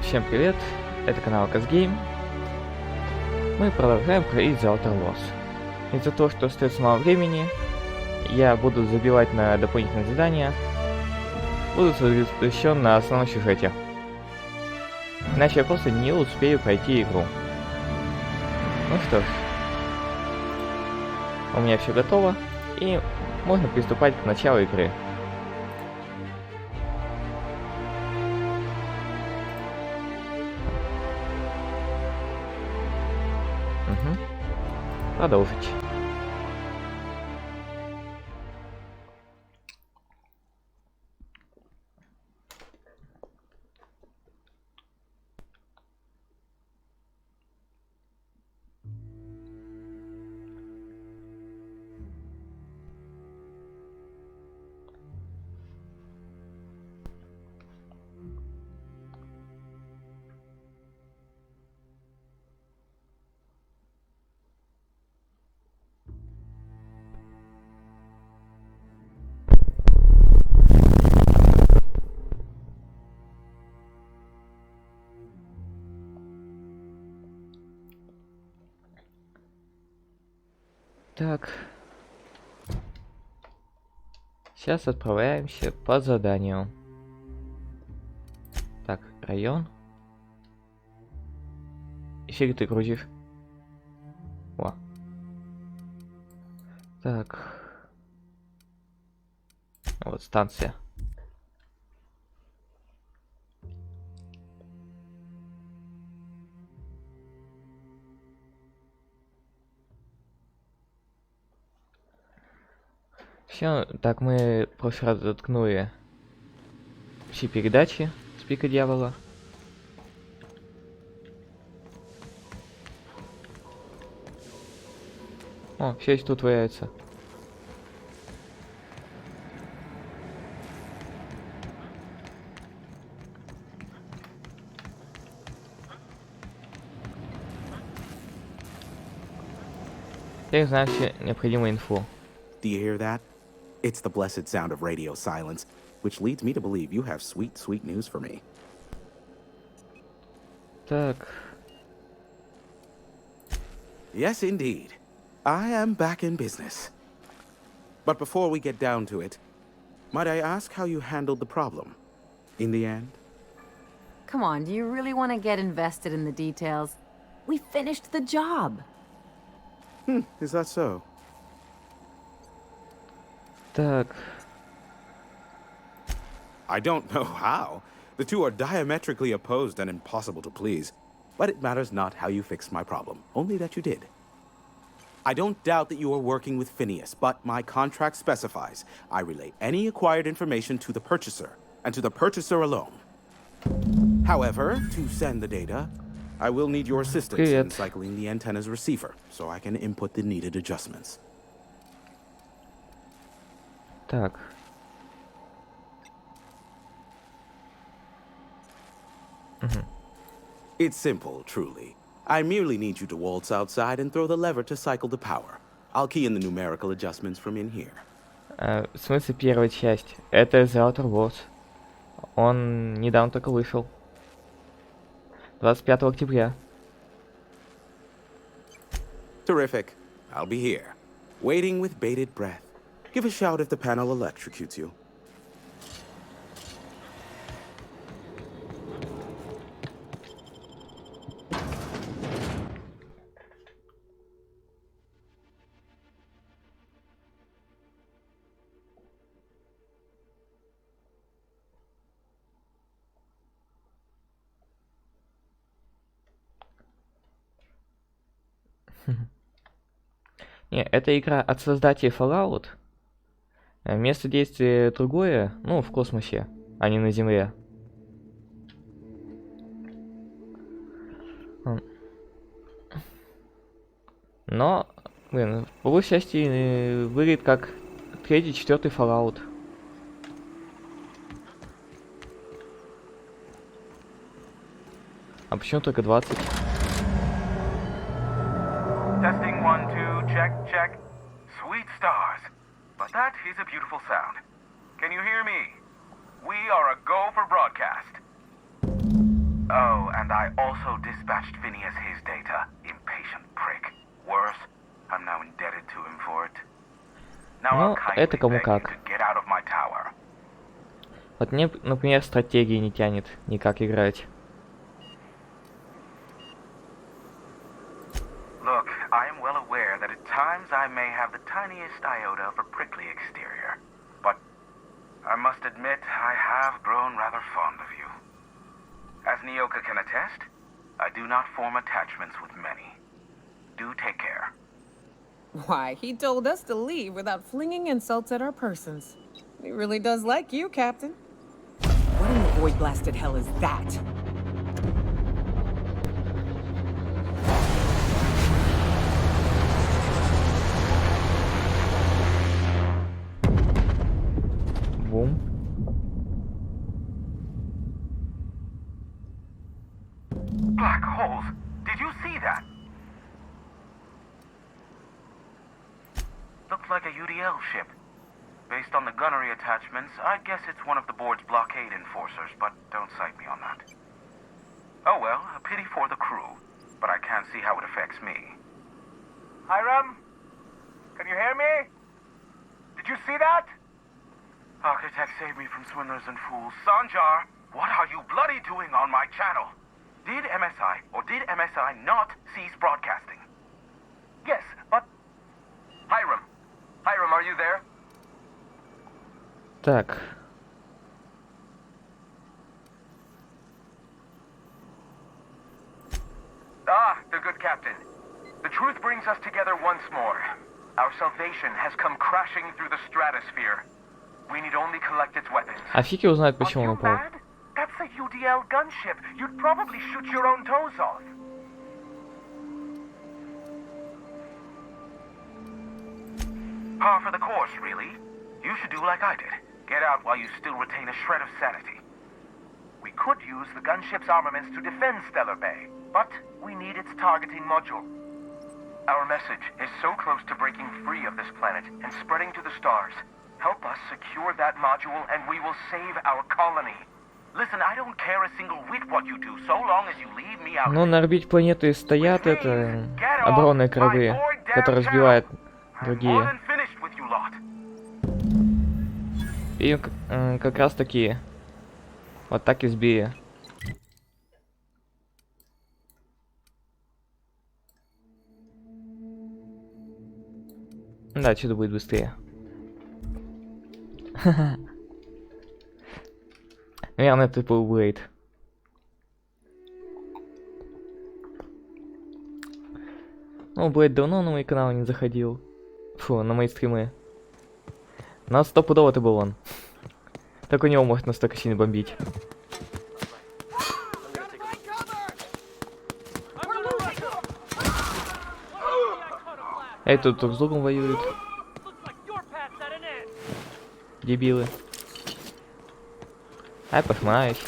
Всем привет, это канал Game. Мы продолжаем проходить The Outer Worlds. Из-за того, что остается мало времени, я буду забивать на дополнительные задания, буду сосредоточен на основном сюжете. Иначе я просто не успею пройти игру. Ну что ж, у меня все готово, и можно приступать к началу игры. Продолжить. Так. Сейчас отправляемся по заданию. Так, район. Эфир ты грузишь. О. Так. Вот станция. Все, так мы в прошлый раз заткнули все передачи с пика дьявола. О, все тут валяется. Я знаю все необходимую инфу. Do you hear that? It's the blessed sound of radio silence, which leads me to believe you have sweet, sweet news for me. Так. Yes, indeed. I am back in business. But before we get down to it, might I ask how you handled the problem? In the end? Come on, do you really want to get invested in the details? We finished the job. Is that so? Так. I don't know how. The two are diametrically opposed and impossible to please. But it matters not how you fixed my problem, only that you did. I don't doubt that you are working with Phineas, but my contract specifies I relay any acquired information to the purchaser, and to the purchaser alone. However, to send the data, I will need your assistance in cycling the antenna's receiver, so I can input the needed adjustments. Так. It's simple, truly. I merely need you to waltz outside and throw the lever to cycle the power. I'll key in the numerical adjustments from in here. В смысле первая часть? Это The Outer Worlds. Он недавно только вышел. 25 октября. Terrific. I'll be here, waiting with bated breath. Give a shout if the panel electrocutes you. Не, это игра от создателей Fallout. Место действия другое, ну, в космосе, а не на Земле. Но, блин, по большей части выглядит как 3-4 Fallout. А почему только 20? Testing 1, 2, check, check. Sweet stars. But that is a beautiful sound. Can you hear me? We are a go for broadcast. Oh, and I also dispatched Phineas his data. Impatient prick. Worse, I'm now indebted to him for it. Now Ну, I'll kindly это кому beg you как. to get out of my tower. Вот мне, например, стратегии не тянет никак играть. Look, I am well aware that at times I may have the tiniest iota of a prickly exterior. But I must admit, I have grown rather fond of you. As Nyoka can attest, I do not form attachments with many. Do take care. Why, he told us to leave without flinging insults at our persons. He really does like you, Captain. What in the void-blasted hell is that? Бум. Black holes! Did you see that? Looked like a UDL ship. Based on the gunnery attachments, I guess it's one of the board's blockade enforcers, but don't cite me on that. Oh well, a pity for the crew, but I can't see how it affects me. Hiram? Can you hear me? Did you see that? Architect saved me from swindlers and fools. Sanjar, what are you bloody doing on my channel? Did MSI or did MSI not cease broadcasting? Yes, but... Hiram, are you there? Так. Ah, the good captain. The truth brings us together once more. Our salvation has come crashing through the stratosphere. We need only collect its weapons. А фиг его знает, Are почему you он напал. mad? That's a UDL gunship. You'd probably shoot your own toes off. Par for the course, really. You should do like I did. Get out while you still retain a shred of sanity. We could use the gunship's armaments to defend Stellar Bay, but we need its targeting module. Our message is so close to breaking free of this planet and spreading to the stars. Help us secure that module and we will save our colony. Listen, I don't care a single whit what you do, so long as you leave me out. Ну, на орбите планеты стоят это оборонные корабли, которые сбивают другие. И как раз таки вот так и сбили. Да, отсюда будет быстрее. Наверное, это был Блейд. Ну, Блейд давно на мой канал не заходил. Фу, на мои стримы. Но стопудово это был он. Так у него может настолько сильно бомбить. Эй, тут друг с другом воюют. Дебилы. Ай, пошмаюсь.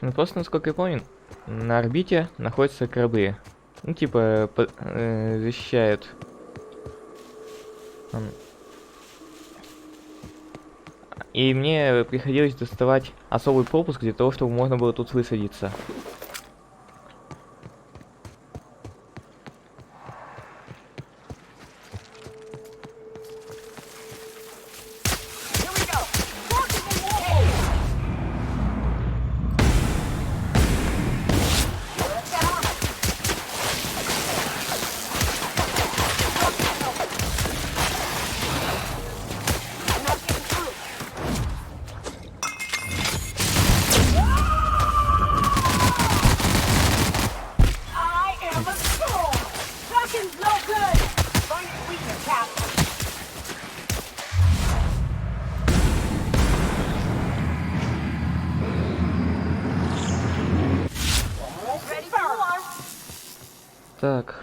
Ну просто, насколько я помню, на орбите находятся корабли. Ну типа защищают. И мне приходилось доставать особый пропуск для того, чтобы можно было тут высадиться. Так.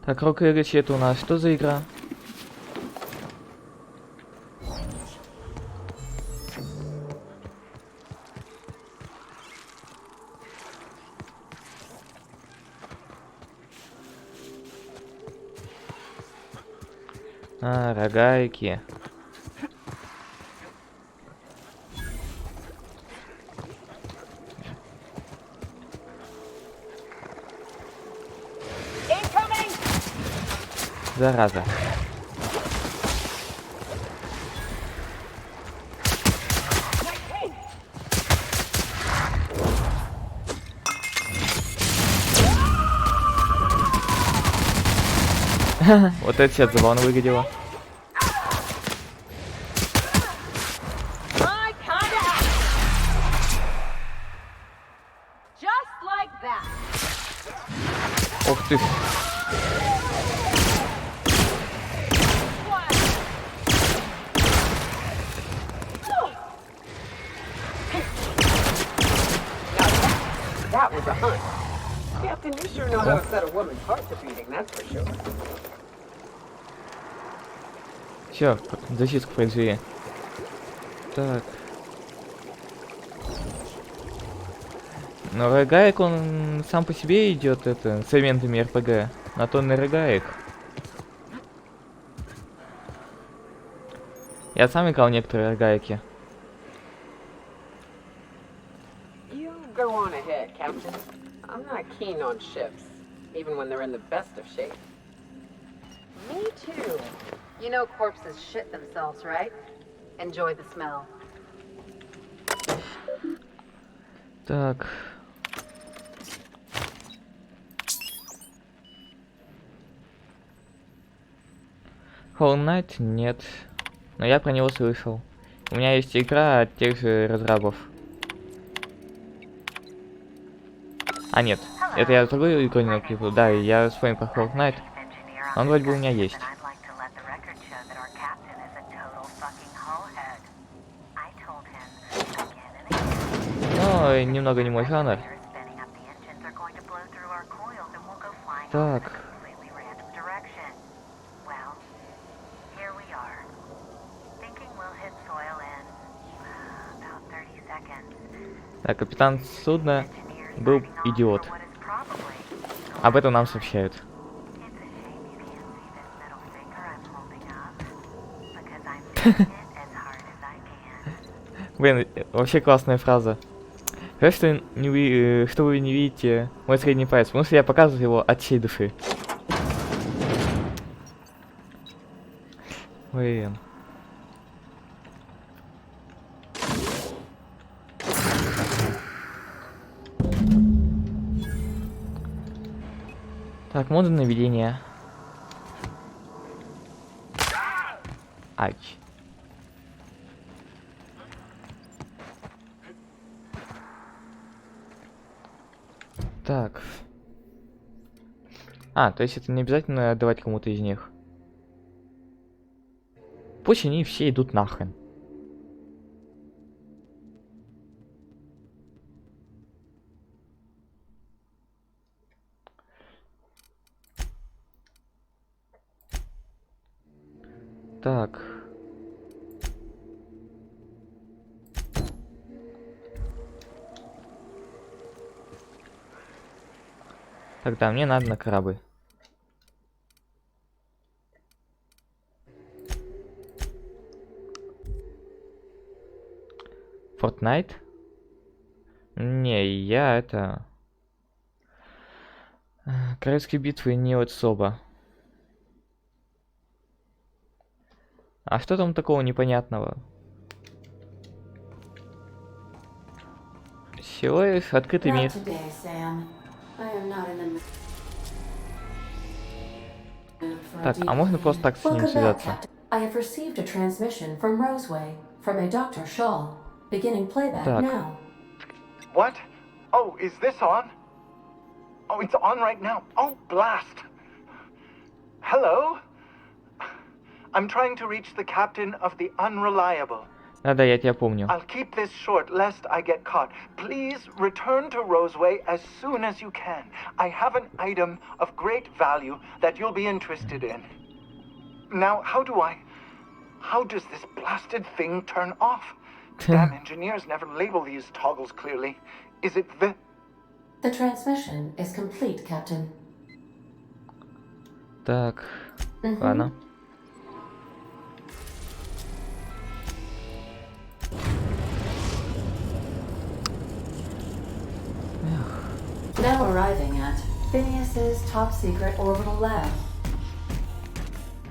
Так, Рок Игорь, это у нас что за игра? А, рогайки. Зараза. Вот это сейчас забавно выглядело. Ух ты. That was a hunt. Captain, you sure know how to set a woman's heart to beating, that's for sure. Все, зачистку произвели. Так. Но рогаек, он сам по себе идет это с элементами РПГ. На то на рогаек. Я сам играл некоторые рогайки. You go on ahead, Captain. I'm not keen on ships, even when they're in the best of shape. Me too. You know corpses shit themselves, right? Enjoy the smell. Так. Hollow Knight нет. Но я про него слышал. У меня есть игра от тех же разрабов. А нет, это я другую игру не накрепил. Да, я вспомнил про Hollow Knight. Он вроде бы у меня есть. Но немного не мой жанр. Так. Так, капитан судна был идиот. Об этом нам сообщают. Блин, вообще классная фраза. Жаль, что вы не видите мой средний палец, потому что я показываю его от всей души. Блин. Так, моды наведения. Ай. Так. А, то есть это не обязательно отдавать кому-то из них. Пусть они все идут нахрен. Так. Тогда мне надо на корабль. Fortnite? Не, я это... Королевские битвы не особо. А что там такого непонятного? Всего лишь открытый мир. Так, а можно просто так с ним связаться? I have received a transmission from Roseway, from a Dr. Shaw. Beginning playback Так. now. What? Oh, is this on? Oh, it's on right now. Oh, blast. Hello? I'm trying to reach the captain of the Unreliable. Да-да, я тебя помню. I'll keep this short lest I get caught. Please return to Roseway as soon as you can. I have an item of great value that you'll be interested in. Now, how does this blasted thing turn off? Damn engineers never label these toggles clearly. Is it the... The transmission is complete, Captain. Так, ладно. Now arriving at Phineas's top secret orbital lab.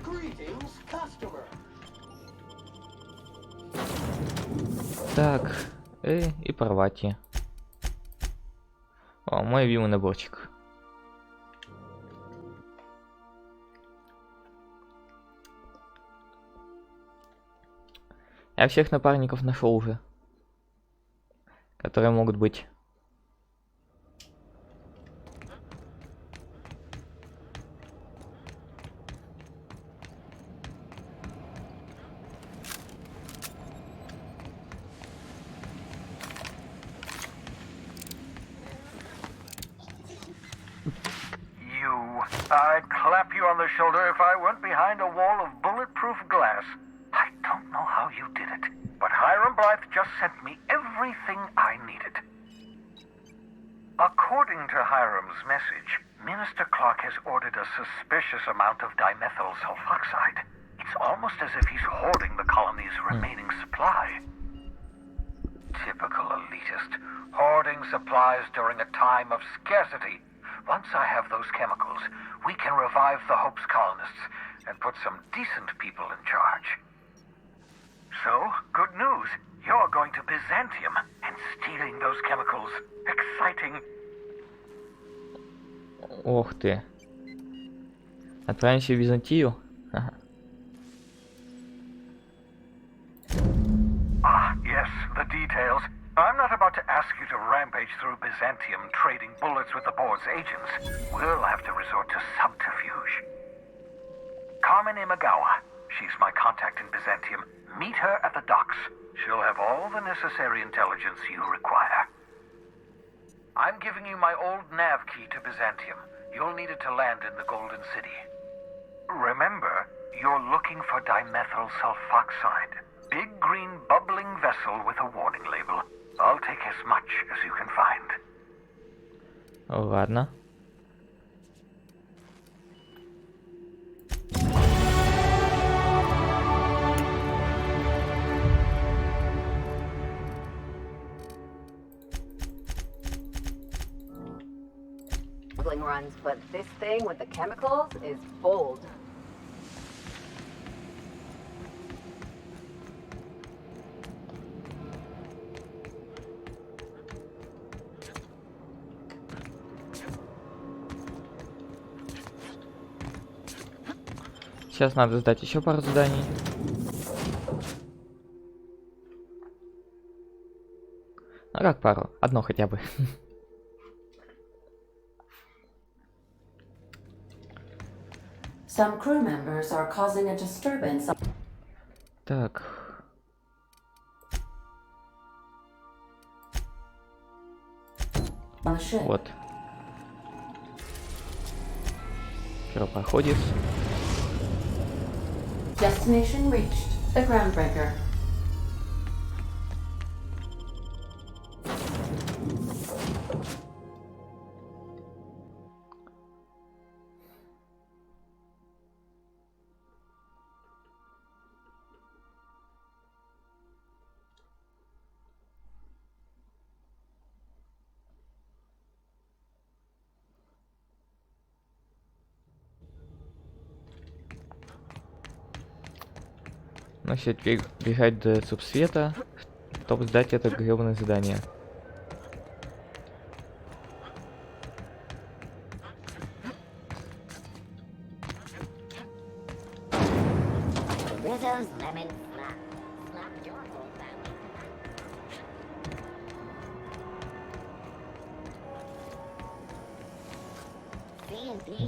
Greetings, customer. Так, и порвати. О, мой любимый наборчик. Я всех напарников нашел уже, которые могут быть. I'd clap you on the shoulder if I went behind a wall of bulletproof glass. I don't know how you did it, but Hiram Blythe just sent me everything I needed. According to Hiram's message, Minister Clark has ordered a suspicious amount of dimethyl sulfoxide. It's almost as if he's hoarding the colony's remaining supply. Typical elitist, hoarding supplies during a time of scarcity. Once I have those chemicals, we can revive the Hope's colonists and put some decent people in charge. So, good news. You're going to Byzantium and stealing those chemicals. Exciting. Ох ты. Отправимся в Византию? Ага. Ah, yes, the details. I'm not about to ask you to rampage through Byzantium trading bullets with the board's agents. We'll have to resort to subterfuge. Carmen Imagawa. She's my contact in Byzantium. Meet her at the docks. She'll have all the necessary intelligence you require. I'm giving you my old nav key to Byzantium. You'll need it to land in the Golden City. Remember, you're looking for dimethyl sulfoxide. Big green bubbling vessel with a warning label. I'll take as much as you can find. Ладно. Runs, but this thing with the chemicals is bold. Сейчас надо сдать еще пару заданий. Ну как пару? Одно хотя бы. Some crew members are causing a disturbance. Так. On the ship. Вот. Первопроходец. Destination reached. The groundbreaker. Ну все, теперь бежать до субсвета, чтобы сдать это гребаное задание.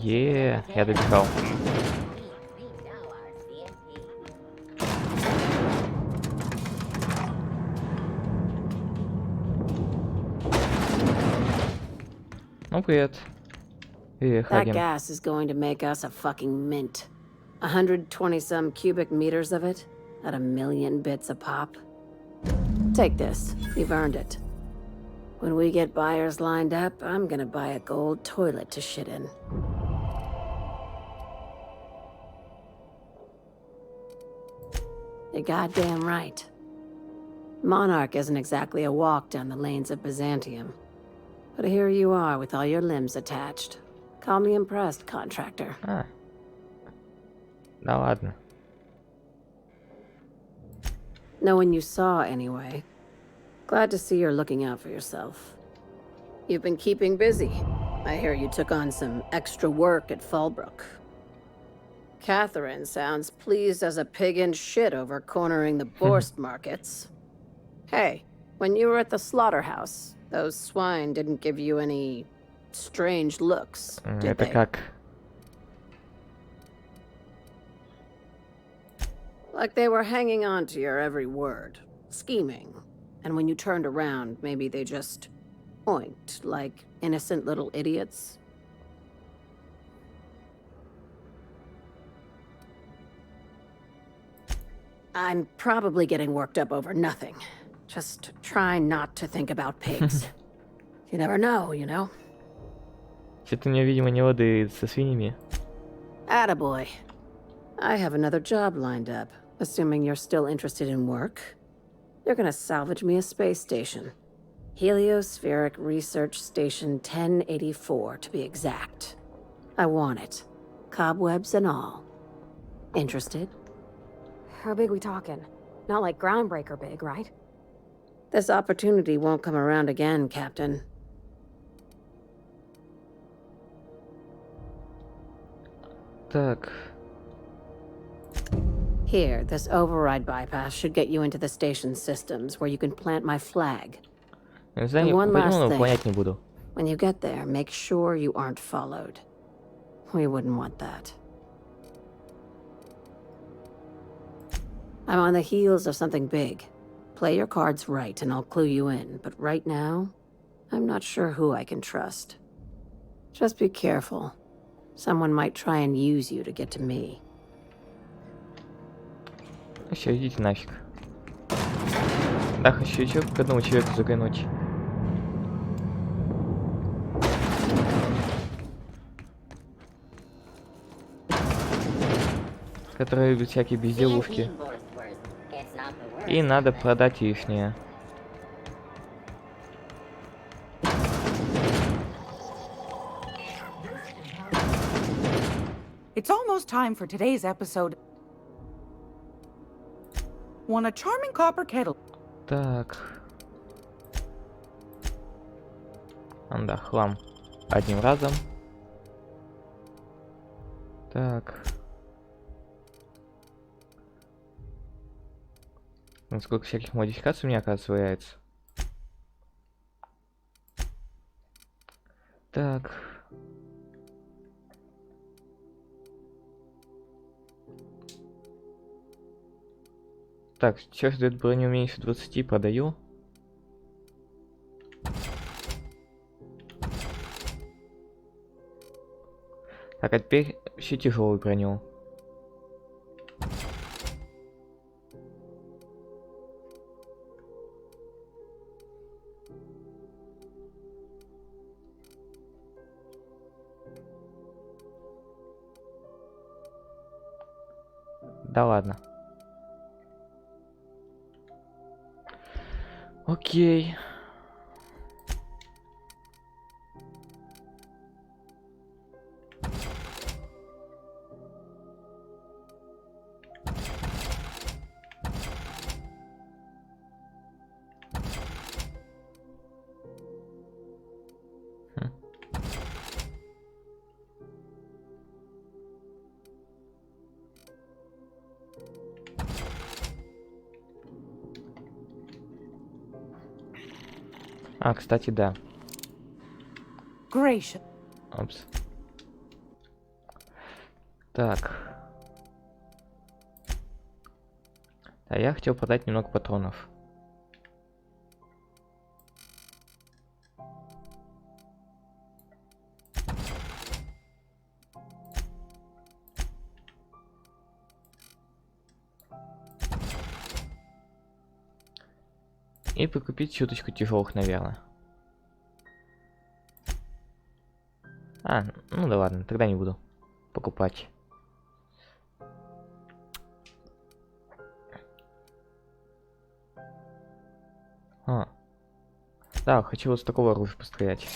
Я добежал. Ну, привет. Привет, That Хаген. gas is going to make us a fucking mint. 120-some cubic meters of it, at 1,000,000 bits a pop. Take this. You've earned it. When we get buyers lined up, I'm gonna buy a gold toilet to shit in. You're goddamn right. Monarch isn't exactly a walk down the lanes of Byzantium. But here you are with all your limbs attached. Call me impressed, contractor. А. Да ладно. No one you saw, anyway. Glad to see you're looking out for yourself. You've been keeping busy. I hear you took on some extra work at Fallbrook. Catherine sounds pleased as a pig in shit over cornering the Borst markets. Hey, when you were at the slaughterhouse, those swine didn't give you any strange looks, did Это they? как? Like they were hanging on to your every word, scheming. And when you turned around, maybe they just oinked like innocent little idiots. I'm probably getting worked up over nothing. Just try not to think about pigs. You never know, you know? Что-то мне, видимо, не лады со свиньями. Attaboy. I have another job lined up, assuming you're still interested in work. You're gonna salvage me a space station. Heliospheric Research Station 1084, to be exact. I want it. Cobwebs and all. Interested? How big we talking? Not like groundbreaker big, right? This opportunity won't come around again, Captain. Так. Here, this override bypass should get you into the station's systems, where you can plant my flag. Я не знаю, And one last но thing. понять не буду. When you get there, make sure you aren't followed. We wouldn't want that. I'm on the heels of something big. Play your cards right and I'll clue you in, but right now, I'm not sure who I can trust. Just be careful. Someone might try and use you to get to me. Все, идите нафиг. Да, хочу еще к одному человеку заглянуть. Который любит всякие безделушки. И надо продать ихние. It's almost time for today's episode. Want a charming copper kettle? Так. Да, хлам. Одним разом. Так. Сколько всяких модификаций у меня, оказывается, появляется. Так. Так, сейчас дает броню меньше 20, продаю. Так, а теперь еще тяжелую броню. Да ладно. Окей. А, кстати, да. Gracious. Опс. Так. А я хотел продать немного патронов. И прикупить чуточку тяжелых, наверное. А, ну да ладно, тогда не буду покупать. Да, хочу вот с такого оружия пострелять.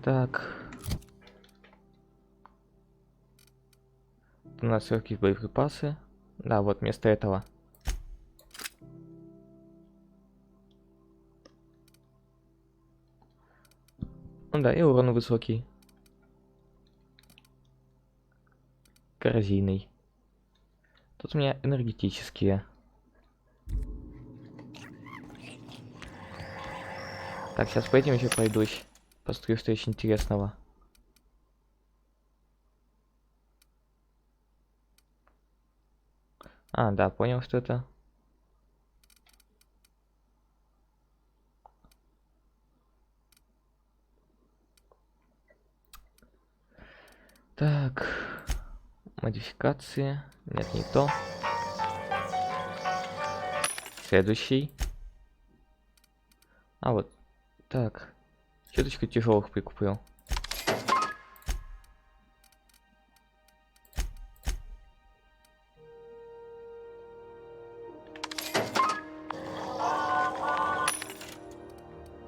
Так. У нас легкие боеприпасы. Да, вот вместо этого. Ну да, и урон высокий. Коррозийный. Тут у меня энергетические. Так, сейчас по этим еще пройдусь. Посмотрю, что еще интересного. А, да, понял, что это. Так. Модификации. Нет, не то. Следующий. А вот. Так. Чуточку тяжелых прикупил.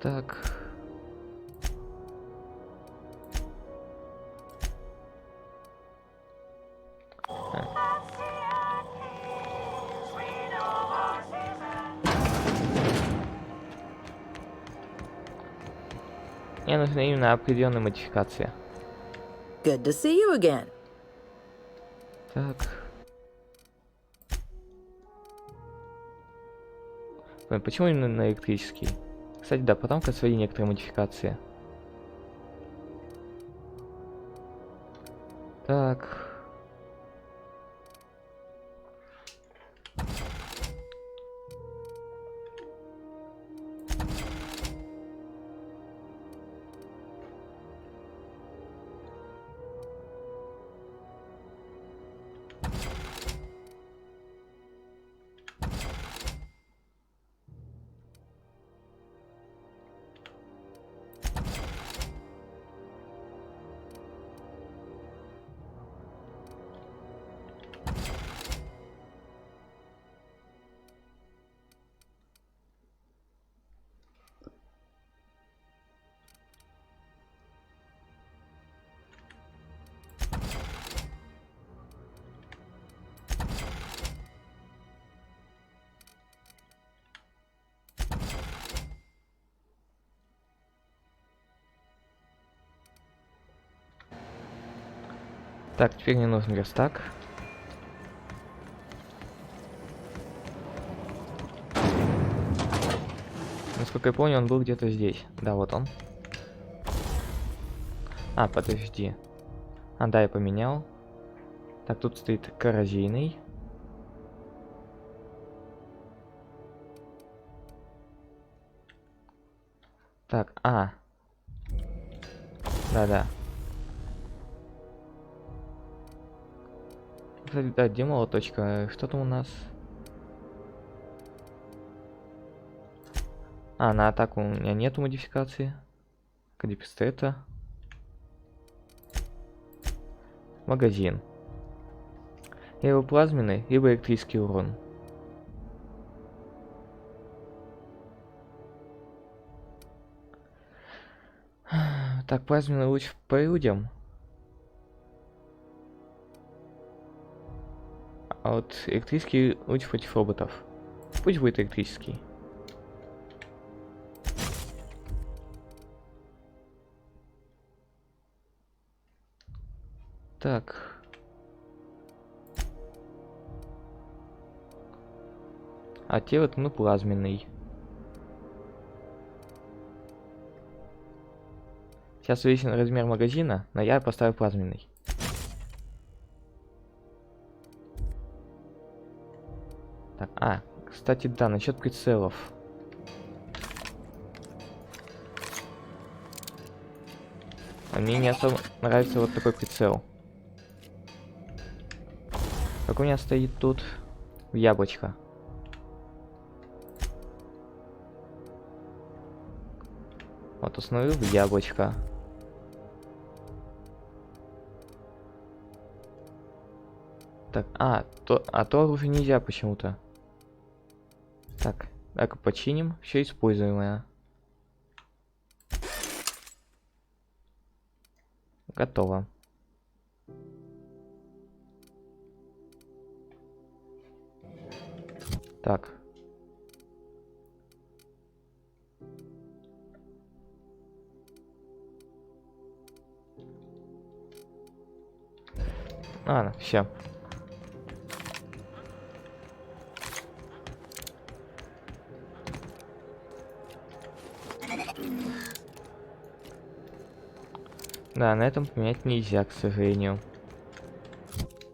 Так. Мне нужны именно определенные модификации. Good to see you again. Так. Блин, почему именно на электрический? Кстати, да, потом-ка свои некоторые модификации. Так. Так, теперь мне нужен верстак. Насколько я помню, он был где-то здесь. Да, вот он. А, подожди. А, да, я поменял. Так, тут стоит коррозийный. Так, Да-да. Кстати, да, где молоточка? Что там у нас? А, на атаку у меня нету модификации. Где пистолета? Магазин. Либо плазменный, либо электрический урон. Так, плазменный луч по людям. А вот электрический луч против роботов. Пусть будет электрический. Так. А те вот, ну, плазменный. Сейчас увеличен размер магазина, но я поставлю плазменный. Так, Кстати, да, насчет прицелов. А мне не особо нравится вот такой прицел. Как у меня стоит тут в яблочко. Вот установил в яблочко. Так, то оружие нельзя почему-то. Так, так починим, все используемое. Готово. Так. Ладно, все. Да, на этом поменять нельзя, к сожалению.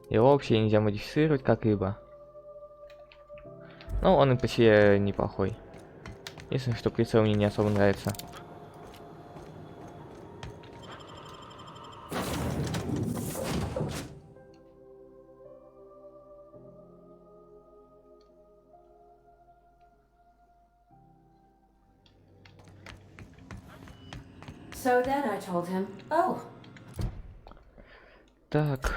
Его вообще нельзя модифицировать как-либо. Ну, он и по себе неплохой. Единственное, что прицел мне не особо нравится. So then I told him, oh. Так.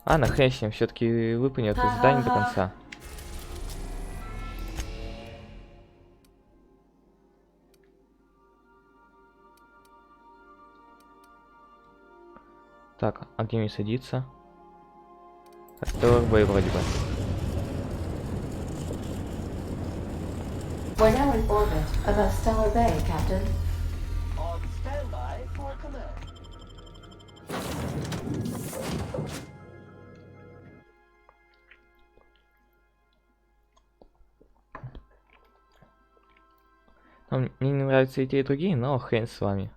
Хрен с ним, все-таки выполнил это задание до конца. Так, а где мне садиться? Stellar Bay вроде бы. We're now in orbit above Stellar Bay, Captain. On standby for command. Ну, мне не нравятся и те, и другие, но хрен с вами.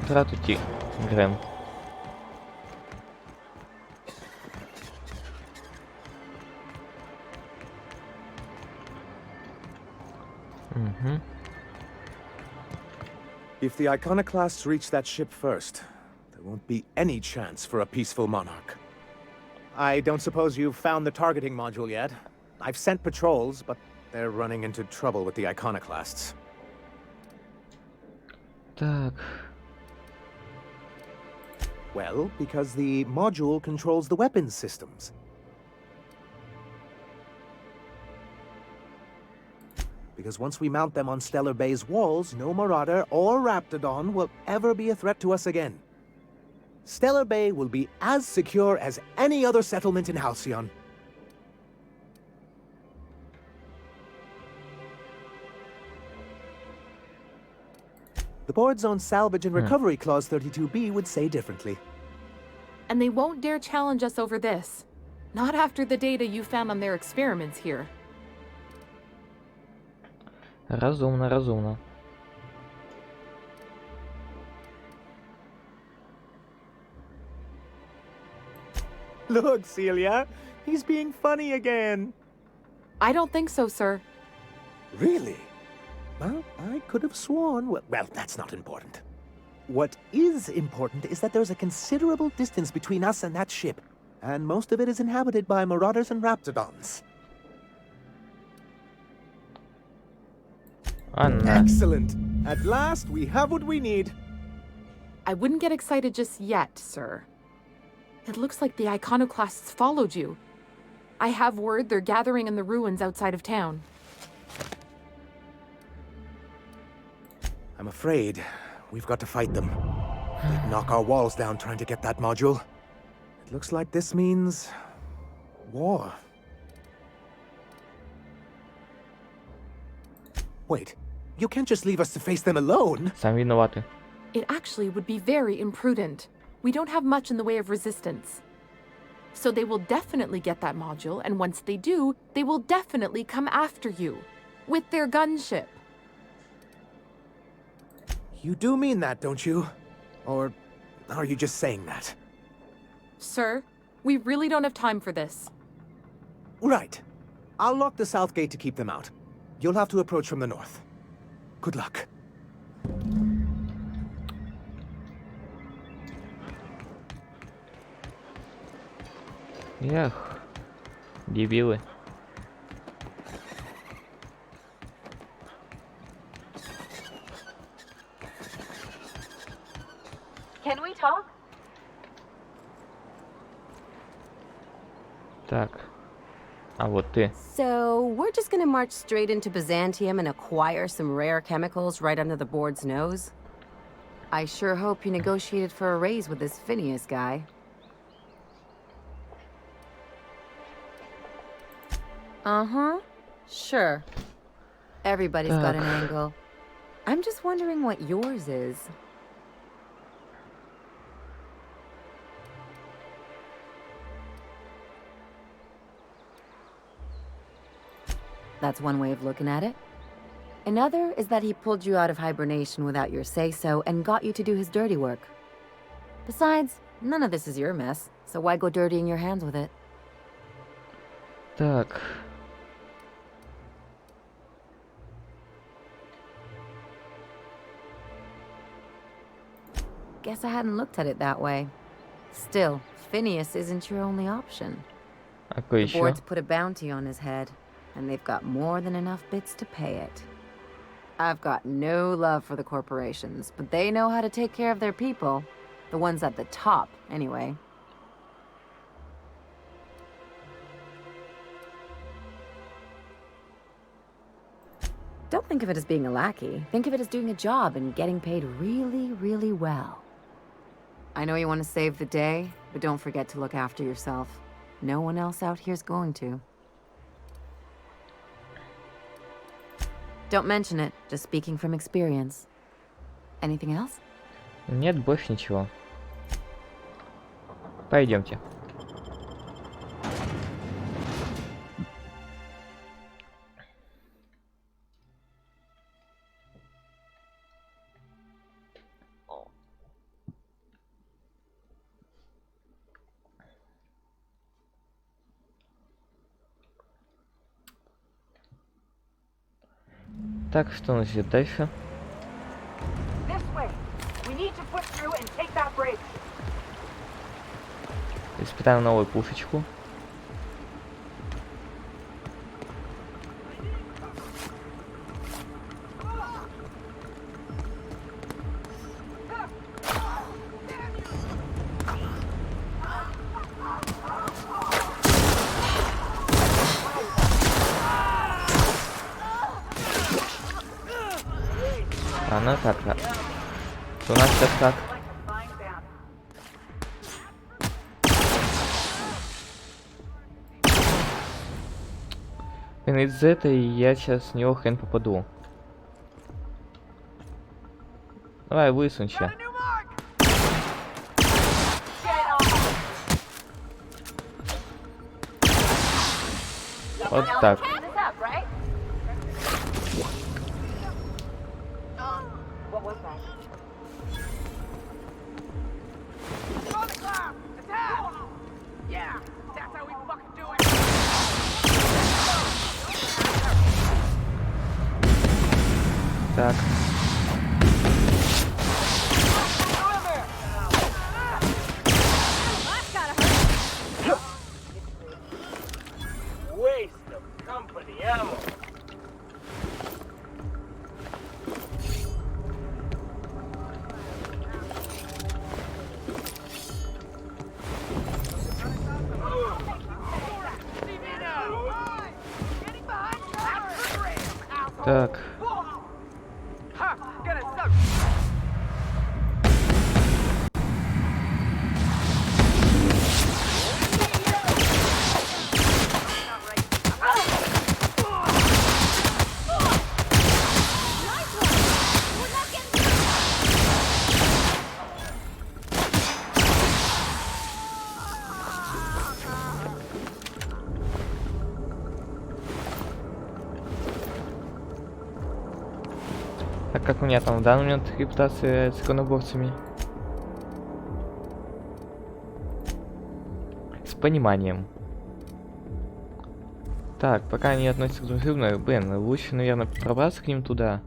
Здравствуйте, Грэм. Угу. If the iconoclasts reach that ship first, there won't be any chance for a peaceful monarch. I don't suppose you've found the targeting module yet. I've sent patrols, but they're running into trouble with the iconoclasts. Так. Well, because the module controls the weapons systems. Because once we mount them on Stellar Bay's walls, no Marauder or Raptidon will ever be a threat to us again. Stellar Bay will be as secure as any other settlement in Halcyon. The board's own Salvage and Recovery Clause 32B would say differently. And they won't dare challenge us over this. Not after the data you found on their experiments here. Разумно, разумно. Look, Celia, he's being funny again. I don't think so, sir. Really? Well, I could have sworn... Well, that's not important. What is important is that there's a considerable distance between us and that ship, and most of it is inhabited by Marauders and Raptidons. Excellent! At last, we have what we need. I wouldn't get excited just yet, sir. It looks like the iconoclasts followed you. I have word they're gathering in the ruins outside of town. I'm afraid we've got to fight them. They'd knock our walls down trying to get that module. It looks like this means... war. Wait, you can't just leave us to face them alone. Сам виноваты. It actually would be very imprudent. We don't have much in the way of resistance. So they will definitely get that module, and once they do, they will definitely come after you. With their gunship. You do mean that, don't you? Or are you just saying that? Sir, we really don't have time for this. Right. I'll lock the south gate to keep them out. You'll have to approach from the north. Good luck. Эх, дебилы. Can we talk? Так. А вот ты. So, we're just gonna march straight into Byzantium and acquire some rare chemicals right under the board's nose? I sure hope you negotiated for a raise with this Phineas guy. Uh-huh. Sure. Everybody's got an angle. I'm just wondering what yours is. That's one way of looking at it. Another is that he pulled you out of hibernation without your say-so and got you to do his dirty work. Besides, none of this is your mess, so why go dirtying your hands with it? Так. Guess I hadn't looked at it that way. Still, Phineas isn't your only option. А какой The еще? board's put a bounty on his head, and they've got more than enough bits to pay it. I've got no love for the corporations, but they know how to take care of their people. The ones at the top, anyway. Don't think of it as being a lackey. Think of it as doing a job and getting paid really, really well. I know you want to save the day, but don't forget to look after yourself. No one else out here's going to. Don't mention it, just speaking from experience. Anything else? Нет, больше ничего. Пойдемте. Так, что у нас идет дальше? This way. We need to push through and take that bridge. Испытаем новую пушечку. Она так. Что у нас сейчас как? Блин, из-за этой я сейчас в него хрен попаду. Давай, высунься. Вот так. Так. Waste of company ammo. Так. А как у меня там в данный момент репутация с иконоборцами? С пониманием. Так, пока они относятся к дружелюбно, блин, лучше, наверное, пробраться к ним туда.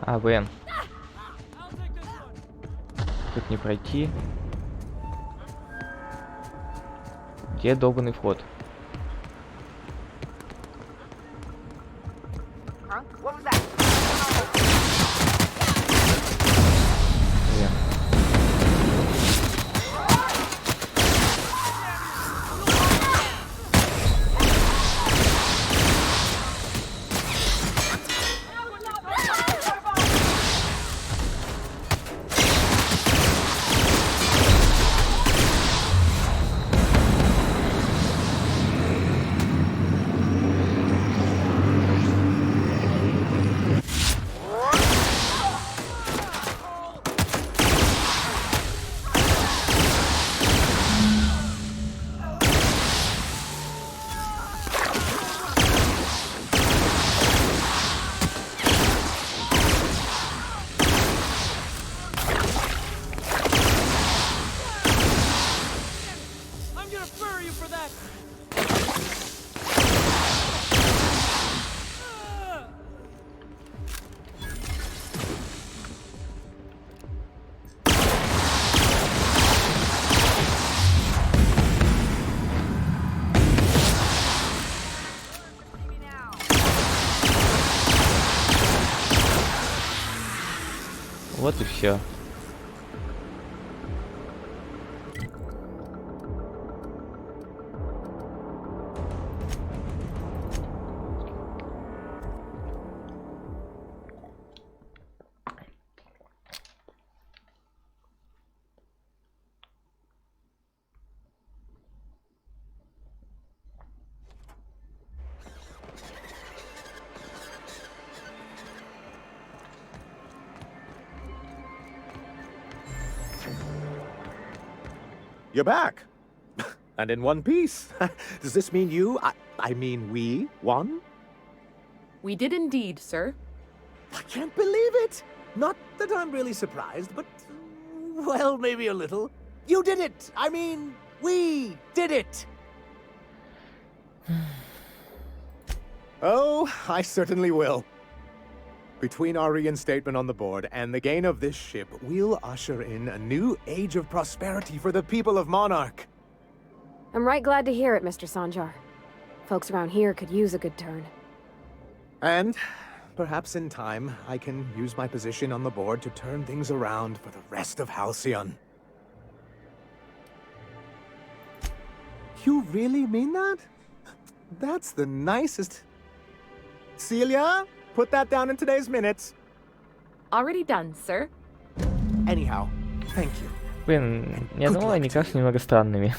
А, блин. Тут не пройти. Где долбанный вход? Блин. Вот и все. You're back! And in one piece. Does this mean I mean we, won? We did indeed, sir. I can't believe it! Not that I'm really surprised, but... well, maybe a little. You did it! I mean, we did it! Oh, I certainly will. Between our reinstatement on the board and the gain of this ship, we'll usher in a new age of prosperity for the people of Monarch. I'm right glad to hear it, Mr. Sanjar. Folks around here could use a good turn. And perhaps in time, I can use my position on the board to turn things around for the rest of Halcyon. You really mean that? That's the nicest... Celia? Put that down in today's minutes. Already done, sir. Anyhow, thank you. Блин, я думал, они кажутся немного странными.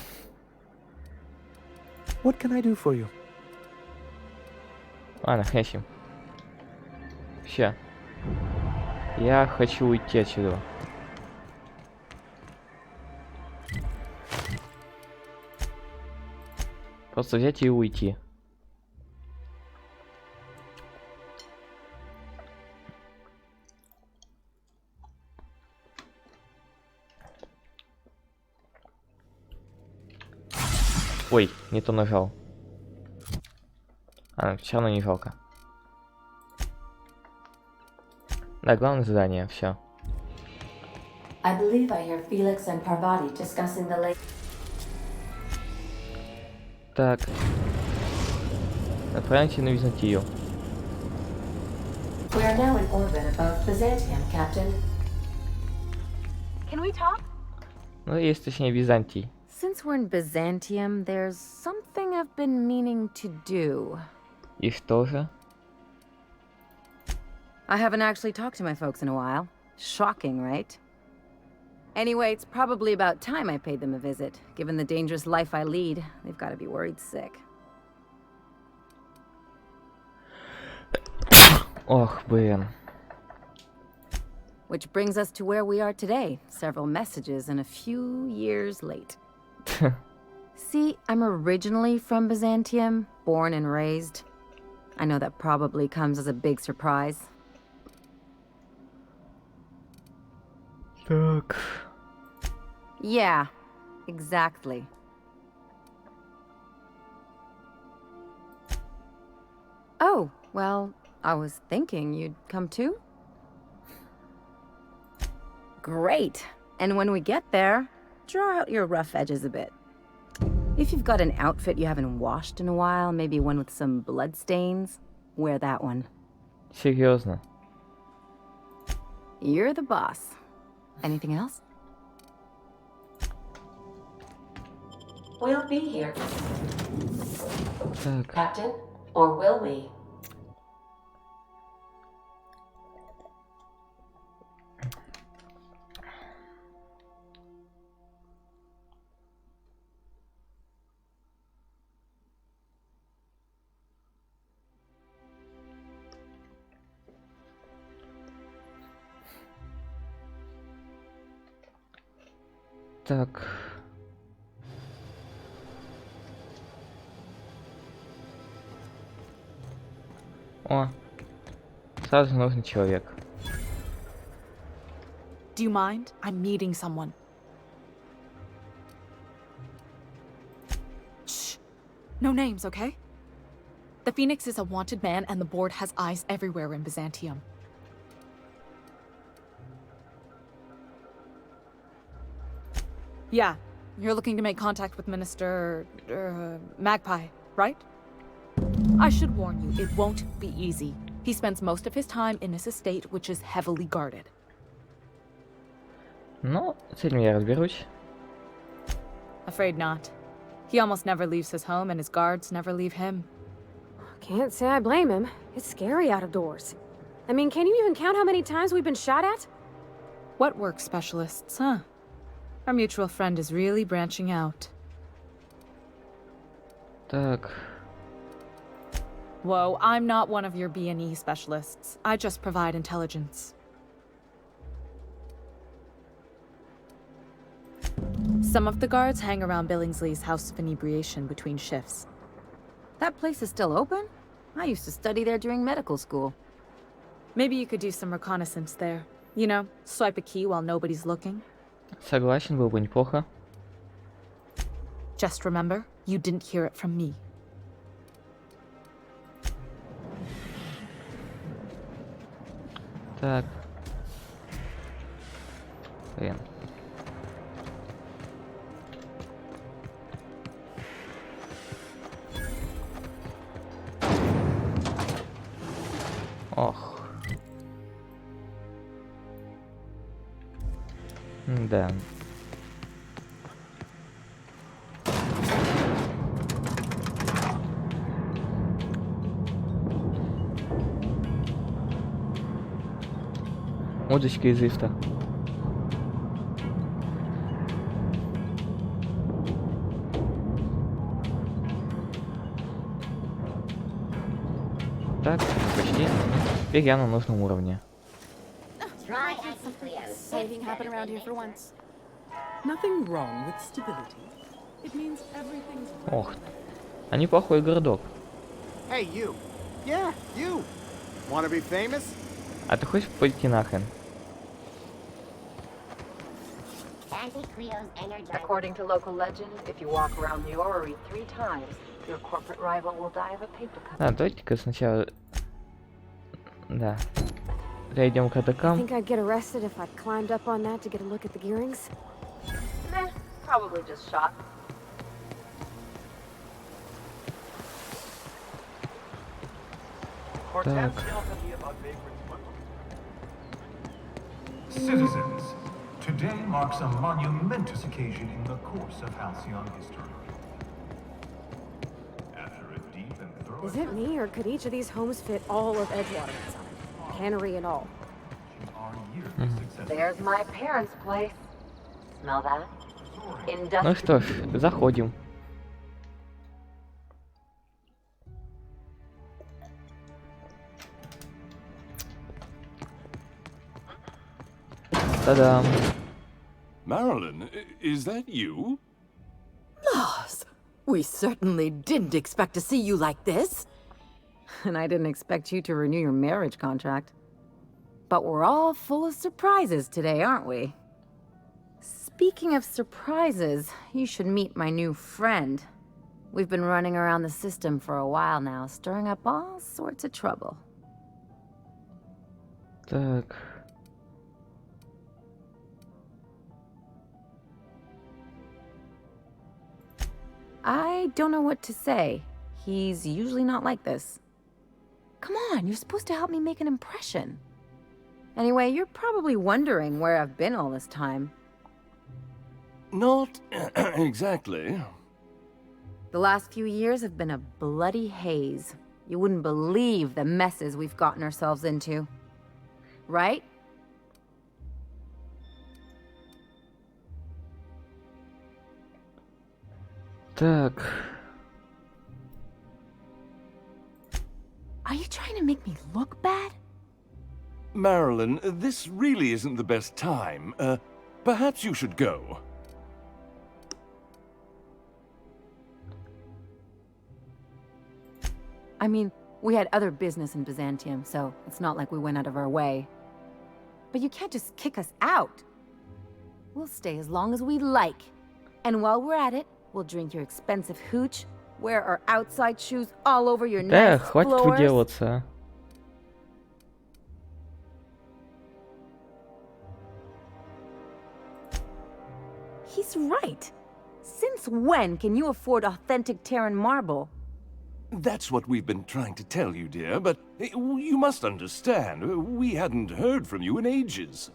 What can I do for you? Ладно, хрящим. Ща. Я хочу уйти отсюда. Просто взять и уйти. Ой, не то нажал. А, все равно не жалко. Да, главное задание, все. I believe I hear Felix and Parvati discussing the lake. Так. Отправимся на Византию. We are now in orbit above Byzantium, Captain. Can we talk? Ну, есть точнее Византий. Since we're in Byzantium, there's something I've been meaning to do. И что же? I haven't actually talked to my folks in a while. Shocking, right? Anyway, it's probably about time I paid them a visit. Given the dangerous life I lead, they've got to be worried sick. Ох, блин. Which brings us to where we are today. Several messages and a few years late. See, I'm originally from Byzantium, born and raised. I know that probably comes as a big surprise. Так. Yeah, exactly. Oh, well, I was thinking you'd come too? Great. And when we get there, draw out your rough edges a bit. If you've got an outfit you haven't washed in a while, maybe one with some blood stains, wear that one. Серьезно. You're the boss. Anything else? We'll be here. Так. Captain, or will we? Так. О. Сразу нужный человек. Do you mind? I'm meeting someone. Shh. No names, okay? The Phoenix is a wanted man, and the board has eyes everywhere in Byzantium. Yeah, you're looking to make contact with Minister... Magpie, right? I should warn you, it won't be easy. He spends most of his time in his estate, which is heavily guarded. Ну, с этим я разберусь. Afraid not. He almost never leaves his home, and his guards never leave him. Can't say I blame him. It's scary out of doors. I mean, can you even count how many times we've been shot at? What work specialists, huh? Our mutual friend is really branching out. Так. Whoa, I'm not one of your B&E specialists. I just provide intelligence. Some of the guards hang around Billingsley's House of Inebriation between shifts. That place is still open? I used to study there during medical school. Maybe you could do some reconnaissance there. You know, swipe a key while nobody's looking. Согласен, было бы неплохо. Just remember, you didn't hear it from me. Так. Блин. Ох. Да. Удочка из лифта. Так, почти. Теперь я на нужном уровне. Anything happen around here for once? Nothing wrong with stability. It means everything's Ох, а неплохой городок. Hey, you. Yeah, you. Wanna be famous? А ты хочешь пойти нахрен? According to local legend, if you walk around the orrery 3 times, your corporate rival will die of a paper cut. А, давайте-ка сначала... Да. Зайдем к атакам. Think I'd get arrested if I climbed up on that to get a look at the gearings? Nah, probably just shot. Так. Citizens, Today marks a monumentous occasion in the course of Halcyon history. After a deep and thorough... Is it me, or could each of these homes fit all of Edgewater inside? Cannery and all. There's my parents' place. Smell that? Ну что ж, заходим. Та-дам. Marilyn, is that you? Loss! We certainly didn't expect to see you like this. And I didn't expect you to renew your marriage contract. But we're all full of surprises today, aren't we? Speaking of surprises, you should meet my new friend. We've been running around the system for a while now, stirring up all sorts of trouble. Так. I don't know what to say. He's usually not like this. Come on, you're supposed to help me make an impression. Anyway, you're probably wondering where I've been all this time. Not exactly. The last few years have been a bloody haze. You wouldn't believe the messes we've gotten ourselves into. Right? Так. Are you trying to make me look bad? Marilyn, this really isn't the best time. Perhaps you should go. I mean, we had other business in Byzantium, so it's not like we went out of our way. But you can't just kick us out. We'll stay as long as we like. And while we're at it, we'll drink your expensive hooch, wear our outside shoes all over your Да, nice хватит floors. выделываться. He's right. Since when can you afford authentic Terran marble? That's what we've been trying to tell you, dear, but you must understand, we hadn't heard from you in ages.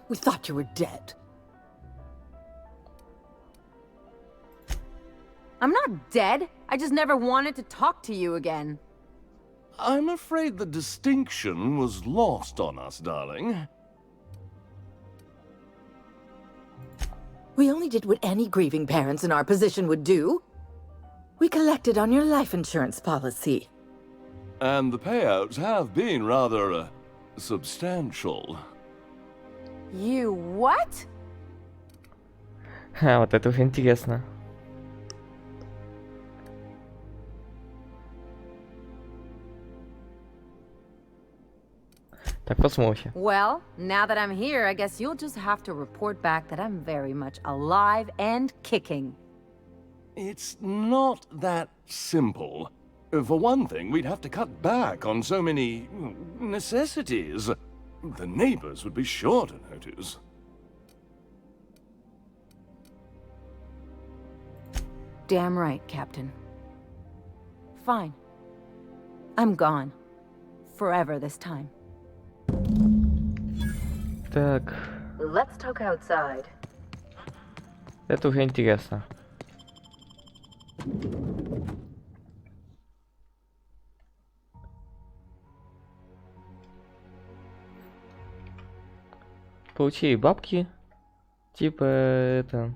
We thought you were dead. I'm not dead. I just never wanted to talk to you again. I'm afraid the distinction was lost on us, darling. We only did what any grieving parents in our position would do. We collected on your life insurance policy. And the payouts have been rather, substantial. You what? Ха, вот это уже интересно. Так, посмотрим. Well, now that I'm here, I guess you'll just have to report back that I'm very much alive and kicking. It's not that simple. For one thing, we'd have to cut back on so many necessities. The neighbors would be sure to notice. Damn right, Captain. Fine. I'm gone. Forever this time. Так, Let's talk outside. это уже интересно. Получили бабки. Типа это...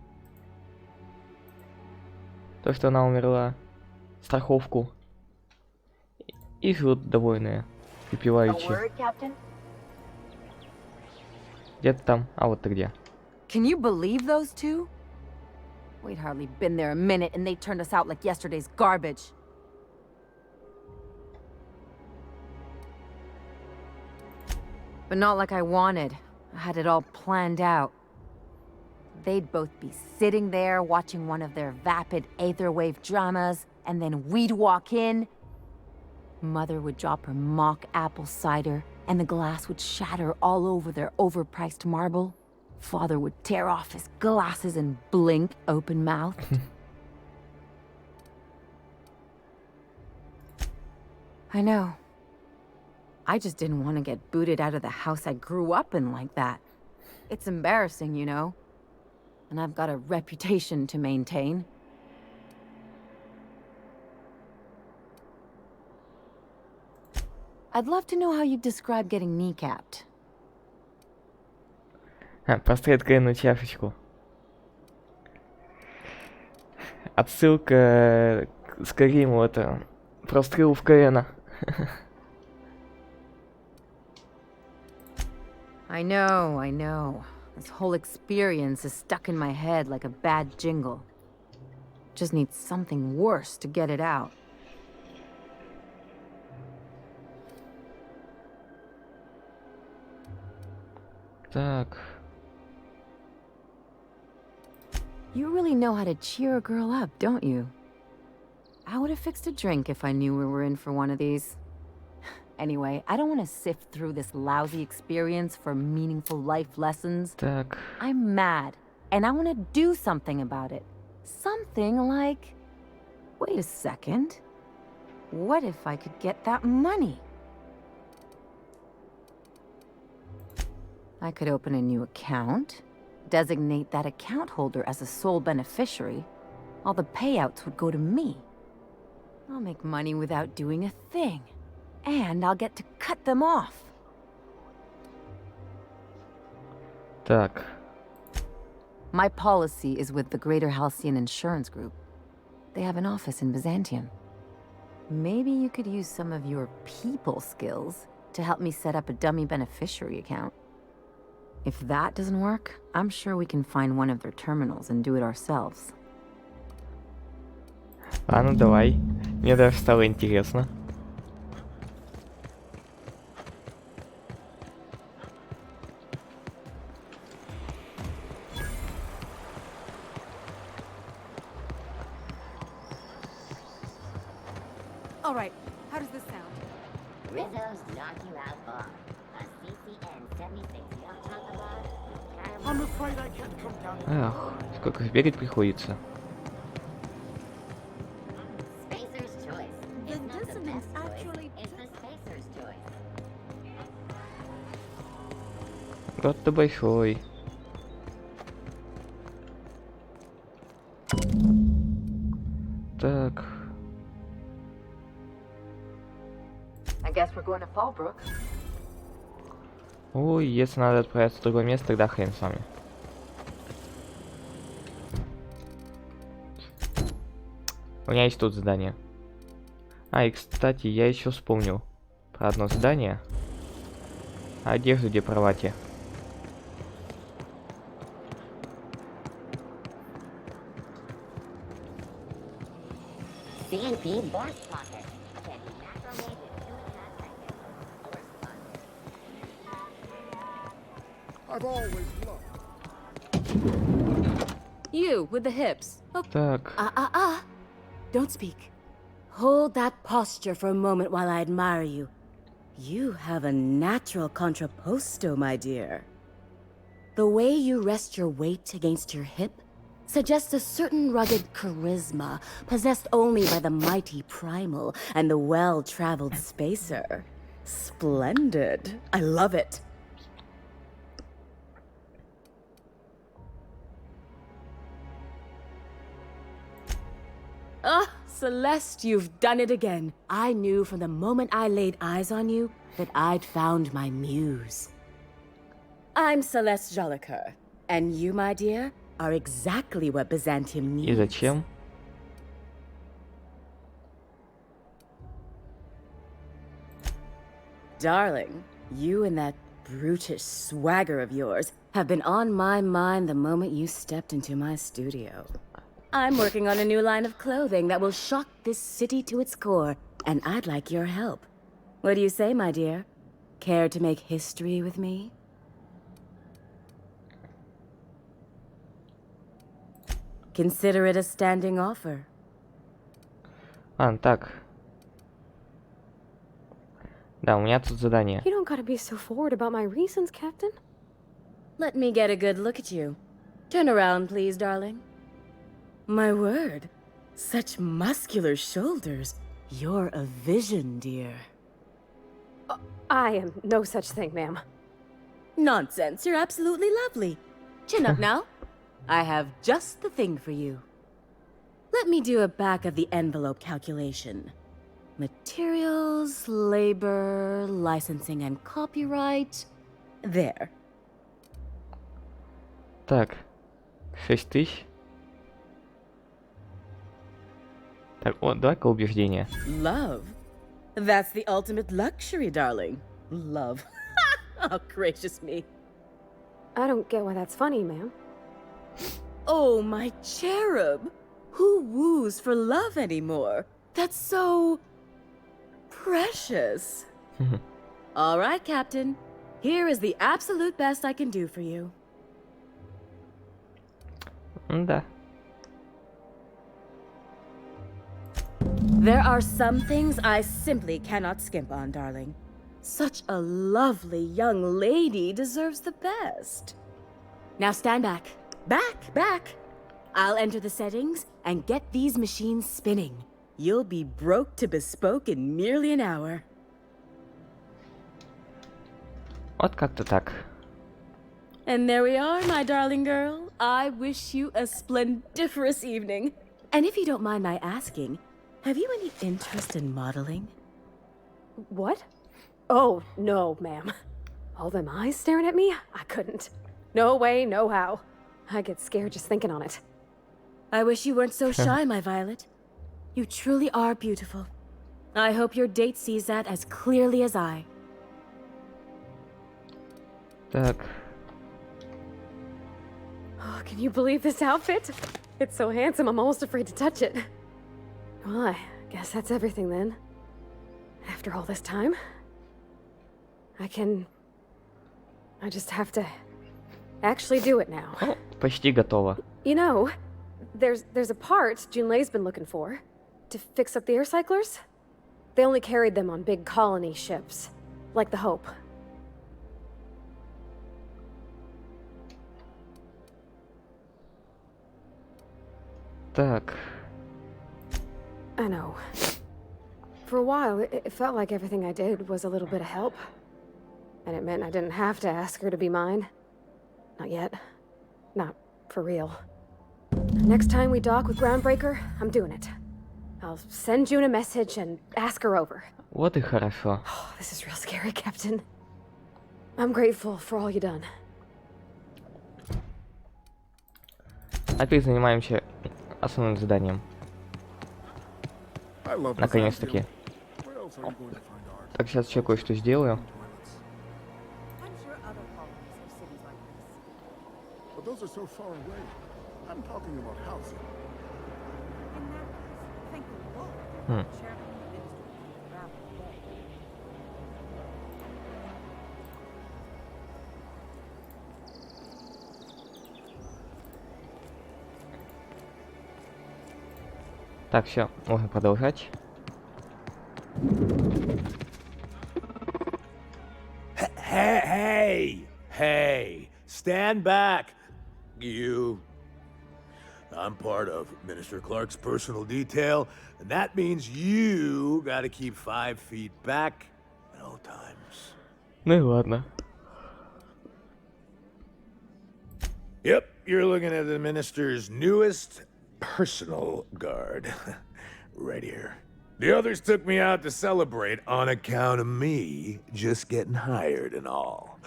То, что она умерла. Страховку. И живут довольные. Припеваючи. Где-то там. А вот ты где. Can you believe those two? We'd hardly been there a minute and they turned us out like yesterday's garbage. But not like I wanted. I had it all planned out. They'd both be sitting there watching one of their vapid aetherwave dramas, and then we'd walk in. Mother would drop her mock apple cider, and the glass would shatter all over their overpriced marble. Father would tear off his glasses and blink open-mouthed. I know. I just didn't want to get booted out of the house I grew up in like that. It's embarrassing, you know. And I've got a reputation to maintain. I'd love to know how you'd describe getting kneecapped. Простредка на чашечку. Отсылка к Скайриму, это прострел в колено. I know. This whole experience is stuck in my head like a bad jingle. Just need something worse to get it out. Так. You really know how to cheer a girl up, don't you? I would have fixed a drink if I knew we were in for one of these. Anyway, I don't want to sift through this lousy experience for meaningful life lessons. Так. I'm mad, and I want to do something about it. Something like... Wait a second. What if I could get that money? I could open a new account, designate that account holder as a sole beneficiary. All the payouts would go to me. I'll make money without doing a thing. And I'll get to cut them off. Так. My policy is with the Greater Halcyon Insurance Group. They have an office in Byzantium. Maybe you could use some of your people skills to help me set up a dummy beneficiary account. If that doesn't work, I'm sure we can find one of their terminals and do it ourselves. Ладно, давай. Мне даже стало интересно. All right, how does this sound? Rizzo's knock you out bar. A CCN 76 you'll talk about. I'm afraid I can't come down. Ах, сколько их бегать приходится. Spacer's choice. It's not the best choice. It's the Spacer's choice. Рот-то большой. Так. I guess we're going to Fallbrook. Ой, если надо отправиться в другое место, тогда хрен с вами. У меня есть тут задание. А, и кстати, я еще вспомнил про одно задание. Одежду, где кровати. CNP Boss Pocket. Can be macromated in 2.5 seconds. I've always loved. You, with the hips. Oh. Так. Don't speak. Hold that posture for a moment while I admire you. You have a natural contrapposto, my dear. The way you rest your weight against your hip suggests a certain rugged charisma possessed only by the mighty primal and the well-traveled spacer. Splendid. I love it. Ah, Celeste, you've done it again. I knew from the moment I laid eyes on you that I'd found my muse. I'm Celeste Jolicoeur, and you, my dear, are exactly what Byzantium needs. И зачем? Darling, you and that brutish swagger of yours have been on my mind the moment you stepped into my studio. I'm working on a new line of clothing that will shock this city to its core, and I'd like your help. What do you say, my dear? Care to make history with me? Consider it a standing offer. Так. Да, у меня тут задание. You don't gotta be so forward about my reasons, Captain. Let me get a good look at you. Turn around, please, darling. My word, such muscular shoulders. You're a vision, dear. I am no such thing, ma'am. Nonsense, you're absolutely lovely. Chin up now. I have just the thing for you. Let me do a back-of-the-envelope calculation. Materials, labor, licensing and copyright. There. Так, 6000. Так, о, давай-ка убеждение. Love? That's the ultimate luxury, darling. Love. Oh, gracious me. I don't get why that's funny, ma'am. Oh, my cherub. Who woos for love anymore? That's so... precious. All right, Captain. Here is the absolute best I can do for you. Да. There are some things I simply cannot skimp on, darling. Such a lovely young lady deserves the best. Now stand back. Back! I'll enter the settings and get these machines spinning. You'll be broke to bespoke in merely an hour. Вот как-то так. And there we are, my darling girl. I wish you a splendiferous evening. And if you don't mind my asking, have you any interest in modeling? What? Oh, no, ma'am. All them eyes staring at me? I couldn't. No way, no how. I get scared just thinking on it. I wish you weren't so shy, my Violet. You truly are beautiful. I hope your date sees that as clearly as I. Так. Oh, can you believe this outfit? It's so handsome, I'm almost afraid to touch it. Well, I guess that's everything then. After all this time, I just have to actually do it now. О, почти готово. You know, there's a part Junlei's been looking for to fix up the air cyclers. They only carried them on big colony ships, like the Hope. Так. I know. For a while, it felt like everything I did was a little bit of help. And it meant I didn't have to ask her to be mine. Not yet. Not for real. Next time we dock with Groundbreaker, I'm doing it. I'll send June a message and ask her over. Вот и хорошо. Oh, this is real scary, Captain. I'm grateful for all you done. А теперь занимаемся основным заданием. Наконец-таки. Так, сейчас еще кое-что сделаю. But those are so far away. I'm talking about housing. Так, все, можно продолжать. Hey! Stand back, you. I'm part of Minister Clark's personal detail, and that means you gotta keep 5 feet back at all times. Ну и ладно. Yep, you're looking at the Minister's newest personal guard. Right here. The others took me out to celebrate on account of me just getting hired and all.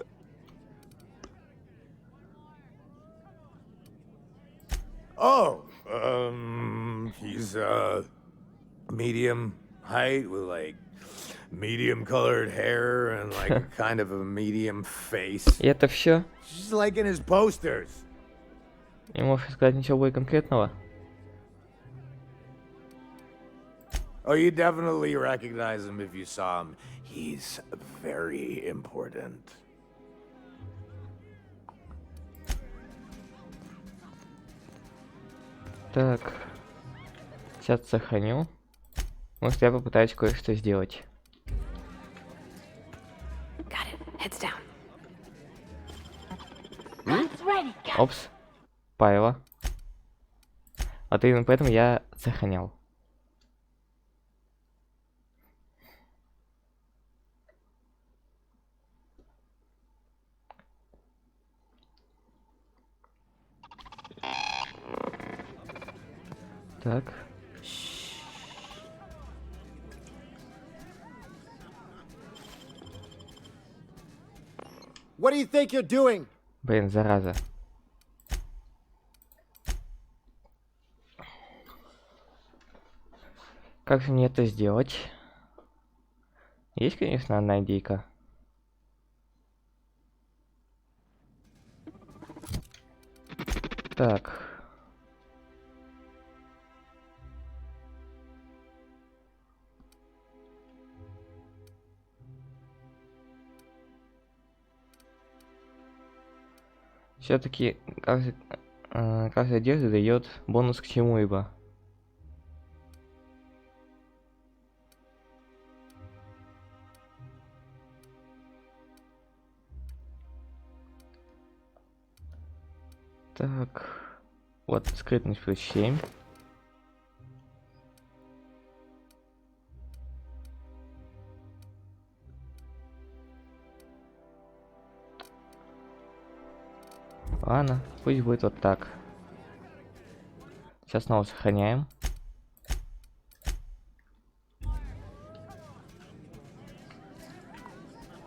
Oh, he's, medium height with, like, medium colored hair and, like, kind of a medium face. И это все? Just like in his posters. Не можешь сказать ничего более конкретного? Oh, you definitely recognize him if you saw him. He's very important. Так. Сейчас сохраню. Может, я попытаюсь кое-что сделать. Got it. Heads down. Опс. Пайла. Вот именно поэтому я сохранял. Так. What do you think you're doing? Блин, зараза. Как же мне это сделать? Есть, конечно, одна идейка. Так. Все-таки каждая одежда дает бонус к чему-либо. Так, вот скрытность плюс 7. Ладно, пусть будет вот так. Сейчас снова сохраняем.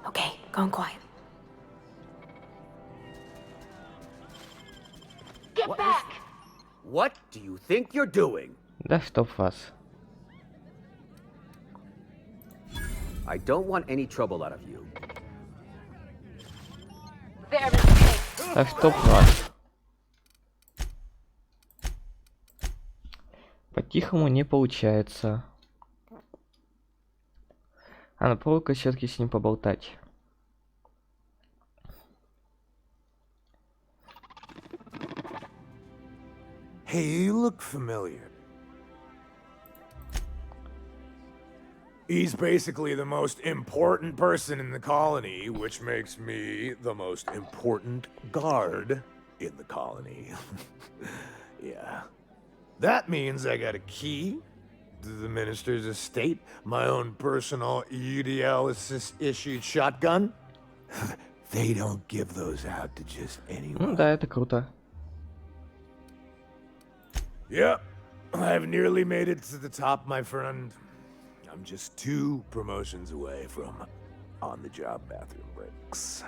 Okay, gone quiet. Get back! What do you think you're doing? Да чтоб вас. I don't want any trouble out of you. Да чтоб вас. По-тихому не получается. А на проволока все-таки с ним поболтать. Hey, you look familiar. He's basically the most important person in the colony, which makes me the most important guard in the colony. Yeah. That means I got a key to the minister's estate, my own personal UDL-issued shotgun. They don't give those out to just anyone. Да, это круто. Yep, I've nearly made it to the top, my friend. I'm just 2 promotions away from on-the-job bathroom breaks.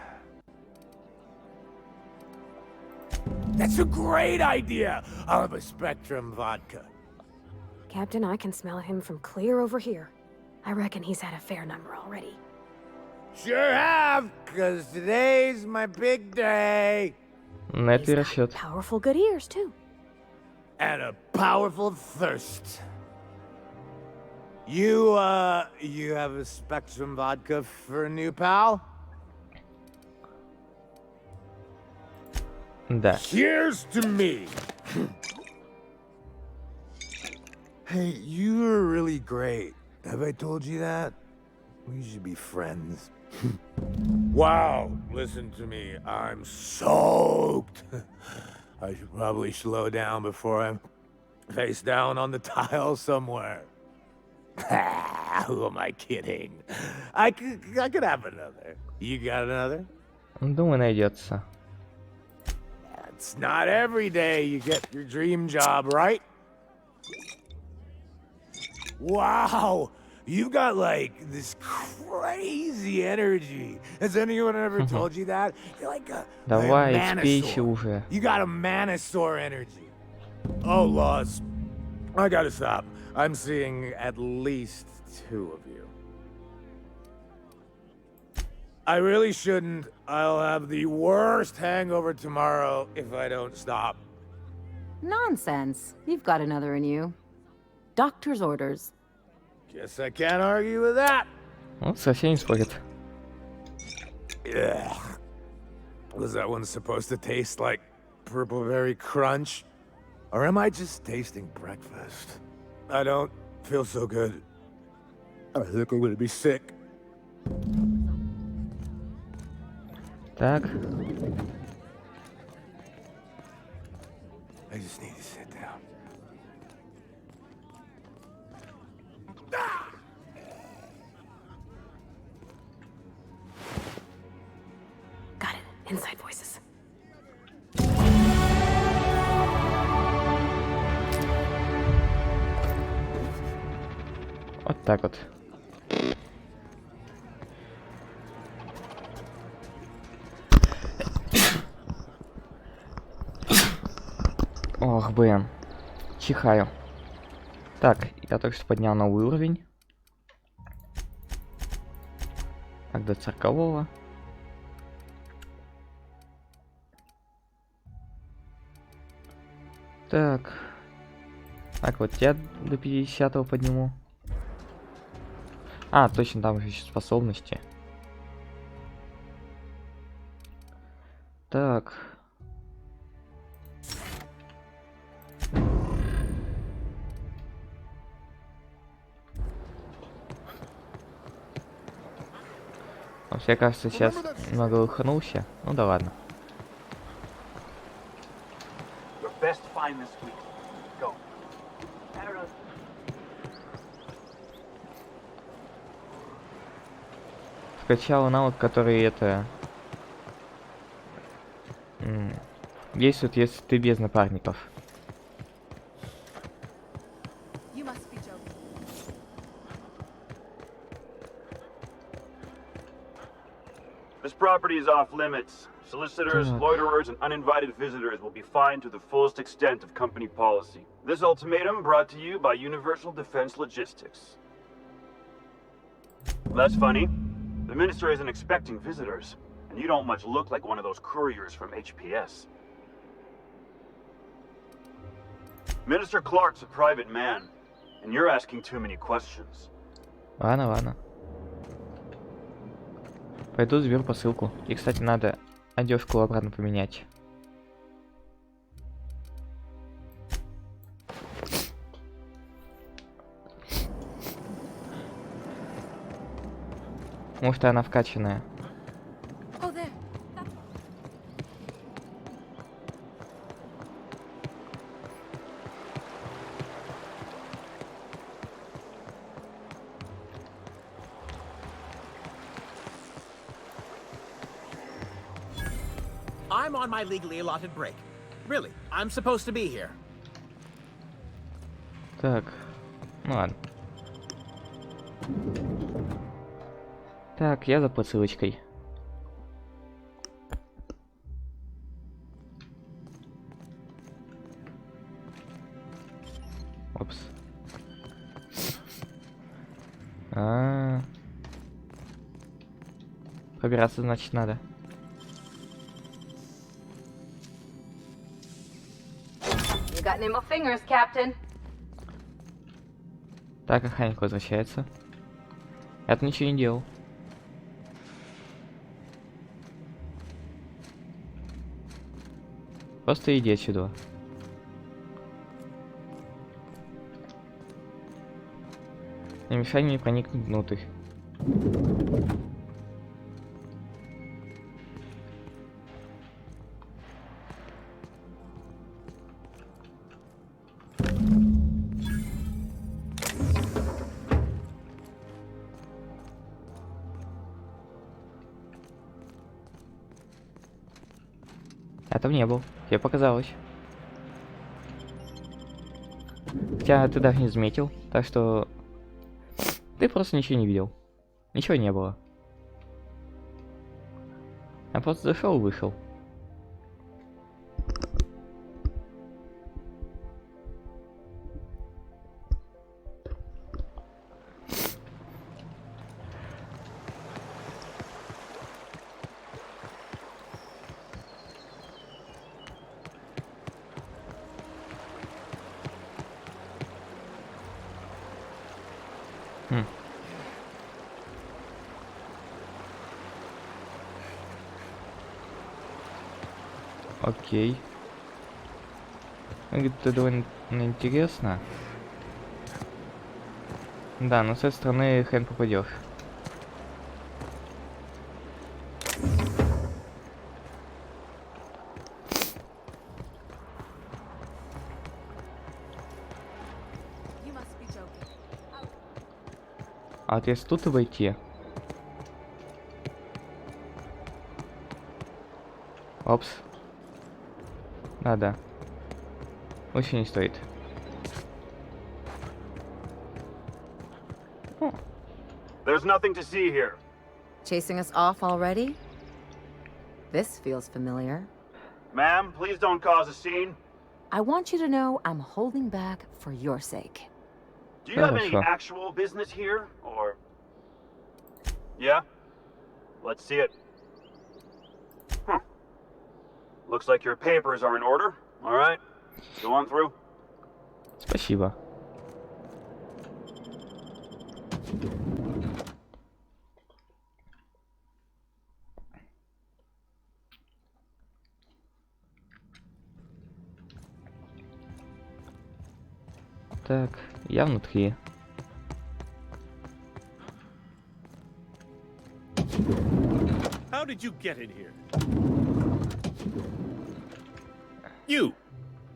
That's a great idea! I'll have a Spectrum vodka. Captain, I can smell him from clear over here. I reckon he's had a fair number already. Sure have, because today's my big day. На это и расчет. Powerful good ears, too. And a powerful thirst. You have a Spectrum vodka for a new pal? Да. Cheers to me! Hey, you're really great. Have I told you that? We should be friends. Wow, listen to me. I'm soaked. I should probably slow down before I'm face down on the tile somewhere. Who am I kidding? I could have another. You got another? Думаю, найдется. It's not every day you get your dream job, right? Wow, you got like this crazy energy. Has anyone ever told you that? You're like a Давай, manosaur. спейся уже. You got a manosaur energy. Oh, Laws. I gotta stop. I'm seeing at least 2 of you. I really shouldn't. I'll have the worst hangover tomorrow if I don't stop. Nonsense. You've got another in you. Doctor's orders. Guess I can't argue with that. Вот совсем не спорит. Ugh. Was that one supposed to taste like Purple Berry Crunch? Or am I just tasting breakfast? I don't feel so good. I think I'm gonna be sick. Так. I just need to sit down. Got it. Inside voices. Вот так вот. Ох, блин. Чихаю. Так, я только что поднял новый уровень. Так, до 40-го. Так. Так, вот я до 50-го подниму. А, точно, там еще способности. Так. Я, кажется, сейчас немного лоханулся. Ну да ладно. Скачал навык, который это... действует, если ты без напарников. This property is off limits. Solicitors, loiterers, and uninvited visitors will be fined to the fullest extent of company policy. This ultimatum brought to you by Universal Defense Logistics. That's funny. The minister isn't expecting visitors, and you don't much look like one of those couriers from HPS. Minister Clark's a private man, and you're asking too many questions. Ладно, ладно. Пойду заберу посылку. И, кстати, надо одежку обратно поменять. Может, она вкачанная. I'm on my legally allotted break. Really, I'm supposed to be here. Так, ну ладно. Так, я за посылочкой. Опс. Пробираться, значит, надо. You got nimble fingers, Captain. Так, охранник возвращается. Я-то ничего не делал. Просто иди отсюда. Не мешай мне проникнуть внутрь. Я там не был. Тебе показалось. Хотя ты даже не заметил. Так что... Ты просто ничего не видел. Ничего не было. Я просто зашел и вышел. Окей. Это довольно интересно. Да, но с этой стороны хрен попадешь. А вот если тут обойти... Опс. Да. Лучше не стоит. There's nothing to see here. Chasing us off already? This feels familiar. Ma'am, please don't cause a scene. I want you to know I'm holding back for your sake. Do you have any actual business here, or... Yeah? Let's see it. Looks like your papers are in order. All right, go on through. Спасибо. Так, я внутри. How did you get in here?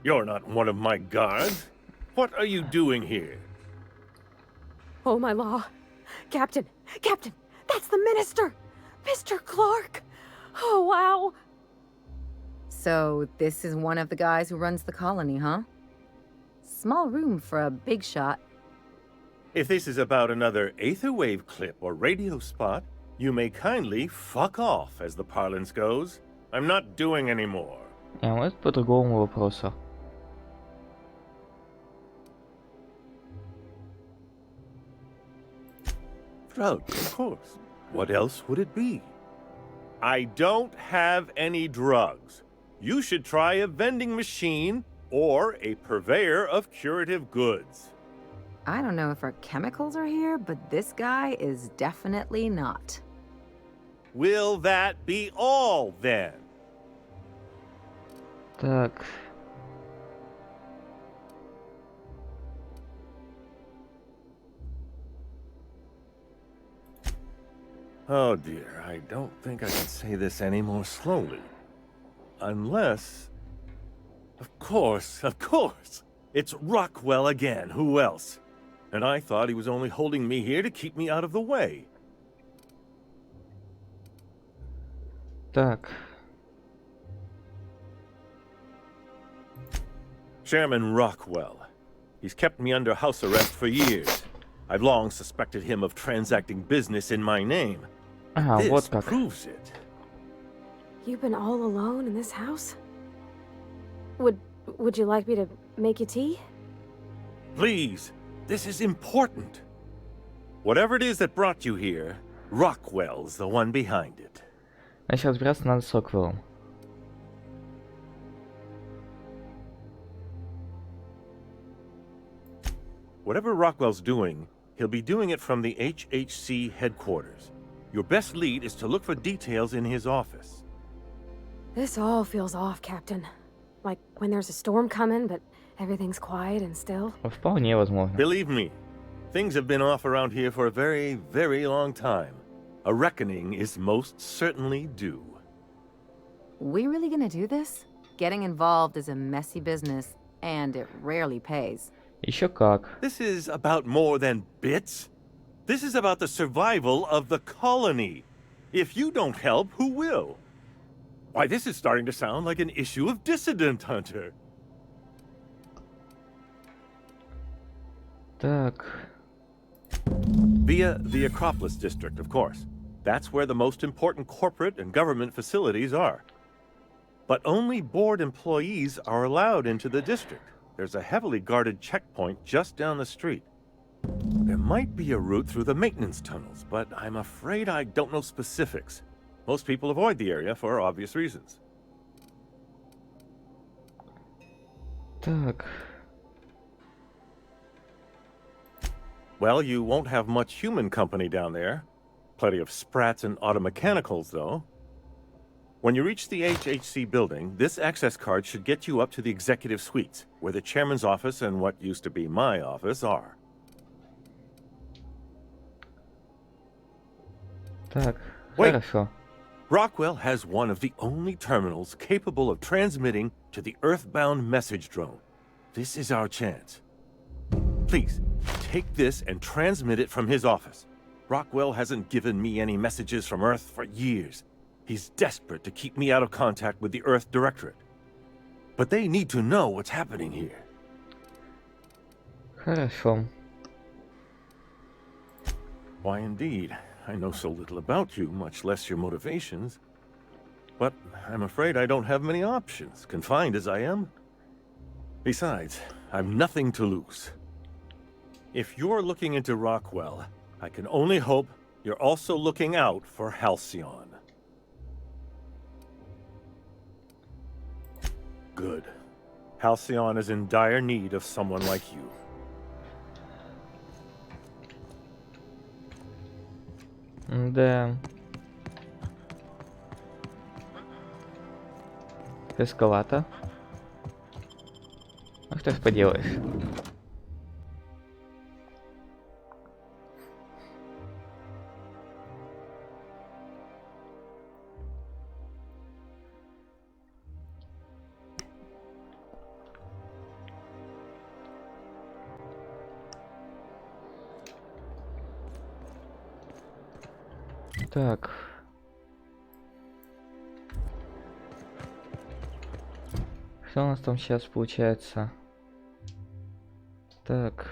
You're not one of my guards. What are you doing here? Oh, my law. Captain! Captain! That's the minister! Mr. Clark! Oh, wow! So, this is one of the guys who runs the colony, huh? Small room for a big shot. If this is about another Aetherwave clip or radio spot, you may kindly fuck off, as the parlance goes. I'm not doing any more. Вот по другому вопросу. Drugs, of course. What else would it be? I don't have any drugs. You should try a vending machine or a purveyor of curative goods. I don't know if our chemicals are here, but this guy is definitely not. Will that be all, then? Так. Oh dear, I don't think I can say this any more slowly. Unless... Of course! It's Rockwell again, who else? And I thought he was only holding me here to keep me out of the way. Так. Chairman Rockwell. He's kept me under house arrest for years. I've long suspected him of transacting business in my name. This proves it. You've been all alone in this house? Would you like me to make you tea? Please, this is important. Whatever it is that brought you here, Rockwell's the one behind it. Значит, разбираться надо с Роквеллом. Whatever Rockwell's doing, he'll be doing it from the HHC headquarters. Your best lead is to look for details in his office. This all feels off, Captain. Like when there's a storm coming, but everything's quiet and still. Вполне возможно. Believe me, things have been off around here for a very, very long time. A reckoning is most certainly due. We really gonna do this? Getting involved is a messy business, and it rarely pays. Еще как. This is about more than bits. This is about the survival of the colony. If you don't help, who will? Why, this is starting to sound like an issue of Dissident Hunter. Так. Via the Acropolis District, of course. That's where the most important corporate and government facilities are. But only board employees are allowed into the district. There's a heavily guarded checkpoint just down the street. There might be a route through the maintenance tunnels, but I'm afraid I don't know specifics. Most people avoid the area for obvious reasons. Так. Well, you won't have much human company down there. Plenty of sprats and automechanicals, though. When you reach the HHC building, this access card should get you up to the executive suites, where the chairman's office and what used to be my office are. Так, Wait. хорошо. Rockwell has one of the only terminals capable of transmitting to the Earthbound message drone. This is our chance. Please, take this and transmit it from his office. Rockwell hasn't given me any messages from Earth for years. He's desperate to keep me out of contact with the Earth Directorate. But they need to know what's happening here. Хорошо. Why, indeed. I know so little about you, much less your motivations. But I'm afraid I don't have many options, confined as I am. Besides, I've nothing to lose. If you're looking into Rockwell, I can only hope you're also looking out for Halcyon. Good. Halcyon is in dire need of someone like you. Да. Рисковато. А что ж поделаешь? Так. Что у нас там сейчас получается? Так.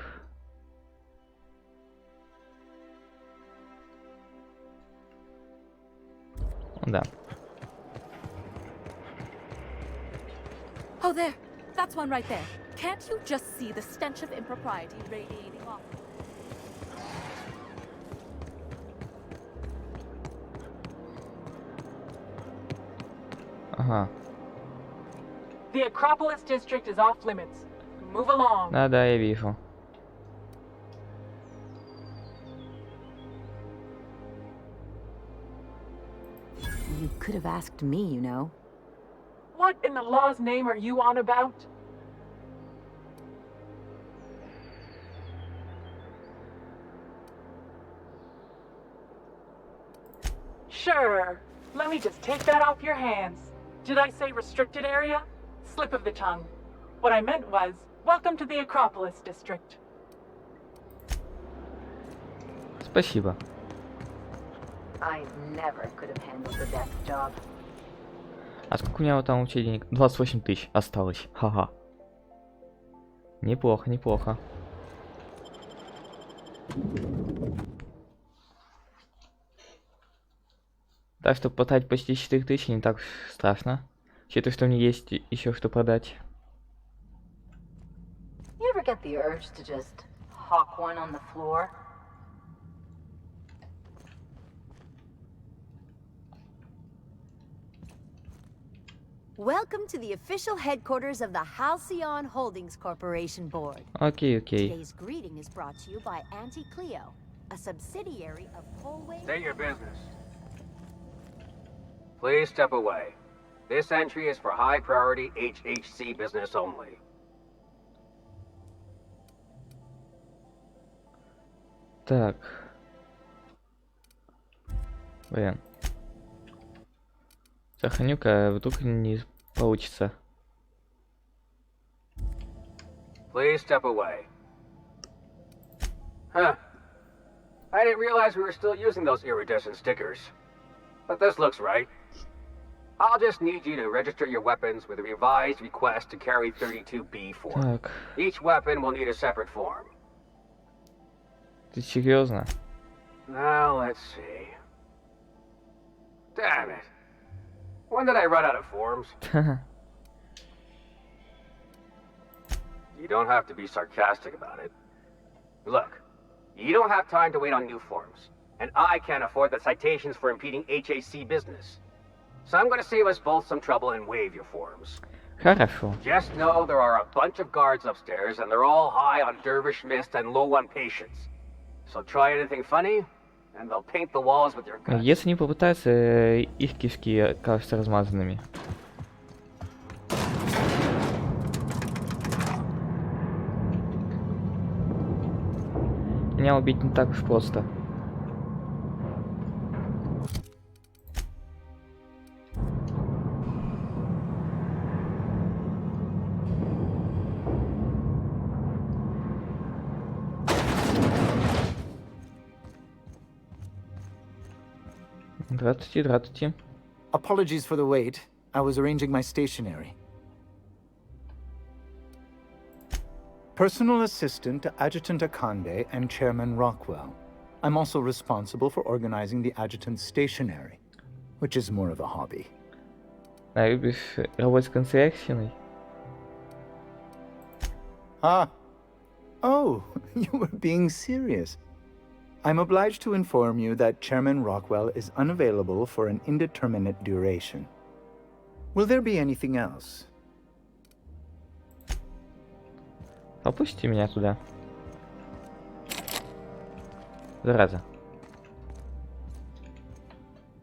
Да. Oh, there! That's one right there. Can't you just see the stench of impropriety radiating off? Ага. The Acropolis district is off limits. Move along. Да, я вижу. You could have asked me, you know. What in the law's name are you on about? Sure. Let me just take that off your hands. Did I say restricted area? Slip of the tongue. What I meant was, welcome to the Acropolis district. Спасибо. I never could have handled the desk job. А сколько у меня вот там вообще денег? 28 тысяч осталось. Ха-ха. Неплохо, неплохо. Так что потратить почти 4000 не так уж страшно. Учитывая, что у меня есть еще что продать. You ever get the urge to just hawk one on the floor? Welcome to the official headquarters of the Halcyon Holdings Corporation Board. Окей, окей. Today's greeting is brought to you by Auntie Cleo, a subsidiary of Polway. State your business. Please step away. This entry is for high-priority HHC business only. Так. Блин. Сохраню-ка, вдруг не получится. Please step away. Huh. I didn't realize we were still using those iridescent stickers. But this looks right. I'll just need you to register your weapons with a revised request to carry 32B form. Так. Each weapon will need a separate form. Ты серьезно? Now let's see. Damn it. When did I run out of forms? You don't have to be sarcastic about it. Look, you don't have time to wait on new forms. And I can't afford the citations for impeding HAC business. So I'm going to save us both some trouble and waive your forms. Хорошо. Just know there are a bunch of guards upstairs, and they're all high on dervish mist and low on patience. So try anything funny, and they'll paint the walls with your guts. Если не попытаются, их кишки кажутся размазанными. Меня убить не так уж просто. Здравствуйте, здравствуйте. Apologies for the wait. I was arranging my stationery. Personal assistant to Adjutant Akande and Chairman Rockwell. I'm also responsible for organizing the adjutant's stationery, which is more of a hobby. А любишь работать с канцелярщиной? Ah. Oh, you were being serious. I'm obliged to inform you that Chairman Rockwell is unavailable for an indeterminate duration. Will there be anything else? Попусти меня туда. Зараза.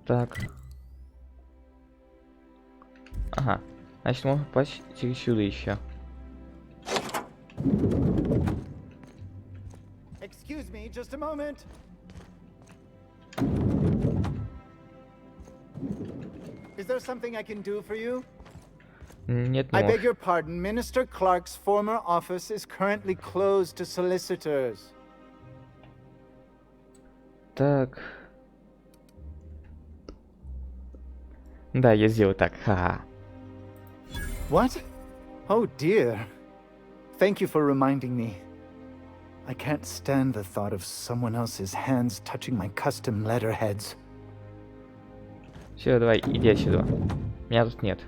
Так. Ага. Значит, можно попасть через сюда еще. Excuse me, just a moment. Is there something I can do for you? Нет, I не beg можешь. your pardon. Minister Clark's former office is currently closed to solicitors. Так. Да, я сделал так. Ха-ха. What? Oh dear. Thank you for reminding me. I can't stand the thought of someone else's hands touching my custom letterheads. Все, давай, иди отсюда. Меня тут нет.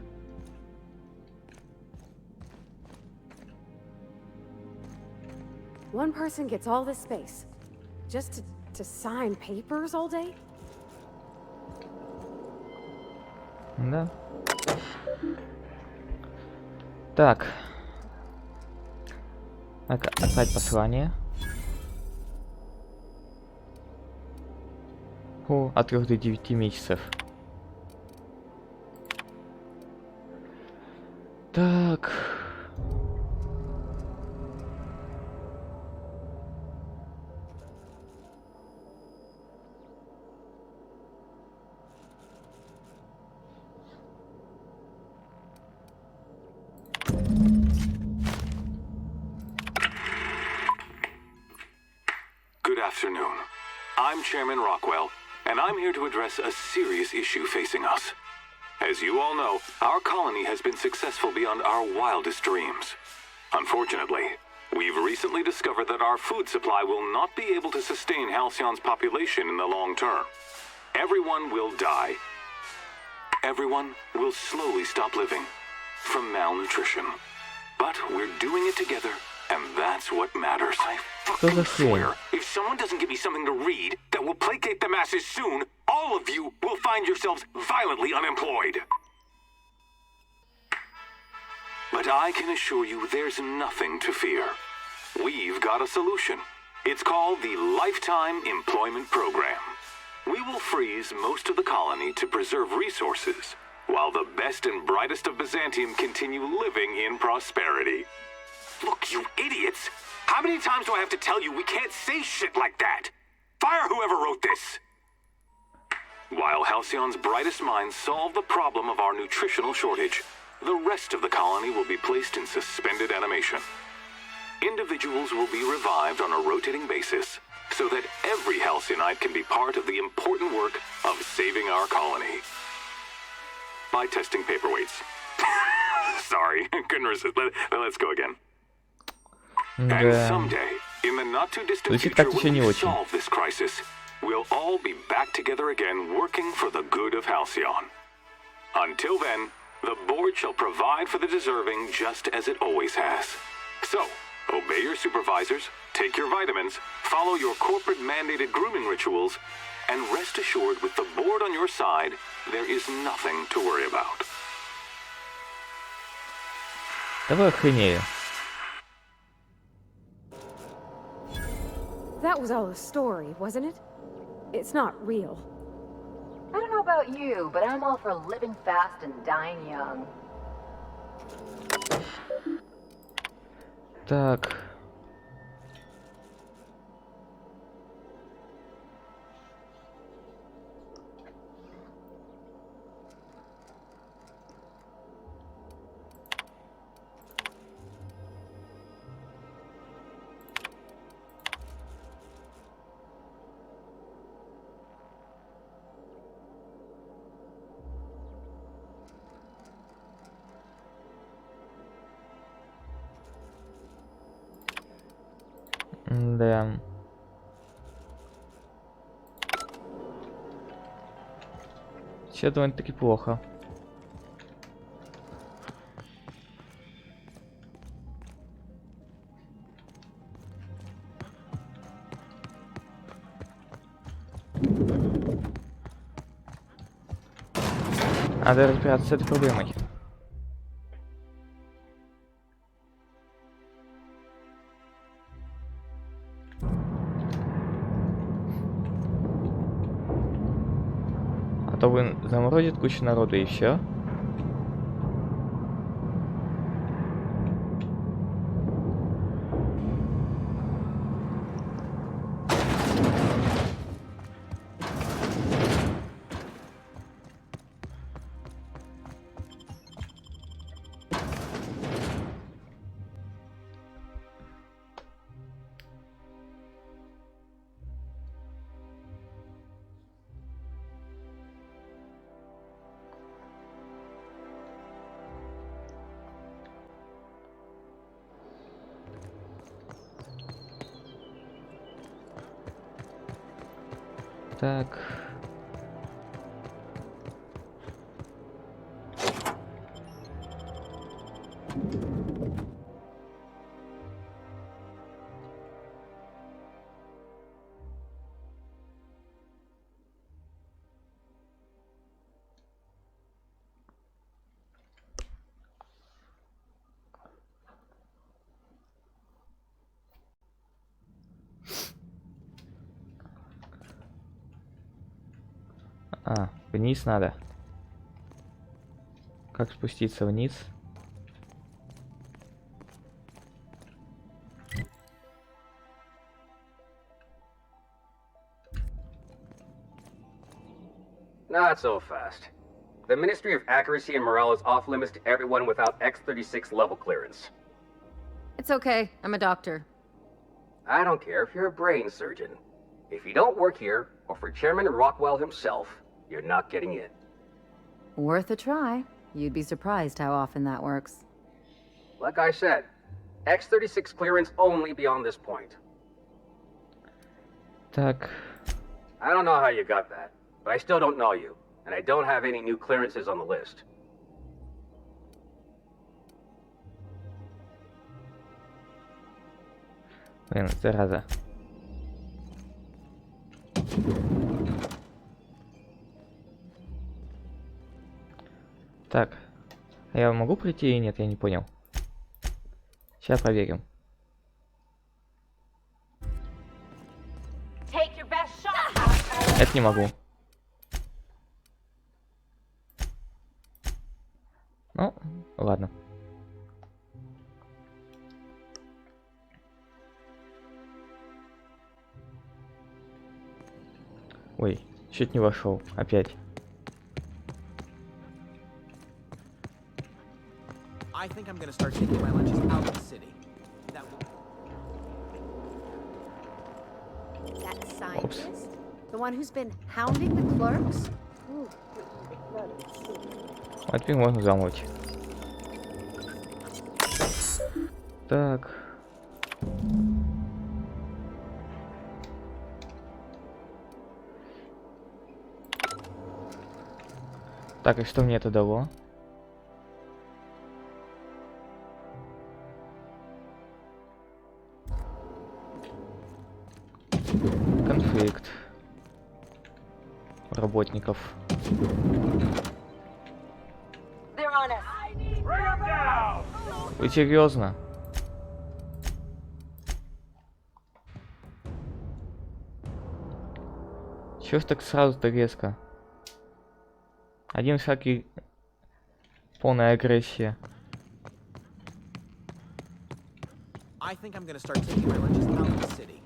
One person gets all this space. Just to sign papers all day? Да. Так. Отправить послание. От 3 до 9 месяцев. Так. Good afternoon. I'm Chairman Rockwell, and I'm here to address a serious issue facing us. As you all know, our colony has been successful beyond our wildest dreams. Unfortunately, we've recently discovered that our food supply will not be able to sustain Halcyon's population in the long term. Everyone will die. Everyone will slowly stop living from malnutrition. But we're doing it together, and that's what matters. I fucking swear, if someone doesn't give me something to read that will placate the masses soon, all of you will find yourselves violently unemployed. But I can assure you there's nothing to fear. We've got a solution. It's called the Lifetime Employment Program. We will freeze most of the colony to preserve resources, while the best and brightest of Byzantium continue living in prosperity. Look, you idiots! How many times do I have to tell you we can't say shit like that? Fire whoever wrote this! While Halcyon's brightest minds solve the problem of our nutritional shortage, the rest of the colony will be placed in suspended animation. Individuals will be revived on a rotating basis, so that every Halcyonite can be part of the important work of saving our colony. By testing paperweights. Sorry, couldn't resist. Let's go again. And someday, in the not-too-distant future, when we solve this crisis, we'll all be back together again working for the good of Halcyon. Until then, the board shall provide for the deserving just as it always has. So, obey your supervisors, take your vitamins, follow your corporate-mandated grooming rituals, and rest assured with the board on your side, there is nothing to worry about. Давай охренею. That was all a story, wasn't it? It's not real. I don't know about you, but I'm all for living fast and dying young. Так. Да. Все довольно-таки плохо. Надо разбираться с этой проблемой. А то вы заморозит кучу народу и все. Так. А, вниз надо. Как спуститься вниз? Not so fast. The Ministry of Accuracy and Morale is off limits to everyone without X-36 level clearance. It's okay. I'm a doctor. I don't care if you're a brain surgeon. If you don't work here, or for Chairman Rockwell himself, you're not getting in. Worth a try. You'd be surprised how often that works. Like I said, X-36 clearance only beyond this point. Так. I don't know how you got that, but I still don't know you, and I don't have any new clearances on the list. Блин, зараза. Так. А я могу прийти или нет? Я не понял. Сейчас проверим. Это не могу. Ну, ладно. Ой, чуть не вошел. Опять. I think I'm gonna start taking my lunches out of the city. That That scientist? The one who's been hounding the clerks? А теперь можно замочь. Так. Так, и что мне это дало? Конфликт работников. Вы серьезно? Чё ж так сразу-то резко? Один шаг и полная агрессия. I think I'm gonna start taking my lunches out of the city.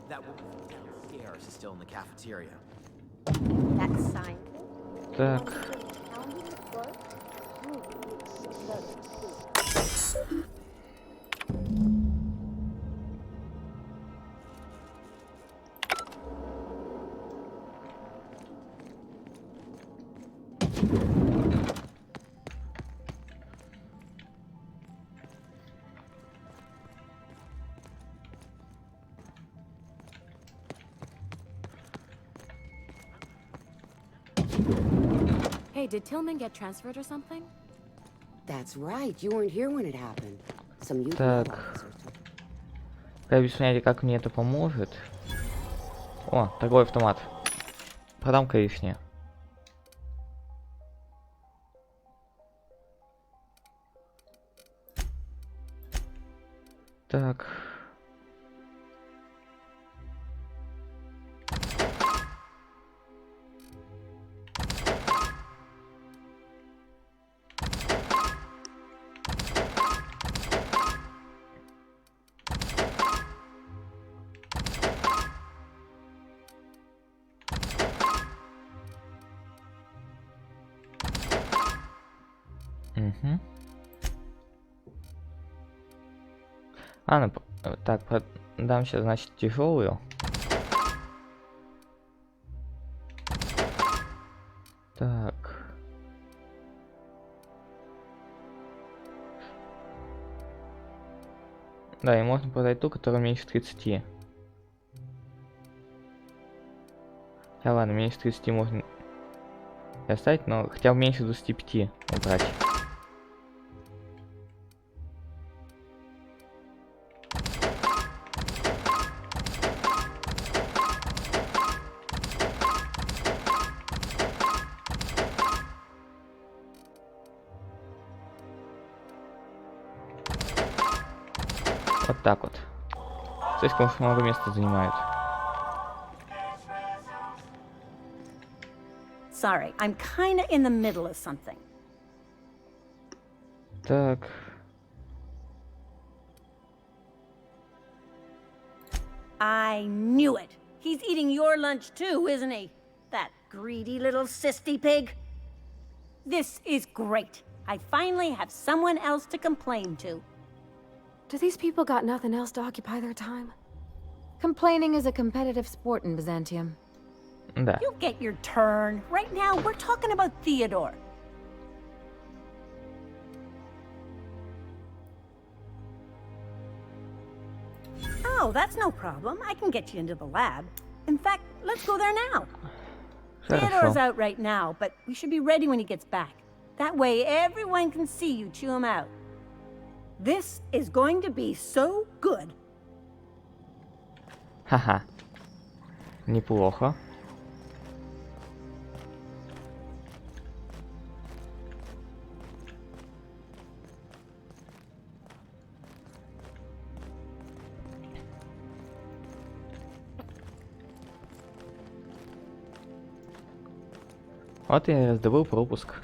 That woman downstairs is still in the cafeteria. That scientist? Так. Hounding the clerks? Hey, did Tillman get transferred or something? That's right. You weren't here when it happened. Some youth Так. officers took. Я без понятия, как мне это поможет. О, торговый автомат. Продам-ка лишнее. Так. Угу. Так, продам сейчас, значит, тяжелую. Так. Да, и можно продать ту, которая меньше 30. Да ладно, меньше 30 можно и оставить, но хотя бы меньше 25 убрать. Вот так вот. Слишком уж много места занимают. Sorry, I'm kinda in the middle of something. Так. I knew it. He's eating your lunch too, isn't he? That greedy little sissy pig. This is great. I finally have someone else to complain to. Do these people got nothing else to occupy their time? Complaining is a competitive sport in Byzantium. Да. You get your turn. Right now, we're talking about Theodore. Oh, that's no problem. I can get you into the lab. In fact, let's go there now. Theodore's out right now, but we should be ready when he gets back. That way, everyone can see you chew him out. This is going to be so good. Ха-ха. Неплохо. Вот я раздобыл пропуск.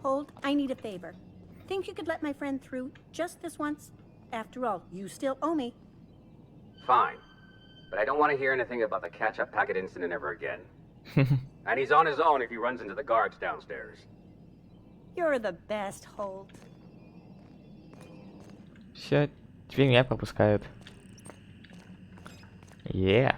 Hold, I need a favor. Think you could let my friend through just this once? After all, you still owe me. Fine. But I don't want to hear anything about the catch-up packet incident ever again. And he's on his own if he runs into the guards downstairs. You're the best, Hold. Все, теперь меня пропускают. Yeah.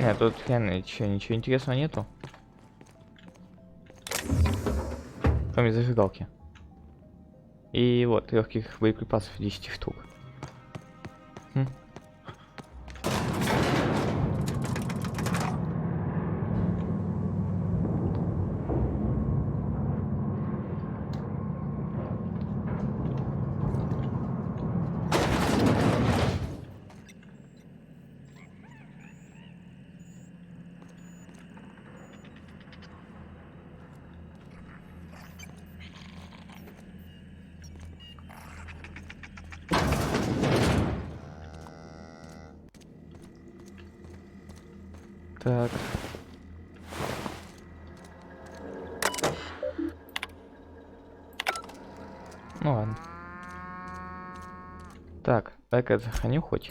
Нет, тут реально ничего интересного нету. Кроме зажигалки. И вот, легких боеприпасов 10 штук. Так. Ну ладно. Так, дай-ка я сохраню хоть.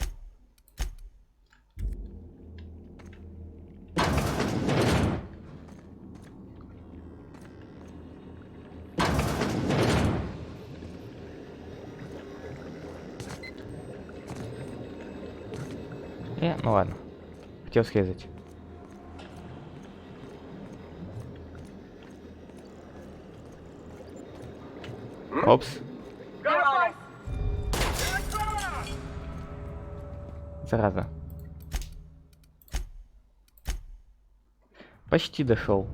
Ну ладно. Хотел срезать. Опс. Зараза. Почти дошел.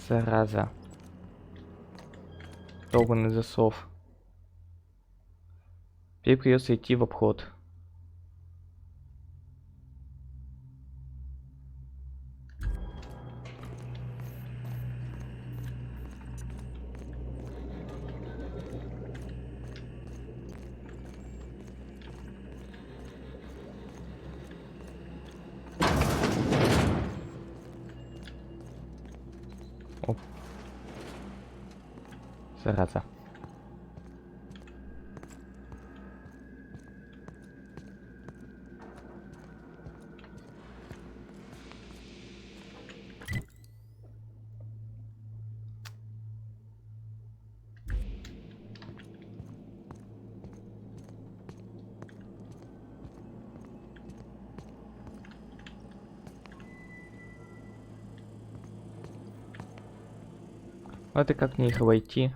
Зараза. Долбанный засов. Теперь придется идти в обход. Оп. Зараза. Вот и как мне их обойти?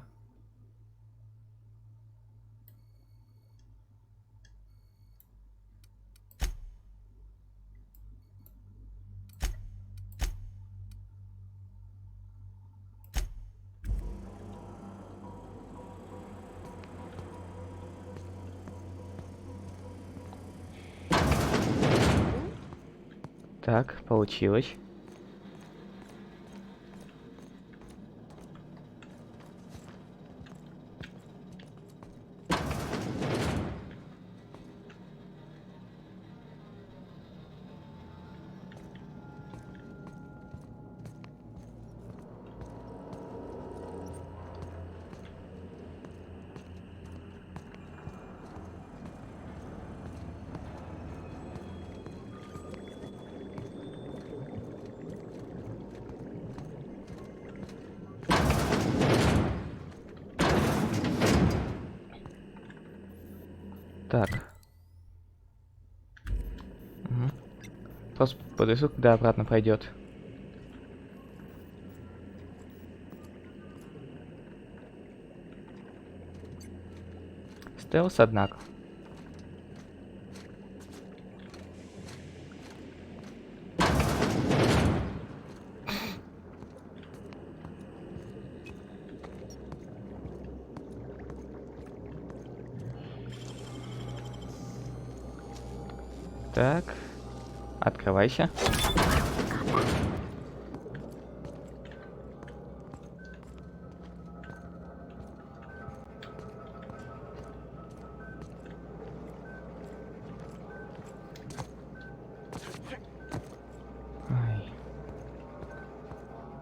Так, получилось. Так. Угу. Просто подожду, когда обратно пойдет. Стелс, однако. Так, открывайся.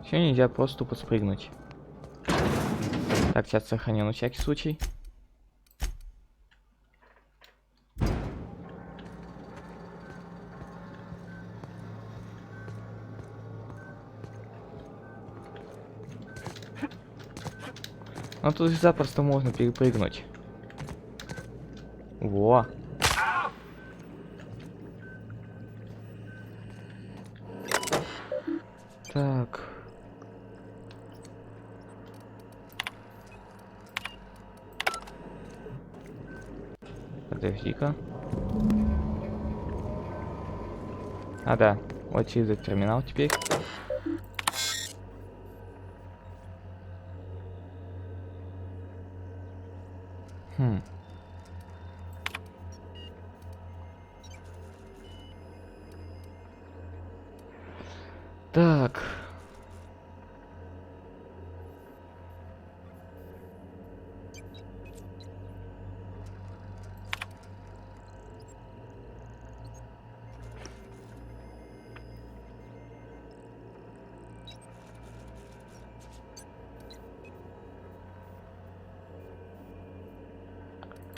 Все, нельзя просто тупо спрыгнуть. Так, сейчас сохраню на всякий случай. Но тут запросто можно перепрыгнуть. Во. Так. Подожди-ка. А, да. Вот через этот терминал теперь.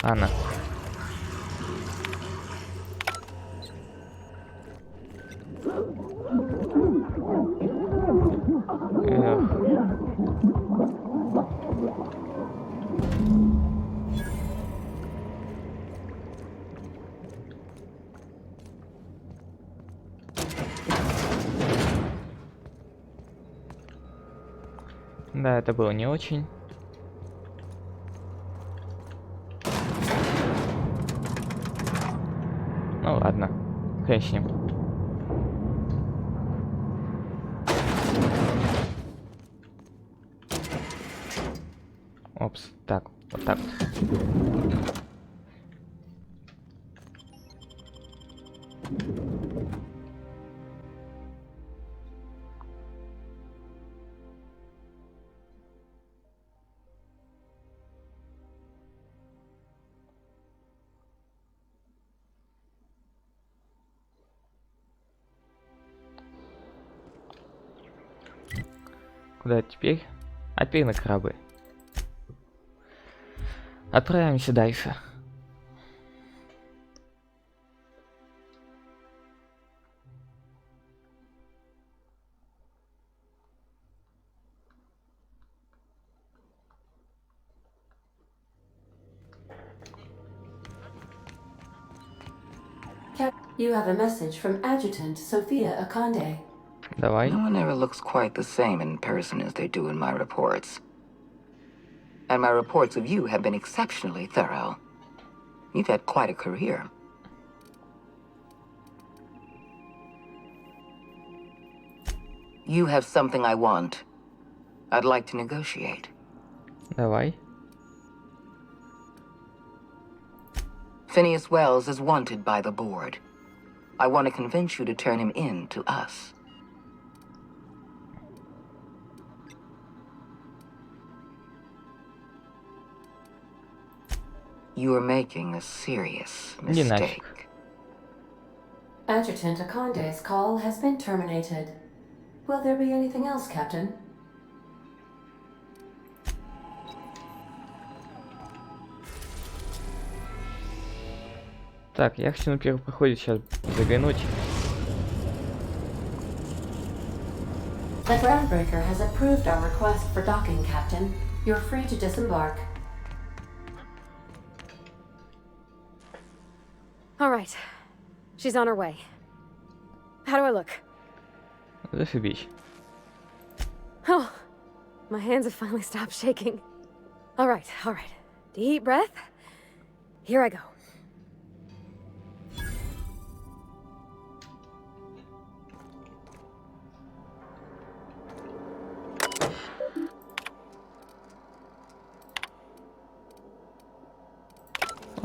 Ладно. Эх. Да, это было не очень. Ну ладно, хрен с ним. Опс, так, вот так вот. Куда теперь? А теперь на корабль. Отправимся дальше. You have a message from Adjutant Sophia Akande. Давай. No one ever looks quite the same in person as they do in my reports. And my reports of you have been exceptionally thorough. You've had quite a career. You have something I want. I'd like to negotiate. Давай. Phineas Wells is wanted by the board. I want to convince you to turn him in to us. You are making a serious mistake. Adjutant Akande's call has been terminated. Will there be anything else, Captain? Так, я хочу на первый проходе сейчас заглянуть. The groundbreaker has approved our request for docking, Captain. You're free to disembark. All right. She's on her way. How do I look? Зашибись. Oh, my hands have finally stopped shaking. All right. Deep breath. Here I go.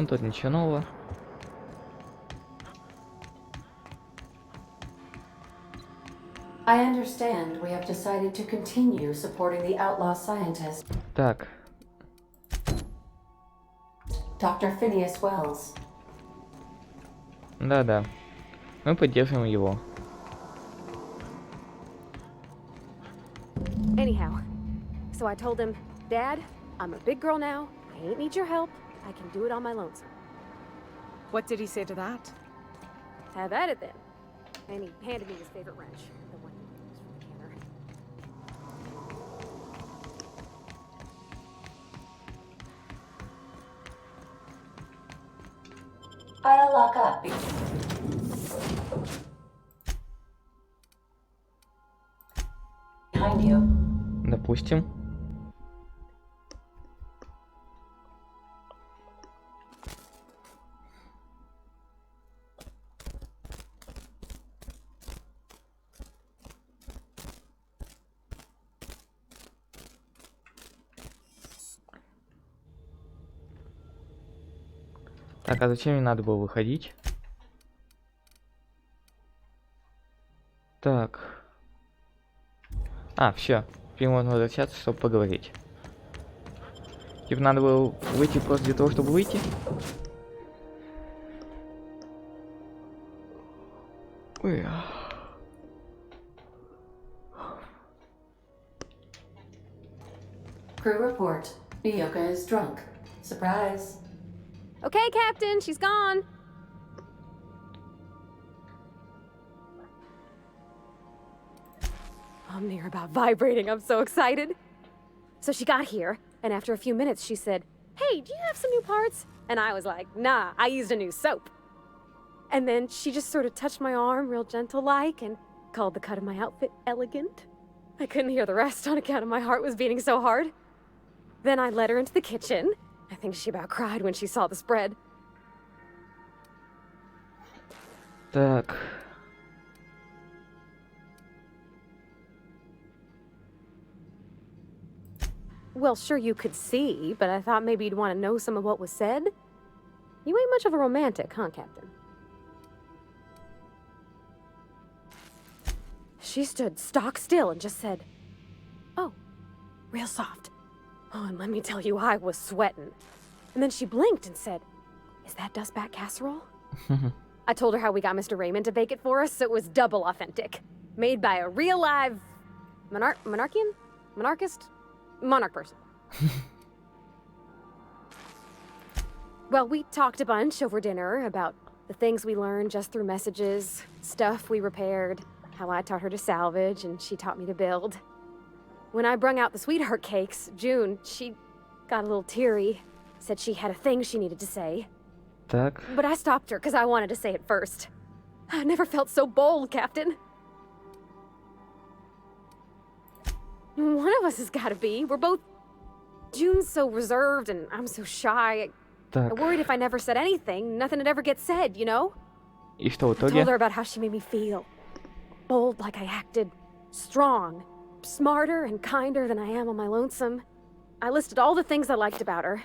Тут ничего нового. I understand we have decided to continue supporting the outlaw scientist, Так. Dr. Phineas Wells. Да-да. Мы поддерживаем его. Anyhow, so I told him, Dad, I'm a big girl now. I ain't need your help. I can do it on my lonesome. What did he say to that? Have at it then. And he handed me his favorite wrench, the one he used for the canner. I'll lock up. Behind you. Допустим. Так, а зачем мне надо было выходить? Так. А, все. Теперь можно возвращаться, чтобы поговорить. Типа надо было выйти просто для того, чтобы выйти. Ой. Crew report. Bioka is drunk. Surprise. Okay, Captain, she's gone. I'm near about vibrating. I'm so excited. So she got here, and after a few minutes, she said, "Hey, do you have some new parts?" And I was like, "Nah, I used a new soap." And then she just sort of touched my arm real gentle-like and called the cut of my outfit elegant. I couldn't hear the rest on account of my heart was beating so hard. Then I led her into the kitchen. I think she about cried when she saw the spread. Так. Well, sure you could see, but I thought maybe you'd want to know some of what was said. You ain't much of a romantic, huh, Captain? She stood stock still and just said, "Oh, real soft." Oh, and let me tell you, I was sweating. And then she blinked and said, "Is that dustback casserole?" I told her how we got Mr. Raymond to bake it for us, so it was double authentic. Made by a real live monarch person. Well, we talked a bunch over dinner about the things we learned just through messages, stuff we repaired, how I taught her to salvage and she taught me to build. When I brung out the sweetheart cakes, June, she got a little teary, said she had a thing she needed to say. Так. But I stopped her because I wanted to say it first. I never felt so bold, Captain. One of us has got to be. We're both... June's so reserved and I'm so shy. I worried if I never said anything, nothing would ever get said, you know? И что в I итоге? told her about how she made me feel. Bold like I acted. Strong. Smarter and kinder than I am on my lonesome. I listed all the things I liked about her.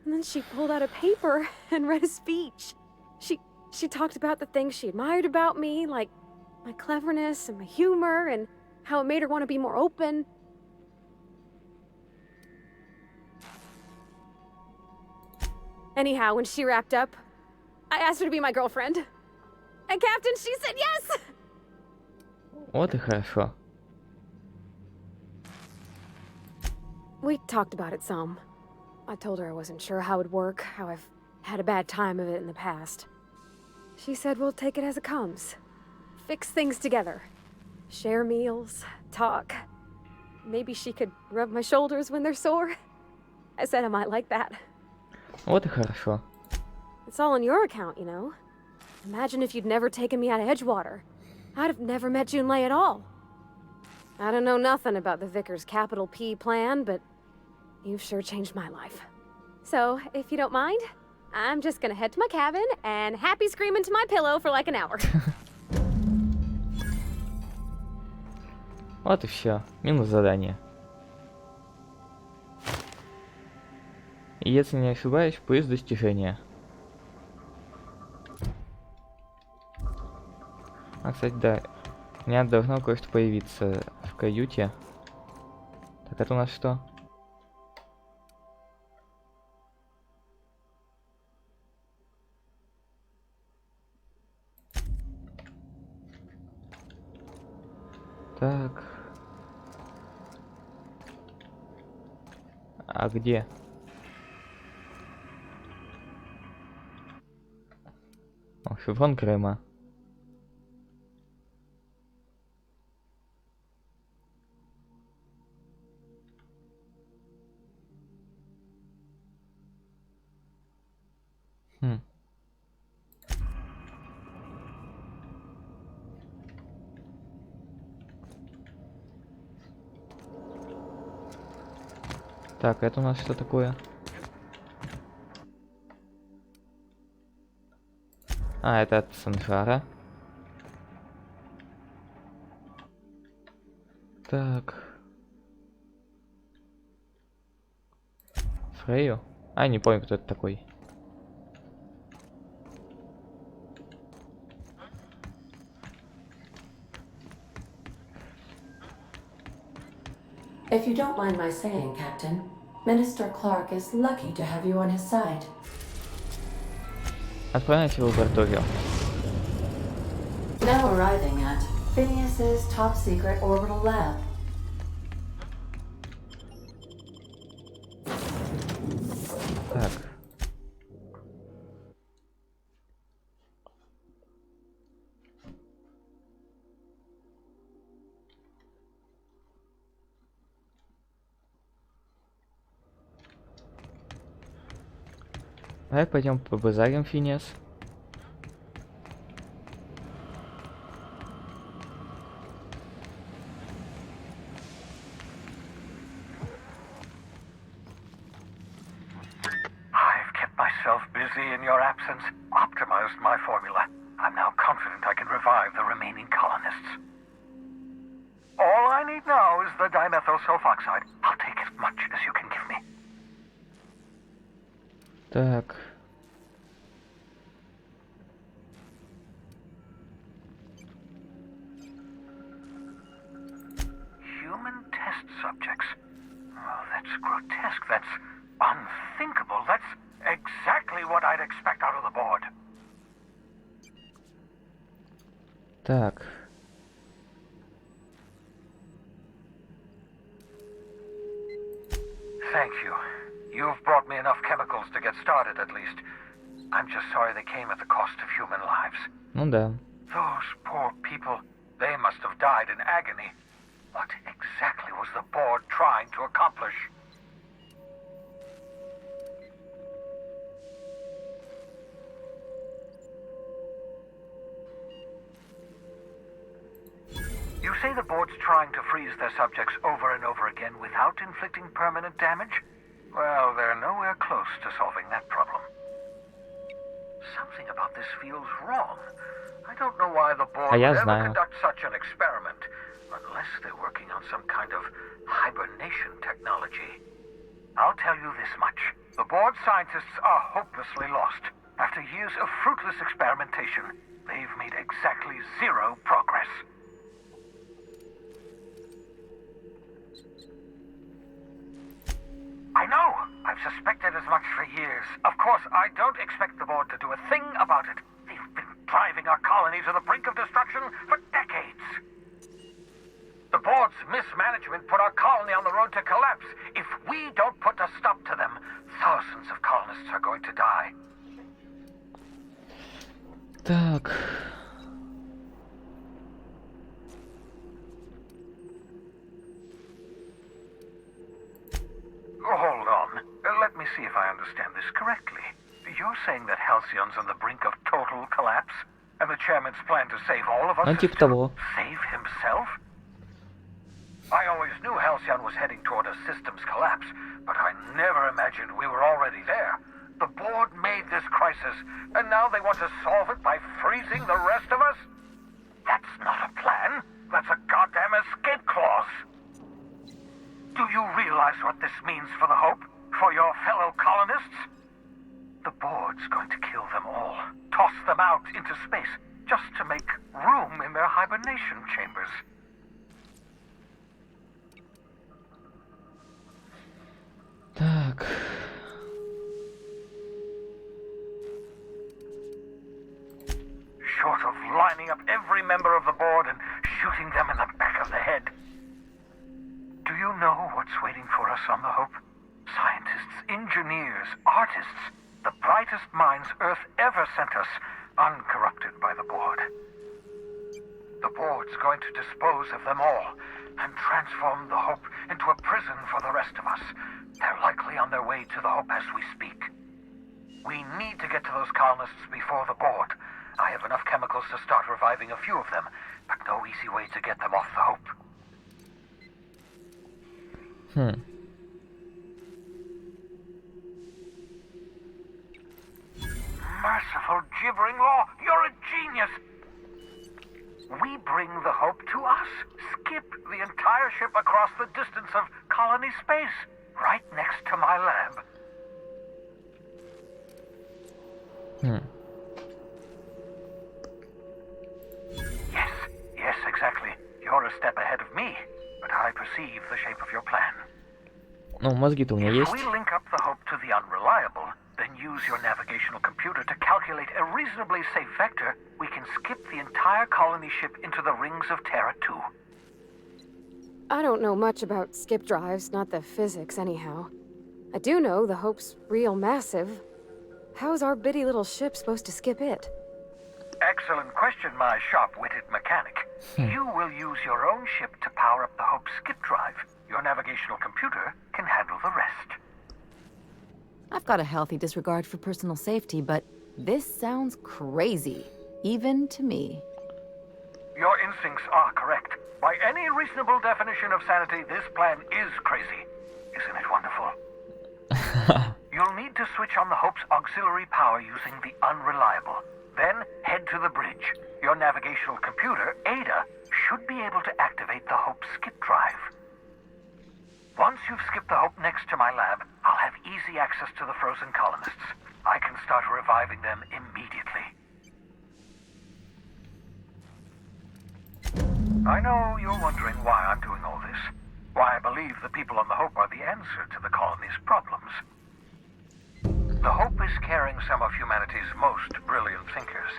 And then she pulled out a paper and read a speech. She talked about the things she admired about me, like my cleverness and my humor, and how it made her want to be more open. Anyhow, when she wrapped up, I asked her to be my girlfriend. And Captain, she said yes! Вот и хорошо. We talked about it some. I told her I wasn't sure how it'd work, how I've had a bad time of it in the past. She said we'll take it as it comes. Fix things together. Share meals, talk. Maybe she could rub my shoulders when they're sore. I said I might like that. Вот и хорошо. It's all on your account, you know. Imagine if you'd never taken me out of Edgewater. I'd have never met Junlei at all. I don't know nothing about the Vicar's capital P plan, but you've sure changed my life. So, if you don't mind, I'm just gonna head to my cabin and happy scream into my pillow for like an hour. Вот и все. Минус задания. И если не ошибаюсь, поиск достижения. А, кстати, да. У меня должно кое-что появиться в каюте. Так, это у нас что? Так. А где? О, шеврон Крыма. Так, это у нас что такое? А, это от Санжара. Так. Фрейю? А, не помню, кто это такой. If you don't mind my saying, Captain, Minister Clark is lucky to have you on his side. Отправляйте в лабораторию. Now arriving at Phineas's top-secret orbital lab. Так. Давай пойдем побазарим, Финес. I've kept myself busy in your absence, optimized my formula. I'm now confident I can revive the remaining colonists. All I need now is the dimethyl sulfoxide. I'll take as much as you can give me. Так. Human test subjects. Oh, that's grotesque. That's unthinkable. That's exactly what I'd expect out of the board. Так. Thank you. You've brought me enough chemicals to get started, at least. I'm just sorry they came at the cost of human lives. Ну да. Those poor people, they must have died in agony. What exactly was the board trying to accomplish? You say the board's trying to freeze their subjects over and over again without inflicting permanent damage? Well, they're nowhere close to solving that problem. Something about this feels wrong. I don't know why the board would ever conduct such an experiment, unless they're working on some kind of hibernation technology. I'll tell you this much. The board scientists are hopelessly lost. After years of fruitless experimentation, they've made exactly zero progress. I know! I've suspected as much for years. Of course, I don't expect the board to do a thing about it. They've been driving our colony to the brink of destruction for decades. The board's mismanagement put our colony on the road to collapse. If we don't put a stop to them, thousands of colonists are going to die. Так. Hold on. Let me see if I understand this correctly. You're saying that Halcyon's on the brink of total collapse? And the chairman's plan to save all of us Ну, is типа to того. save himself? I always knew Halcyon was heading toward a systems collapse, but I never imagined we were already there. The board made this crisis, and now they want to solve it by freezing the rest of us? That's not a plan. That's a goddamn escape clause. Do you realize what this means for the Hope? For your fellow colonists? The board's going to kill them all. Toss them out into space, just to make room in their hibernation chambers. Так. Short of lining up every member of the board and shooting them in the back of the head. Do you know what's waiting for us on the Hope? Scientists, engineers, artists, the brightest minds Earth ever sent us, uncorrupted by the board. The board's going to dispose of them all and transform the Hope into a prison for the rest of us. They're likely on their way to the Hope as we speak. We need to get to those colonists before the board. I have enough chemicals to start reviving a few of them, but no easy way to get them off the Hope. Merciful gibbering law, you're a genius! We bring the Hope to us. Skip the entire ship across the distance of colony space, right next to my lab. Yes, exactly. You're a step ahead of me, but I perceive the shape of your plan. Ну, мозги-то у меня If есть. we link up the Hope to the Unreliable, then use your navigational computer to calculate a reasonably safe vector, we can skip the entire colony ship into the rings of Terra 2. I don't know much about skip drives, not the physics anyhow. I do know the Hope's real massive. How's our bitty little ship supposed to skip it? Excellent question, my sharp-witted mechanic. You will use your own ship to power up the Hope's skip drive. Your navigational computer can handle the rest. I've got a healthy disregard for personal safety, but this sounds crazy, even to me. Your instincts are correct. By any reasonable definition of sanity, this plan is crazy. Isn't it wonderful? You'll need to switch on the Hope's auxiliary power using the unreliable. Then head to the bridge. Your navigational computer, Ada, should be able to activate the Hope skip drive. Once you've skipped the Hope next to my lab, I'll have easy access to the frozen colonists. I can start reviving them immediately. I know you're wondering why I'm doing all this. Why I believe the people on the Hope are the answer to the colony's problems. The Hope is carrying some of humanity's most brilliant thinkers.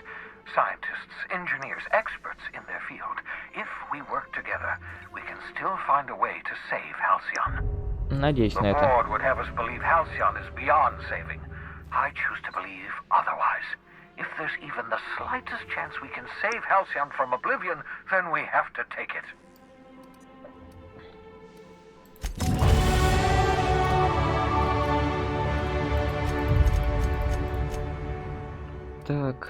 Scientists, engineers, experts in their field. If we work together, we can still find a way to save Halcyon. Надеюсь на The это. board would have us believe Halcyon is beyond saving. I choose to believe otherwise. If there's even the slightest chance we can save Halcyon from oblivion, then we have to take it. Так.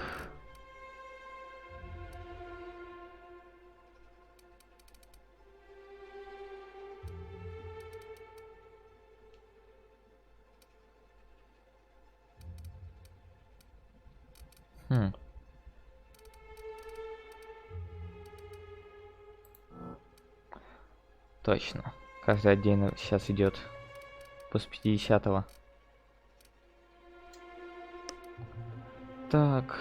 Точно. Каждый отдельно сейчас идет после 50-го. Так.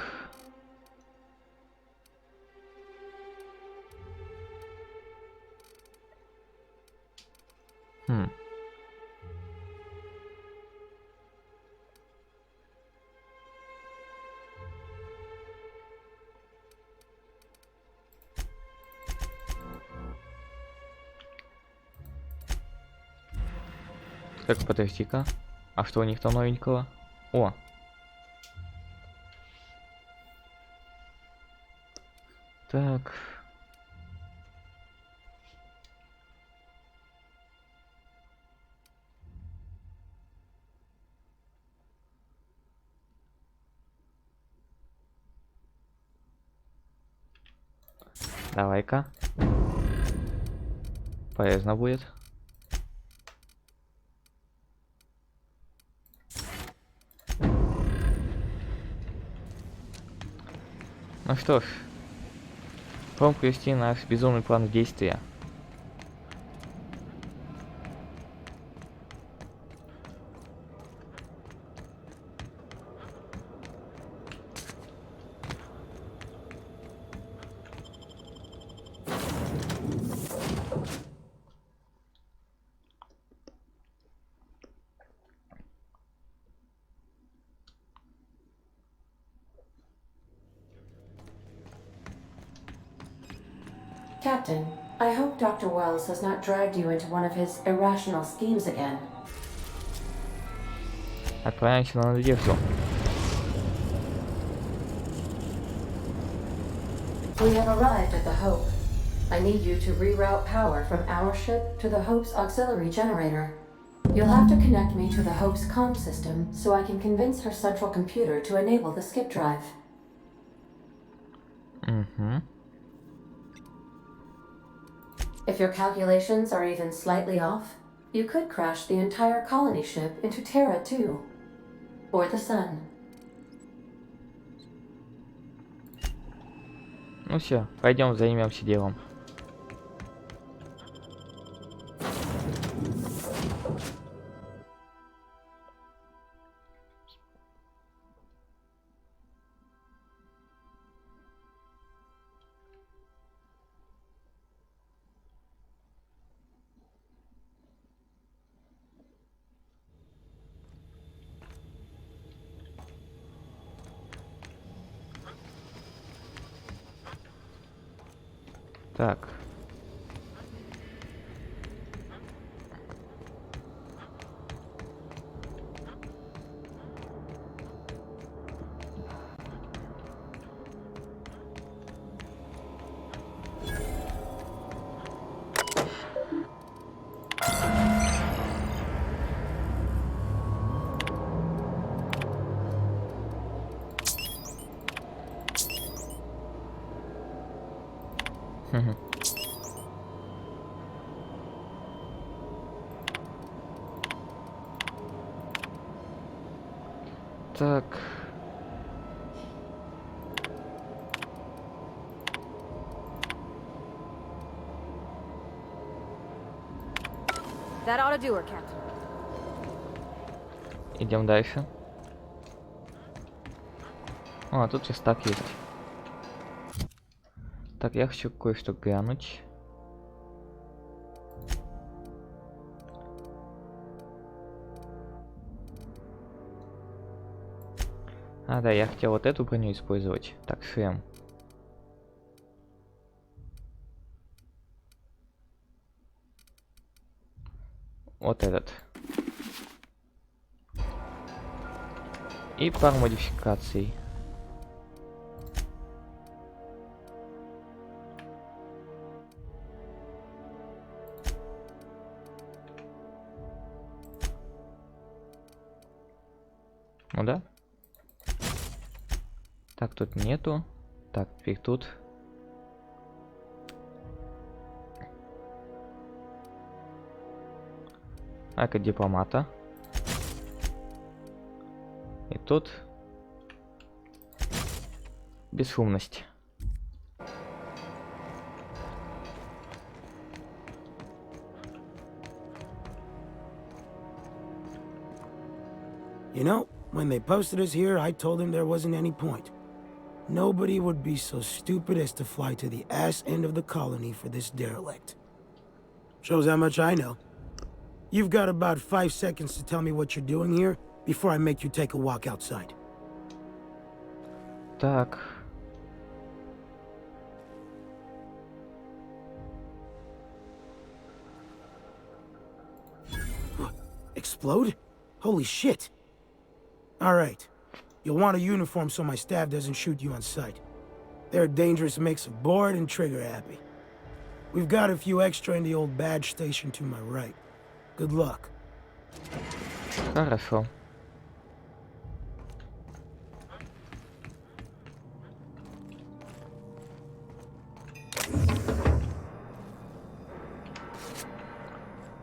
Так, подожди-ка. А что у них там новенького? О! Так. Давай-ка. Полезно будет. Ну что ж, попробуем привести наш безумный план в действие. Captain, I hope Dr. Wells has not dragged you into one of his irrational schemes again. Отправимся на надежду. We have arrived at the Hope. I need you to reroute power from our ship to the Hope's auxiliary generator. You'll have to connect me to the Hope's comm system so I can convince her central computer to enable the skip drive. If your calculations are even slightly off, you could crash the entire colony ship into Terra 2. Or the Sun. Ну все, пойдем займемся делом. Так. Мгм. Так. That ought to do her, Captain. Идем дальше. А, тут верстак есть. Так, я хочу кое-что глянуть. А, да, я хотел вот эту броню использовать. Так, шлем. Вот этот. И пару модификаций. Ну да. Так, тут нету. Так, теперь тут. Ака дипломата. И тут бесшумность. You know, when they posted us here, I told them there wasn't any point. Nobody would be so stupid as to fly to the ass end of the colony for this derelict. Shows how much I know. You've got about 5 seconds to tell me what you're doing here before I make you take a walk outside. Так. Explode? Holy shit. All right. You'll want a uniform so my staff doesn't shoot you on sight. They're a dangerous mix of bored and trigger happy. We've got a few extra in the old badge station to my right. Good luck. Хорошо.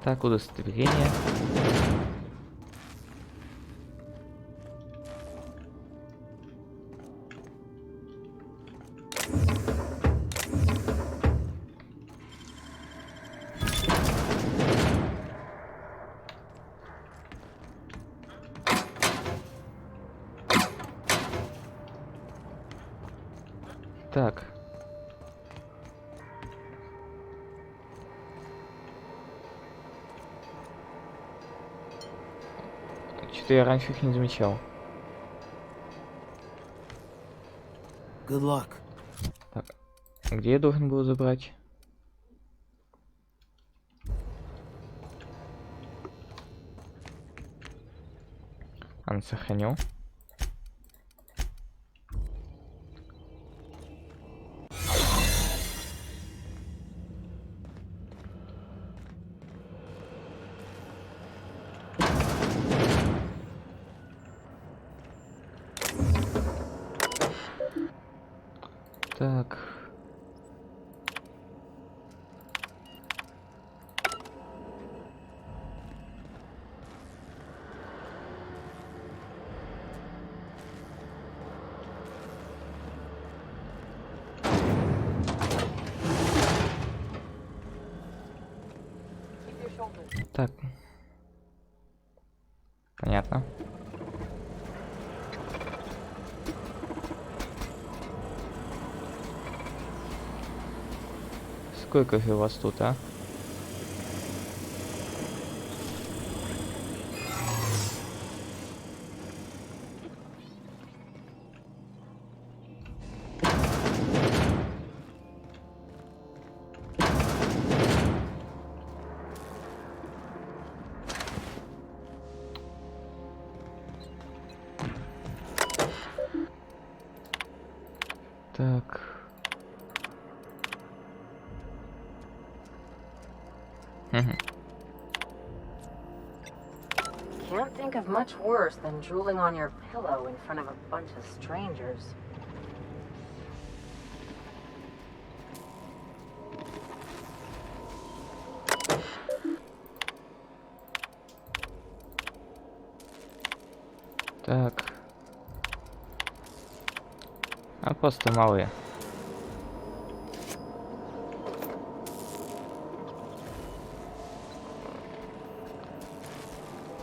Так, удостоверение. Так. Что-то я раньше их не замечал. Good luck. Так. Где я должен был забрать? Ладно, сохраню. Так. Так. Понятно. Сколько же у вас тут, а? Так. Can't think of much worse than drooling on your pillow in front of a bunch of strangers. А просто малые.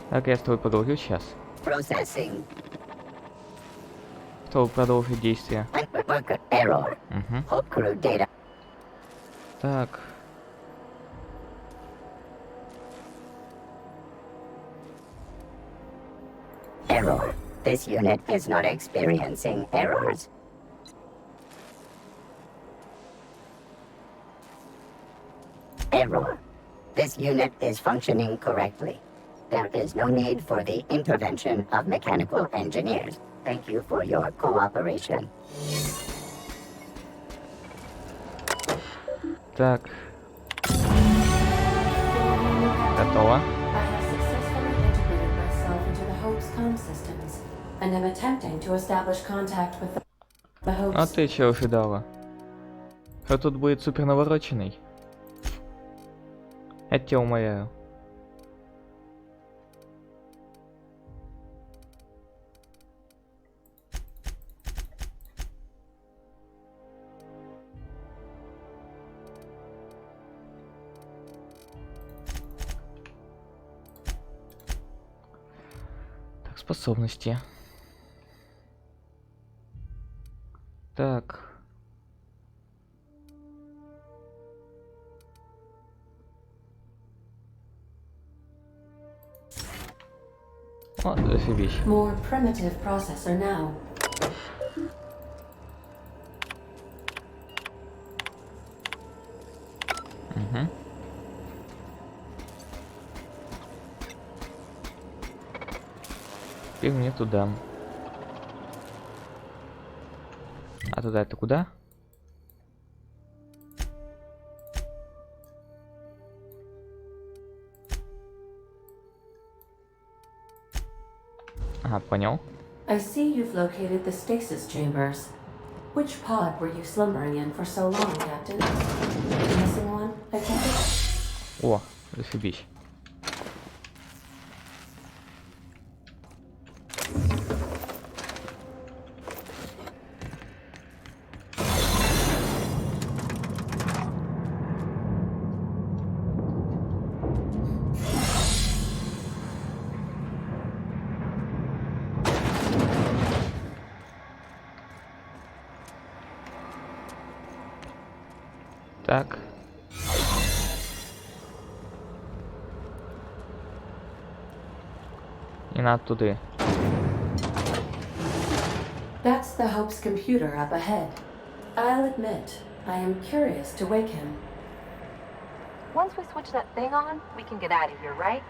Так, я с тобой поговорю сейчас. Processing. Чтобы продолжить действие. Worker error. Угу. Hope crew data. Так. Error. This unit is not experiencing errors. Error. This unit is functioning correctly. There is no need for the intervention of mechanical engineers. Thank you for your cooperation. Так. Готово. I have successfully integrated myself into the Hope's comm systems, and am attempting to establish contact with the А Hope's... ты чего ожидала? Что тут будет супер навороченный? Я тебя умоляю. Так, способности. Так. О, заебись. More primitive processor now. Угу. Теперь мне туда. А туда это куда? Ага, понял. I see you've located the stasis chambers. Which pod were you slumbering in for so long, Captain? The missing one, I take it? О, заебись. Так. Не надо туда. That's the Hope's computer up ahead. I'll admit, I am curious to wake him. Once we switch that thing on, we can get out of here, right?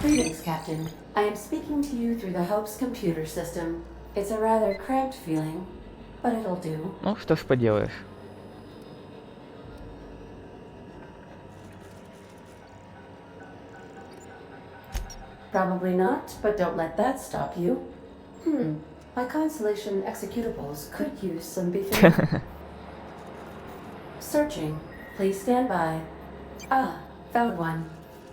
Greetings, Captain. I am speaking to you through the Hope's computer system. It's a rather cramped feeling, but it'll do. Ну, что ж поделаешь. Probably not, but don't let that stop you. My Constellation executables could use some beefing. Searching. Please stand by. Ah, found one.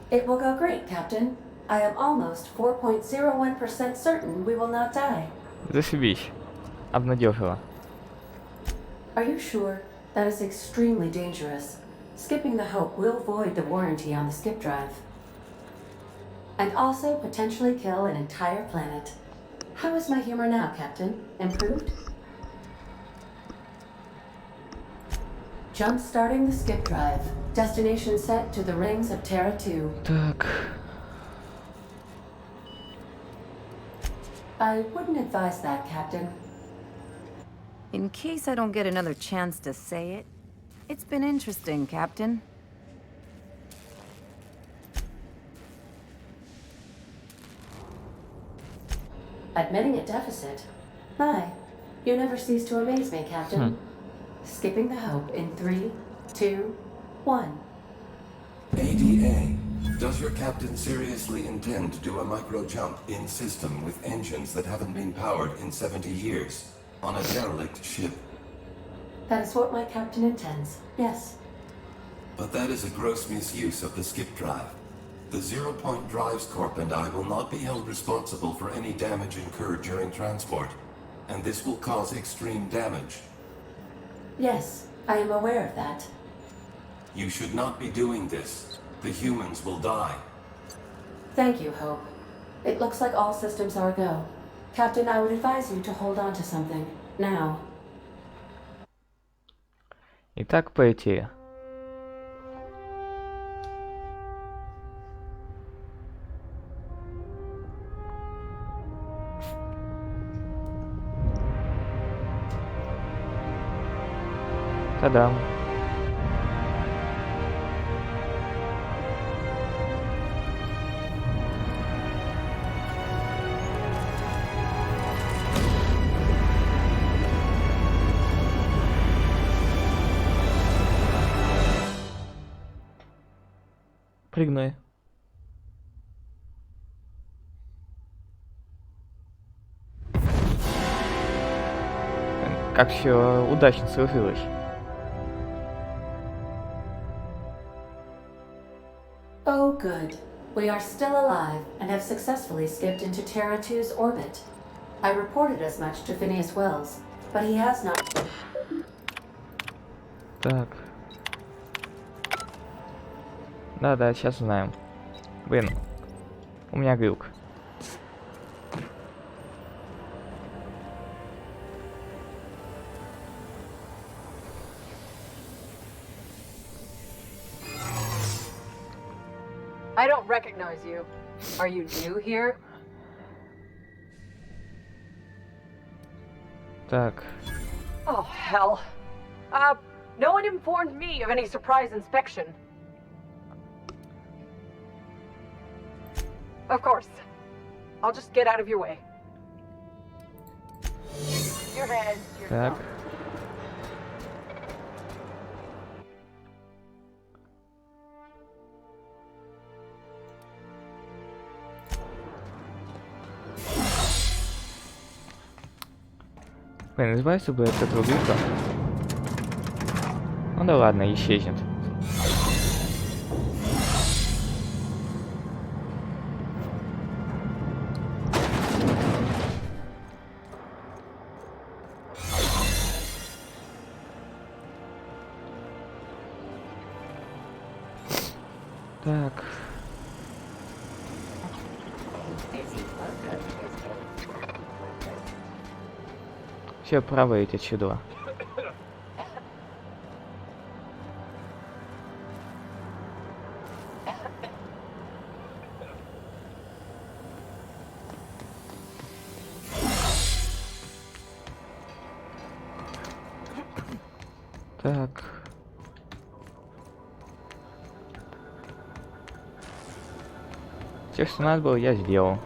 It will go great, Captain. I am almost 4.01% certain we will not die. Зашибись. Обнадежила. Are you sure? That is extremely dangerous. Skipping the Hope will void the warranty on the skip drive. And also potentially kill an entire planet. How is my humor now, Captain? Improved? Jump starting the skip drive. Destination set to the rings of Terra 2. Так. I wouldn't advise that, Captain. In case I don't get another chance to say it, it's been interesting, Captain. Admitting a deficit? My, you never cease to amaze me, Captain. Skipping the Hope in 3, 2, 1. ADA, does your captain seriously intend to do a micro jump in system with engines that haven't been powered in 70 years on a derelict ship? That is what my captain intends, yes. But that is a gross misuse of the skip drive. The Zero Point Drives Corp and I will not be held responsible for any damage incurred during transport, and this will cause extreme damage. Yes, I am aware of that. You should not be doing this. The humans will die. Thank you, Hope. It looks like all systems are a go. Captain, I would advise you to hold on to something. Now. Итак, по идее. Та-дам. Прыгну. Как все удачно сложилось. Oh, good. We are still alive and have successfully skipped into Terra 2's orbit. I reported as much to Phineas Wells, but he has not... Так. Да, сейчас узнаем. Блин, у меня глюк. I don't recognize you. Are you new here? Так. Oh, hell. No one informed me of any surprise inspection. Of course. I'll just get out of your way. Your head, your Так. Блин, избавься бы от этого глюка. Ну да ладно, исчезнет. Так. Все, право эти чудо. Так. Все, что надо было, я сделал.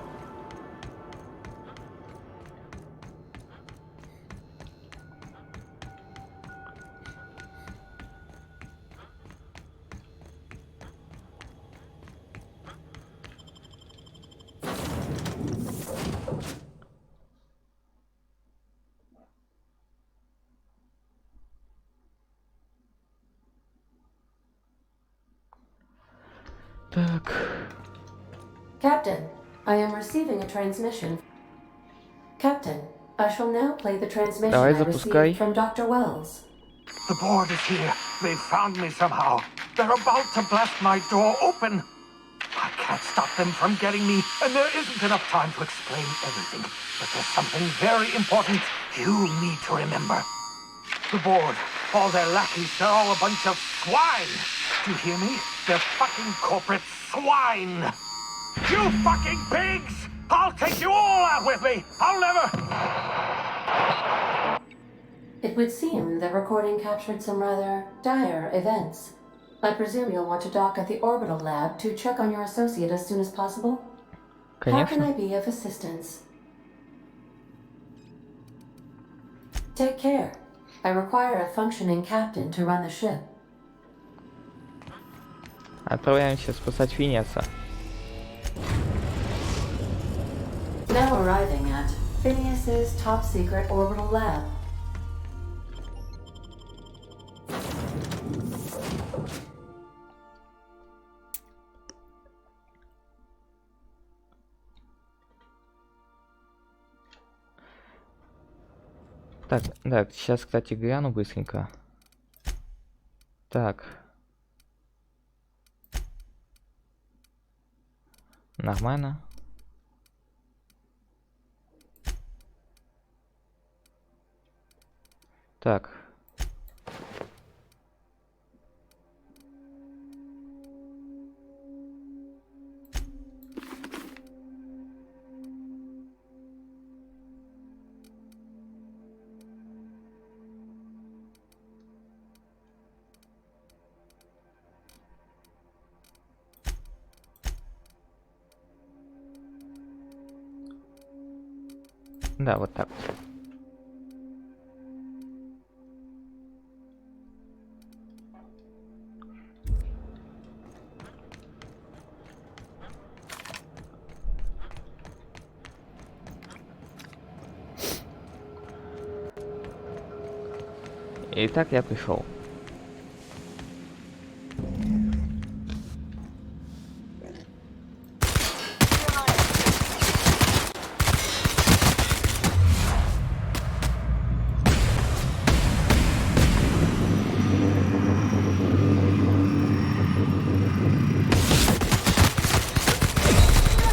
Так. Captain, I am receiving a transmission. Captain, I shall now play the transmission Давай, I запускай. received from Dr. Wells. The board is here. They've found me somehow. They're about to blast my door open. I can't stop them from getting me, and there isn't enough time to explain everything. But there's something very important you need to remember. The board, all their lackeys, they're all a bunch of swine. Do you hear me? They're fucking corporate swine. You fucking pigs! I'll take you all out with me! I'll never... It would seem the recording captured some rather dire events. I presume you'll want to dock at the orbital lab to check on your associate as soon as possible? How can I be of assistance? Take care. I require a functioning captain to run the ship. Отправляемся спасать Финеса. Now arriving at Phineas's top secret orbital lab. Так, да, сейчас, кстати, гляну быстренько. Так. Нормально. Так. Да, вот так вот. Итак, я пришел.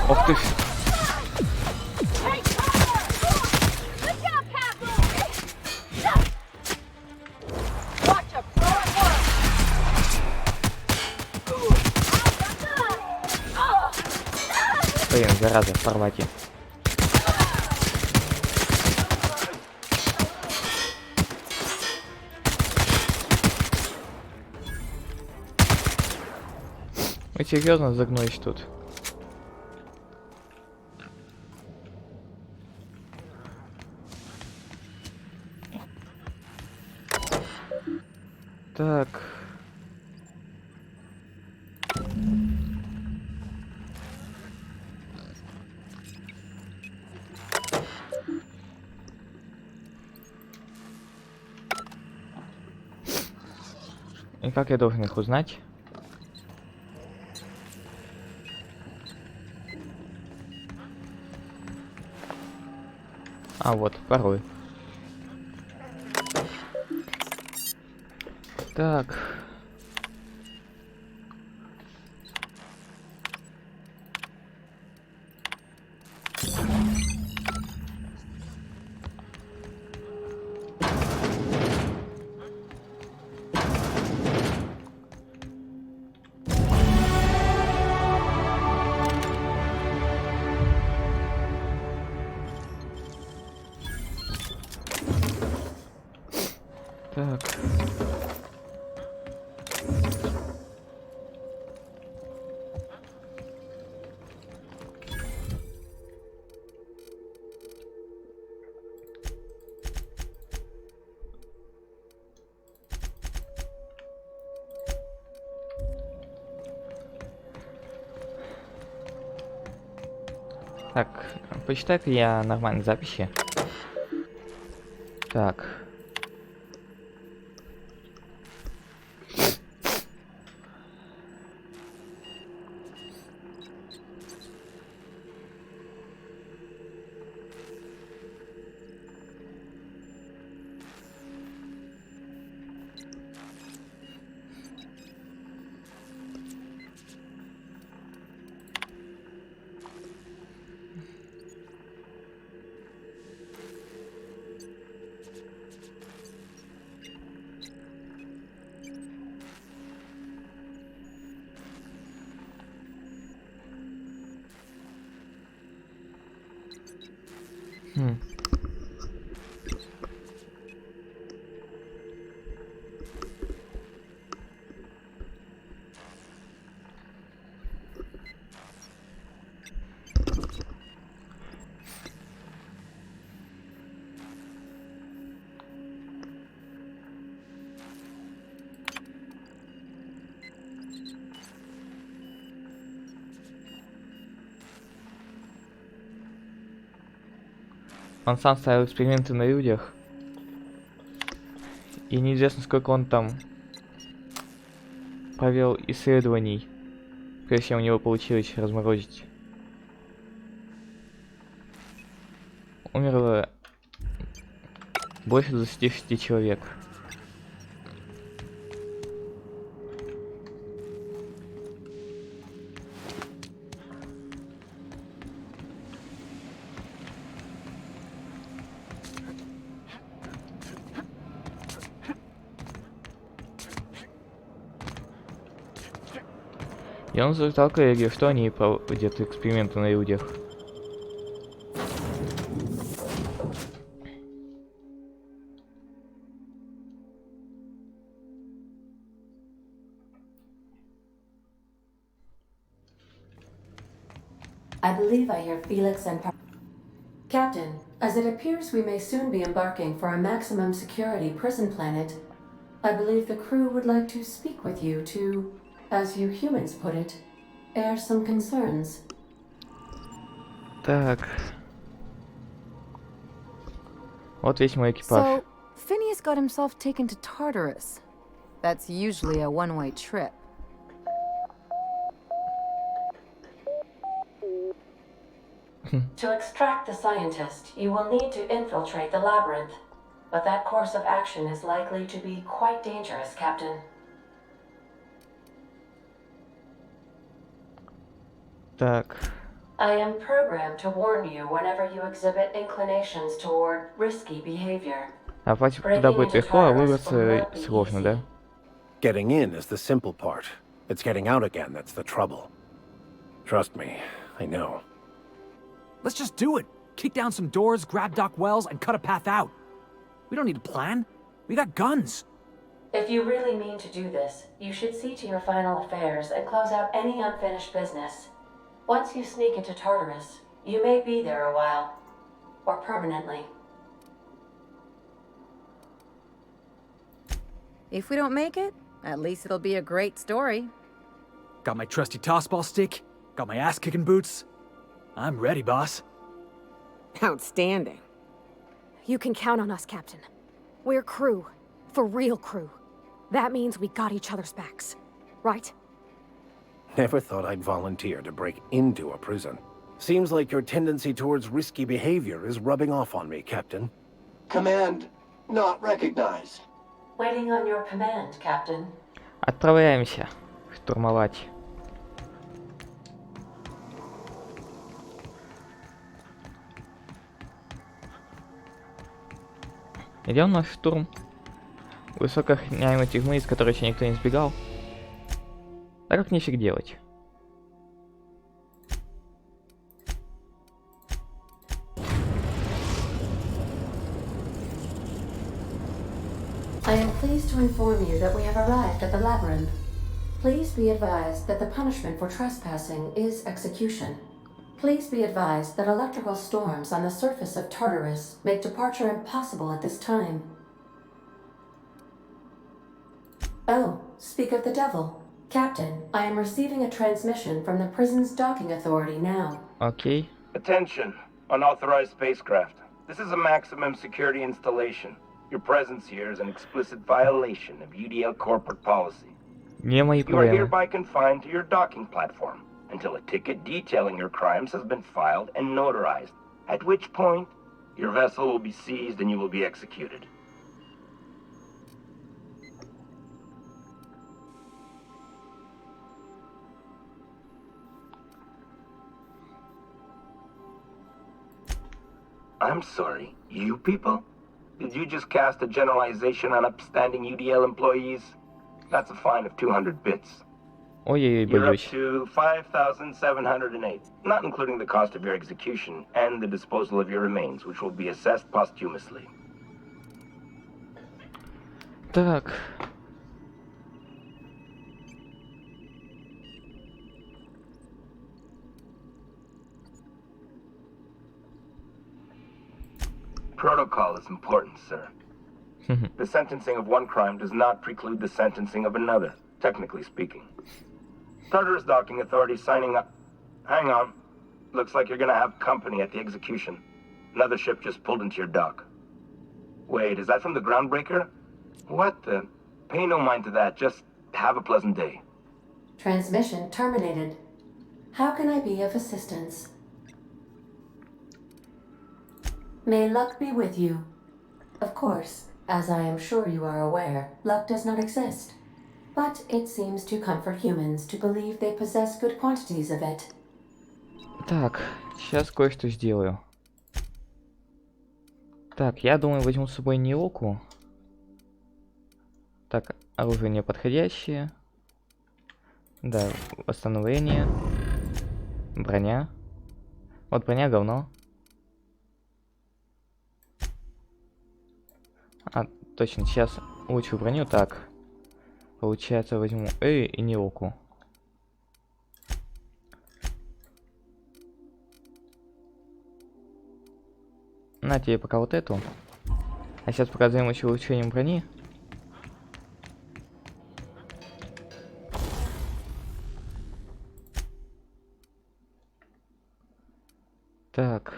Ох ты ж. Блин, зараза, в формате. Вы серьезно загнулись тут? Так. И как я должен их узнать? А, вот, пароль. Так. Так. Так, почитай-ка я нормальные записи. Так. Он сам ставил эксперименты на людях. И неизвестно, сколько он там провел исследований, прежде чем у него получилось разморозить. Умерло Больше 26 человек. И он застал коллеги, что они проводят эксперименты на людях. I believe I hear Felix and... Captain, as it appears we may soon be embarking for a maximum security prison planet, I believe the crew would like to speak with you to, as you humans put it, air some concerns. Так. Вот весь мой экипаж. So, Phineas got himself taken to Tartarus. That's usually a one-way trip. To extract the scientist, you will need to infiltrate the labyrinth. But that course of action is likely to be quite dangerous, Captain. Так. I am programmed to warn you whenever you exhibit inclinations toward risky behavior. А попасть туда будет легко, а выбраться сложно, да? Getting in is the simple part. It's getting out again that's the trouble. Trust me, I know. Let's just do it. Kick down some doors, grab Doc Wells, and cut a path out. We don't need a plan. We got guns. If you really mean to do this, you should see to your final affairs and close out any unfinished business. Once you sneak into Tartarus, you may be there a while. Or permanently. If we don't make it, at least it'll be a great story. Got my trusty tossball stick, got my ass-kicking boots. I'm ready, boss. Outstanding. You can count on us, Captain. We're crew. For real crew. That means we got each other's backs. Right? Never thought I'd volunteer to break into a prison. Seems like your tendency towards risky behavior is rubbing off on me, Captain. Command not recognized. Waiting on your command, Captain. Отправляемся штурмовать. Идем на штурм высокоохраняемой тюрьмы, из которой еще никто не сбегал. Так как нефиг делать. I am pleased to inform you that we have arrived at the labyrinth. Please be advised that the punishment for trespassing is execution. Please be advised that electrical storms on the surface of Tartarus make departure impossible at this time. Oh, speak of the devil. Captain, I am receiving a transmission from the prison's docking authority now. Okay. Attention, unauthorized spacecraft. This is a maximum security installation. Your presence here is an explicit violation of UDL corporate policy. Не мои You are проблемы. hereby confined to your docking platform until a ticket detailing your crimes has been filed and notarized, at which point your vessel will be seized and you will be executed. I'm sorry, you people? Did you just cast a generalization on upstanding UDL employees? That's a fine of 200 bits. Ой-ой-ой, You're up боюсь. to 5,708, not including the cost of your execution and the disposal of your remains, which will be assessed posthumously. Так. Protocol is important, sir. The sentencing of one crime does not preclude the sentencing of another, technically speaking. Tartarus Docking Authority signing up. Hang on. Looks like you're gonna have company at the execution. Another ship just pulled into your dock. Wait, is that from the Groundbreaker? What the? Pay no mind to that. Just have a pleasant day. Transmission terminated. How can I be of assistance? May luck be with you. Of course, as I am sure you are aware, luck does not exist. But it seems to comfort humans to believe they possess good quantities of it. Так, сейчас кое-что сделаю. Так, я думаю, возьму с собой Ниоку. Так, оружие неподходящее. Да, восстановление. Броня. Вот броня говно. А, точно, сейчас лучшую броню. Так, получается, возьму и Ниоку. На тебе пока вот эту. А сейчас пока займусь улучшением брони. Так.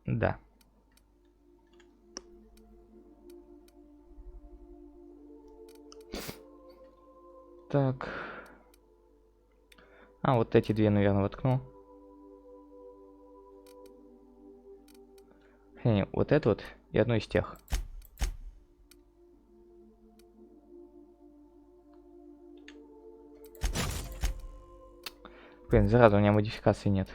Да. Так. А, вот эти две, наверное, воткну. Вот это вот и одну из тех. Блин, зараза, у меня модификации нет.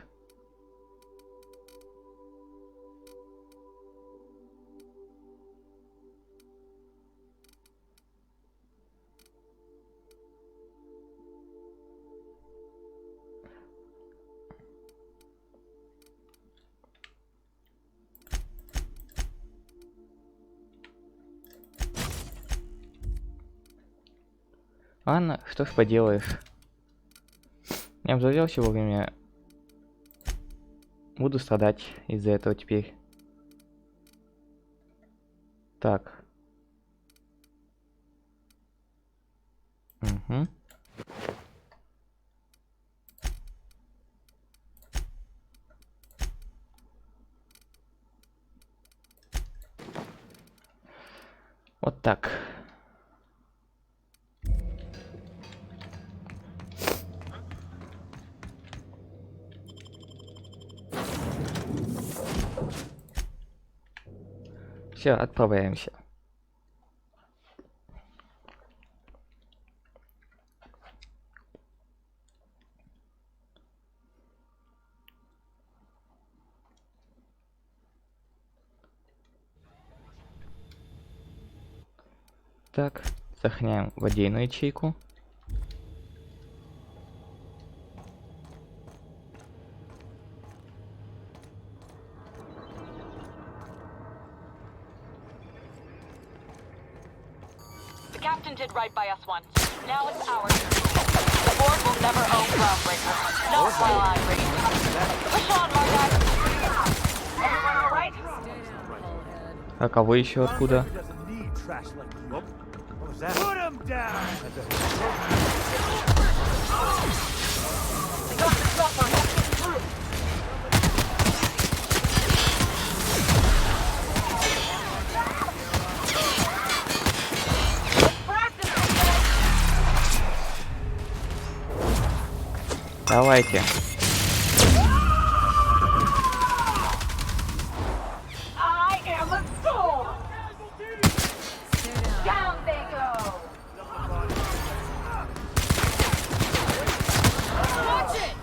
Ладно, что ж поделаешь. Я обзавелся вовремя. Буду страдать из-за этого теперь. Так. Угу. Вот так. Все, отправляемся. Так, сохраняем водяную ячейку. Captain did right by us once. Now it's ours. The board will never own Groundbreaker. Not while I reign. Push on, Margaret. Everyone all right? А кого еще откуда? Put him down! We got the chopper. Let's get through. Давайте. I am a sword. Down they go. Watch it.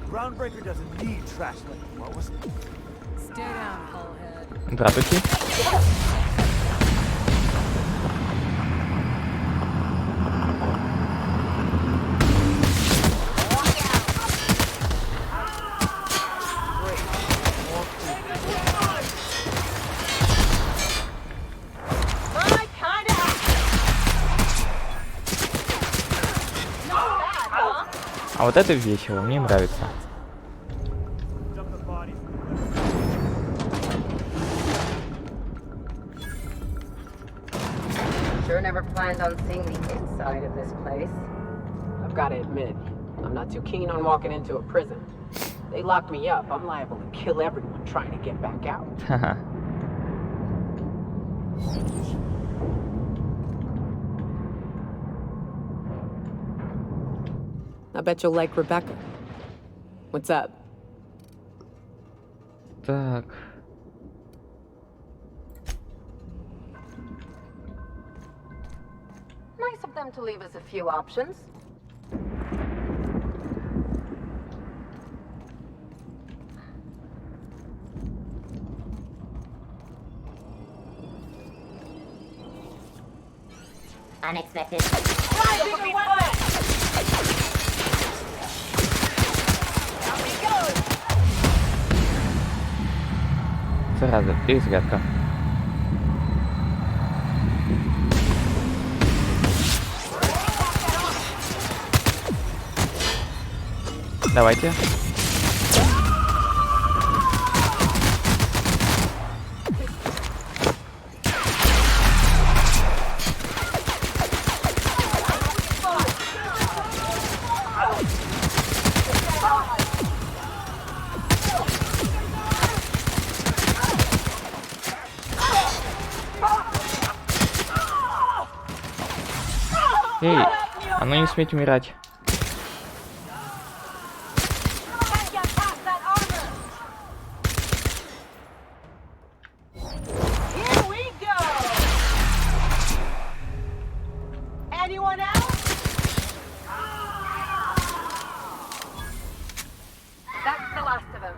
Groundbreaker doesn't need trash like what was it? Stay down, Hullhead. Здравствуйте. А вот это весело, мне нравится. Sure never planned on seeing the inside of this place. I've got to admit, I'm not too keen on walking into a prison. They locked me up, I'm liable to kill everyone trying to get back out. Haha. I bet you'll like Rebecca. What's up? Так. Nice of them to leave us a few options. Unexpected. Зараза, перезарядка. Давайте. Эй, а ну не сметь умирать. That's the last of them.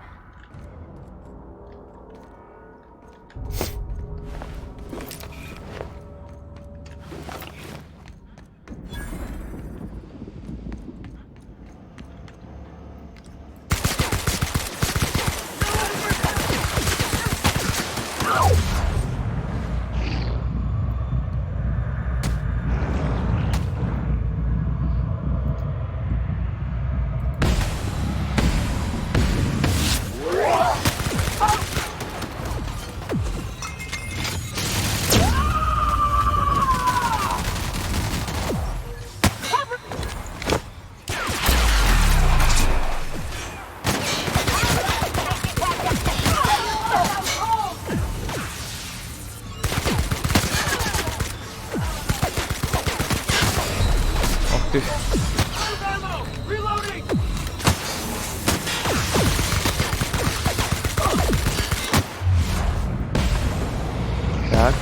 Ты. Так.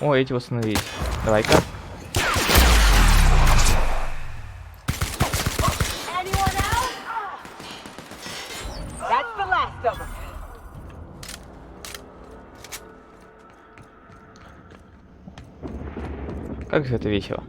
О, эти восстановить. Давай-ка. Как же это весело.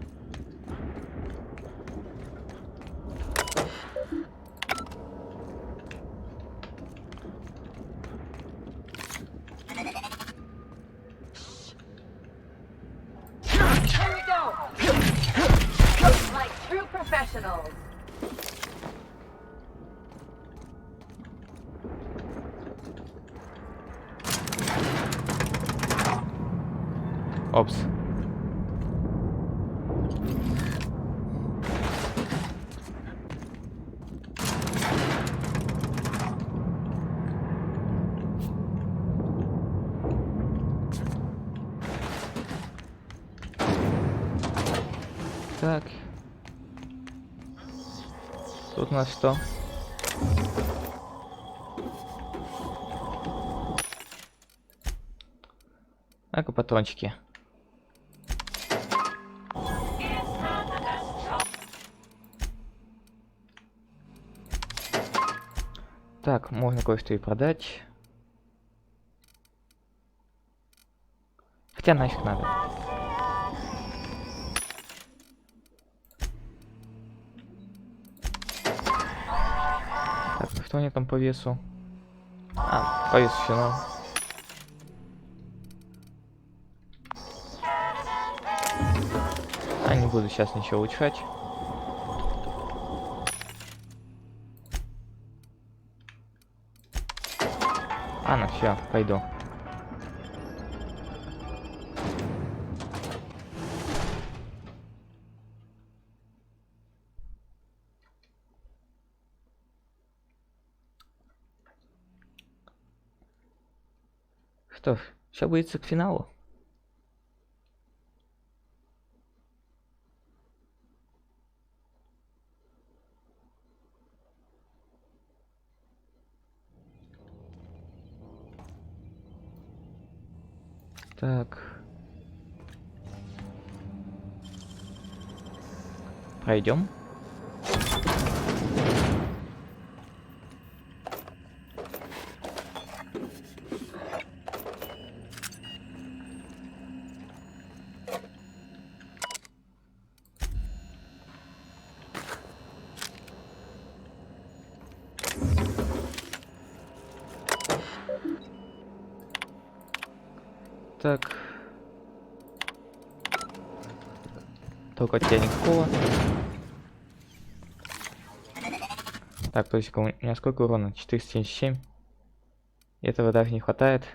Опс. Так. Тут у нас что? Так-ка патрончики. Так, можно кое-что и продать. Хотя нафиг надо. Так, Что они там по весу? А, по весу финал. А, не буду сейчас ничего улучшать. А, ну все, пойду. Что ж, все близится к финалу. Так. Пройдем. Так. Только от тебя никакого. Так, то есть у меня сколько урона? 477. Этого даже не хватает.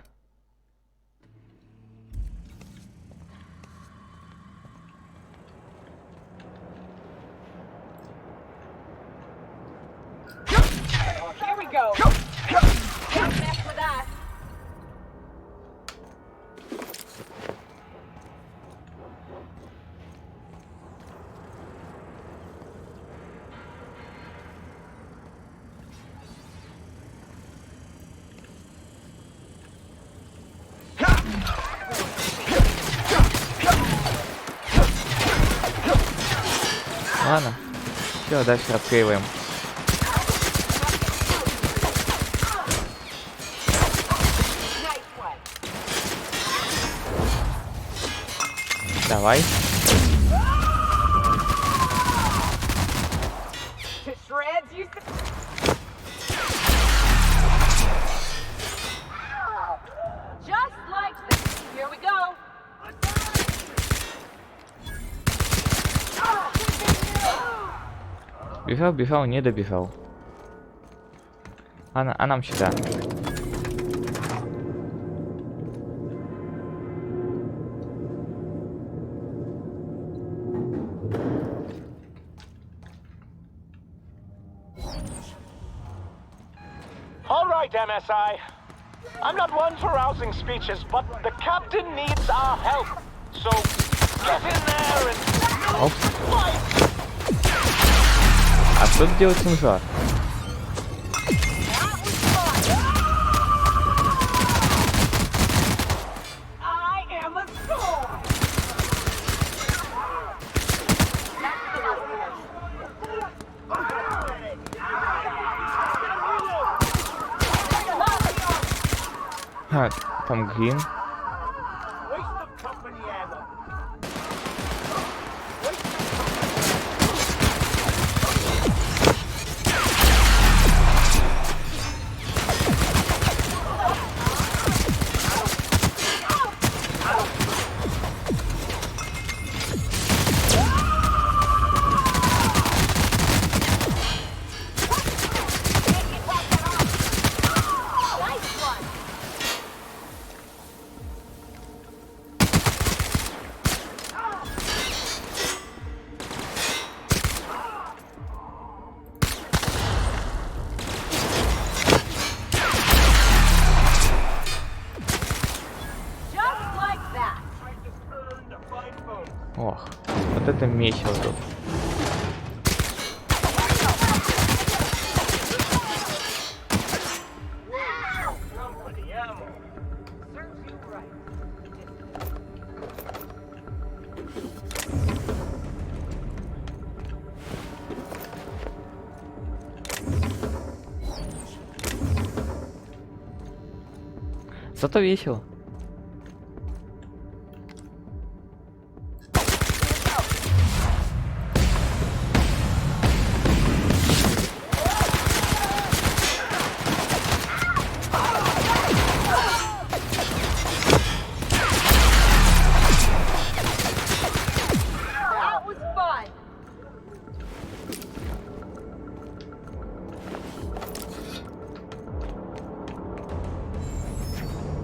Here we go. Don't mess with us. Ладно. Все, дальше отклеиваем. Давай. To shreds, you just like this. Here we go. Бежал, бежал, не добежал. А нам сюда. All right, MSI. I'm not one for rousing speeches, but the captain needs our help. So get in there and fight. А что делать с мужа? I am a soul. А, там Грин. Ох, вот это месиво тут. Зато весело.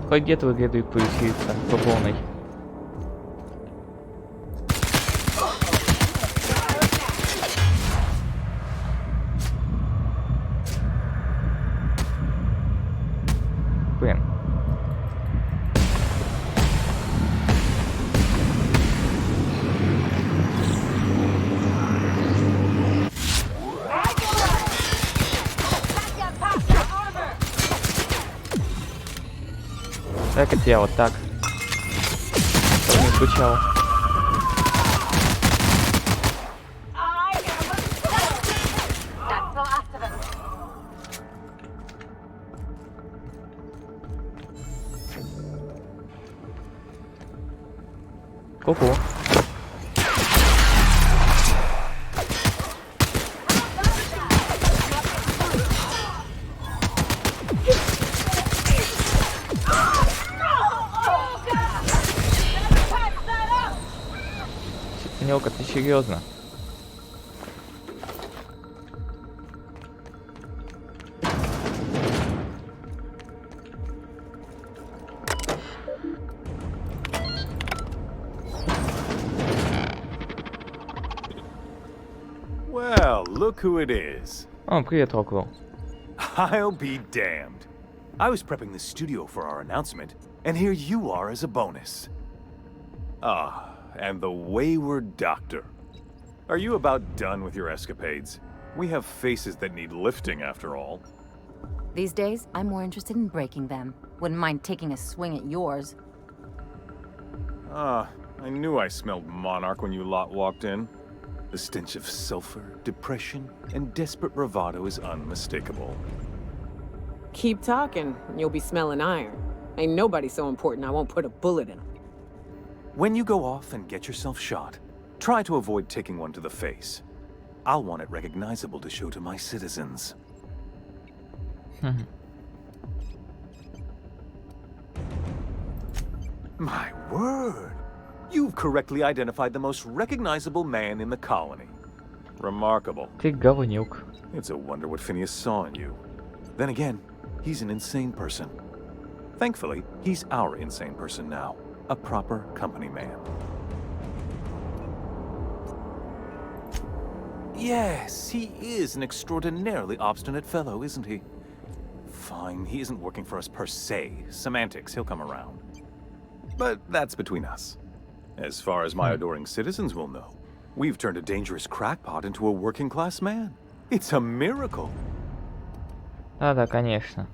Хоть где-то выглядывает повеселиться по полной. Блин. Так это я вот так. Чтобы не скучал. That's the last of it. Ку-ку. Нёлка, ты серьезно? Well, look who it is. О, привет, Роквелл. I'll be damned. I was prepping the studio for our announcement, and here you are as a bonus. Ah, and the wayward doctor. Are you about done with your escapades? We have faces that need lifting, after all. These days, I'm more interested in breaking them. Wouldn't mind taking a swing at yours. Ah, I knew I smelled Monarch when you lot walked in. The stench of sulfur, depression, and desperate bravado is unmistakable. Keep talking, and you'll be smelling iron. Ain't nobody so important I won't put a bullet in him. When you go off and get yourself shot, try to avoid taking one to the face. I'll want it recognizable to show to my citizens. My word! You've correctly identified the most recognizable man in the colony. Remarkable. Ты говнюк. It's a wonder what Phineas saw in you. Then again, he's an insane person. Thankfully, he's our insane person now. A proper company man. Yes, he is an extraordinarily obstinate fellow, isn't he? Fine, he isn't working for us per se. Semantics, he'll come around. But that's between us. As far as my adoring citizens will know, we've turned a dangerous crackpot into a working-class man. It's a miracle. Да, конечно.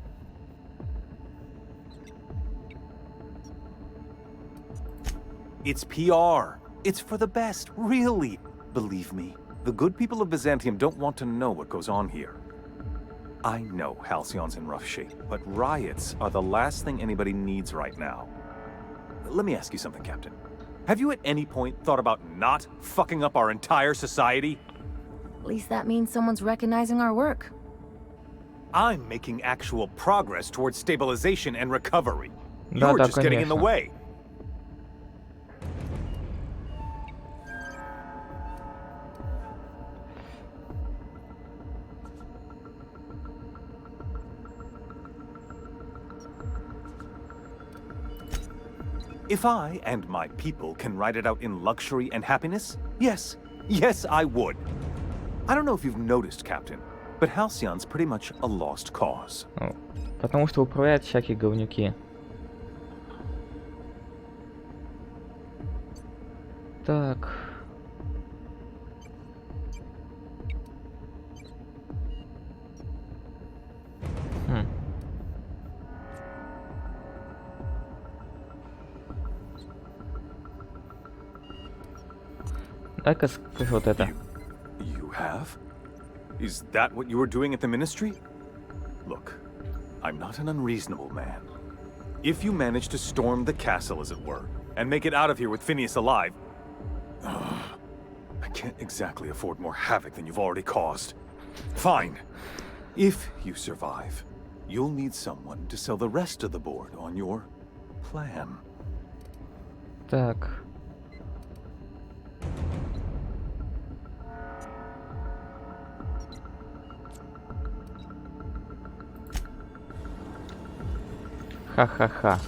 It's PR. It's for the best, really. Believe me, the good people of Byzantium don't want to know what goes on here. I know Halcyon's in rough shape, but riots are the last thing anybody needs right now. Let me ask you something, Captain. Have you at any point thought about not fucking up our entire society? At least that means someone's recognizing our work. I'm making actual progress towards stabilization and recovery. Да, You're да, just getting in the конечно. way. If I and my people can ride it out in luxury and happiness, yes, I would. I don't know if you've noticed, Captain, but Halcyon's pretty much a lost cause. Ну, потому что управляют всякие говнюки. Так. Дай-ка скажи вот это. You have? Is that what you were doing at the Ministry? Look, I'm not an unreasonable man. If you manage to storm the castle, as it were, and make it out of here with Phineas alive, I can't exactly afford more havoc than you've already caused. Fine. If you survive, you'll need someone to sell the rest of the board on your plan. Так. Ха-ха-ха.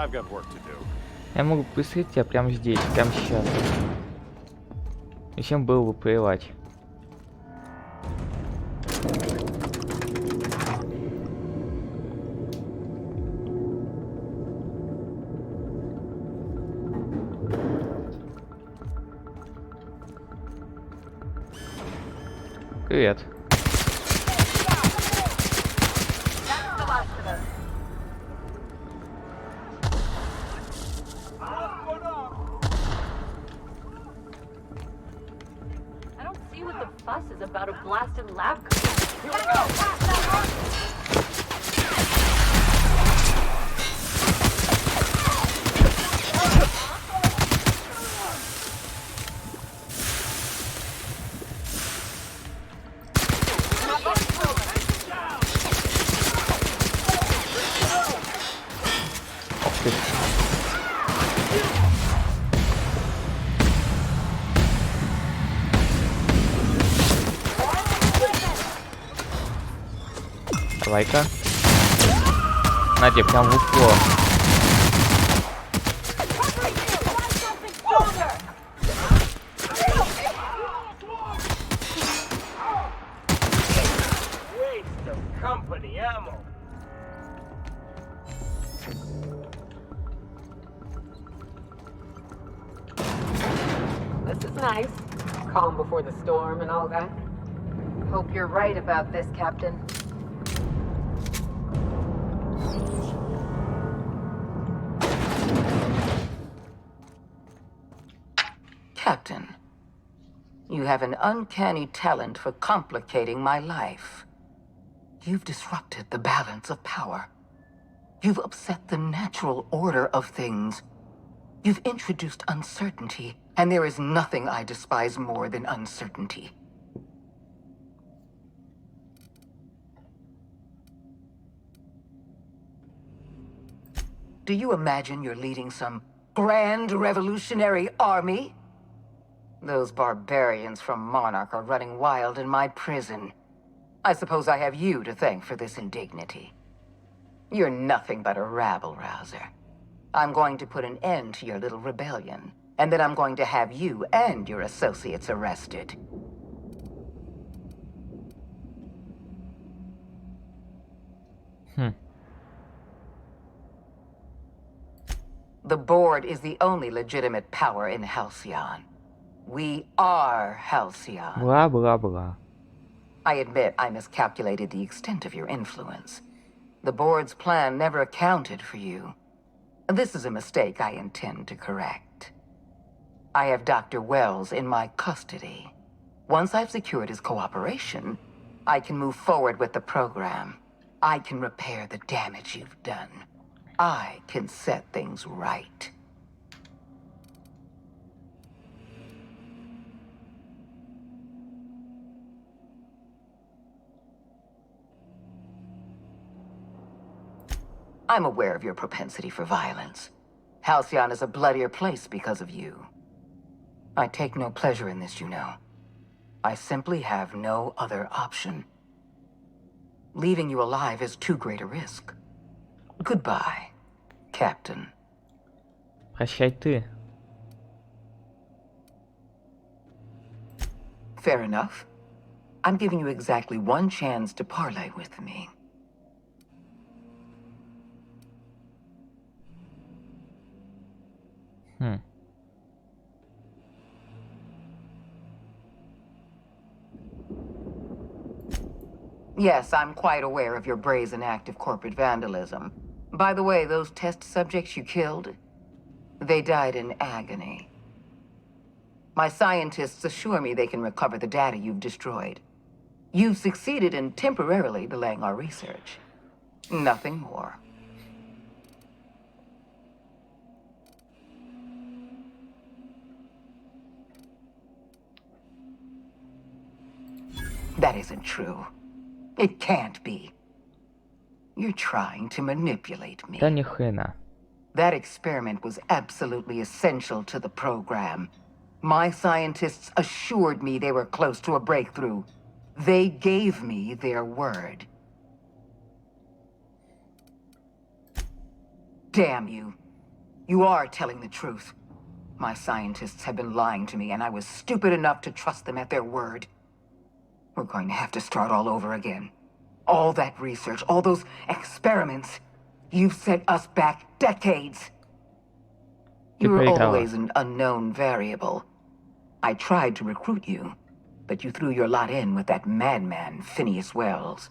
I've got work to do. Я могу пристрелить тебя прямо здесь, прямо сейчас. И всем было бы плевать. Привет. I don't see what the fuss is about a blasted lab coat. Here we go! Давай-ка. Надя, прям в упор. Waste of company ammo. This is nice. Calm before the storm and all that. Hope you're right about this, Captain. Captain, you have an uncanny talent for complicating my life. You've disrupted the balance of power. You've upset the natural order of things. You've introduced uncertainty, and there is nothing I despise more than uncertainty. Do you imagine you're leading some grand revolutionary army? Those barbarians from Monarch are running wild in my prison. I suppose I have you to thank for this indignity. You're nothing but a rabble-rouser. I'm going to put an end to your little rebellion, and then I'm going to have you and your associates arrested. The board is the only legitimate power in Halcyon. We are Halcyon. Blah, blah, blah. I admit I miscalculated the extent of your influence. The board's plan never accounted for you. This is a mistake I intend to correct. I have Dr. Wells in my custody. Once I've secured his cooperation, I can move forward with the program. I can repair the damage you've done. I can set things right. I'm aware of your propensity for violence. Halcyon is a bloodier place because of you. I take no pleasure in this, you know. I simply have no other option. Leaving you alive is too great a risk. Goodbye, Captain. Прощай ты. Fair enough. I'm giving you exactly one chance to parley with me. Yes, I'm quite aware of your brazen act of corporate vandalism. By the way, those test subjects you killed, they died in agony. My scientists assure me they can recover the data you've destroyed. You've succeeded in temporarily delaying our research. Nothing more. That isn't true. It can't be. You're trying to manipulate me. Да ни хрена. That experiment was absolutely essential to the program. My scientists assured me they were close to a breakthrough. They gave me their word. Damn you. You are telling the truth. My scientists have been lying to me, and I was stupid enough to trust them at their word. We're going to have to start all over again. All that research, all those experiments, you've set us back decades. You were always an unknown variable. I tried to recruit you, but you threw your lot in with that madman, Phineas Wells.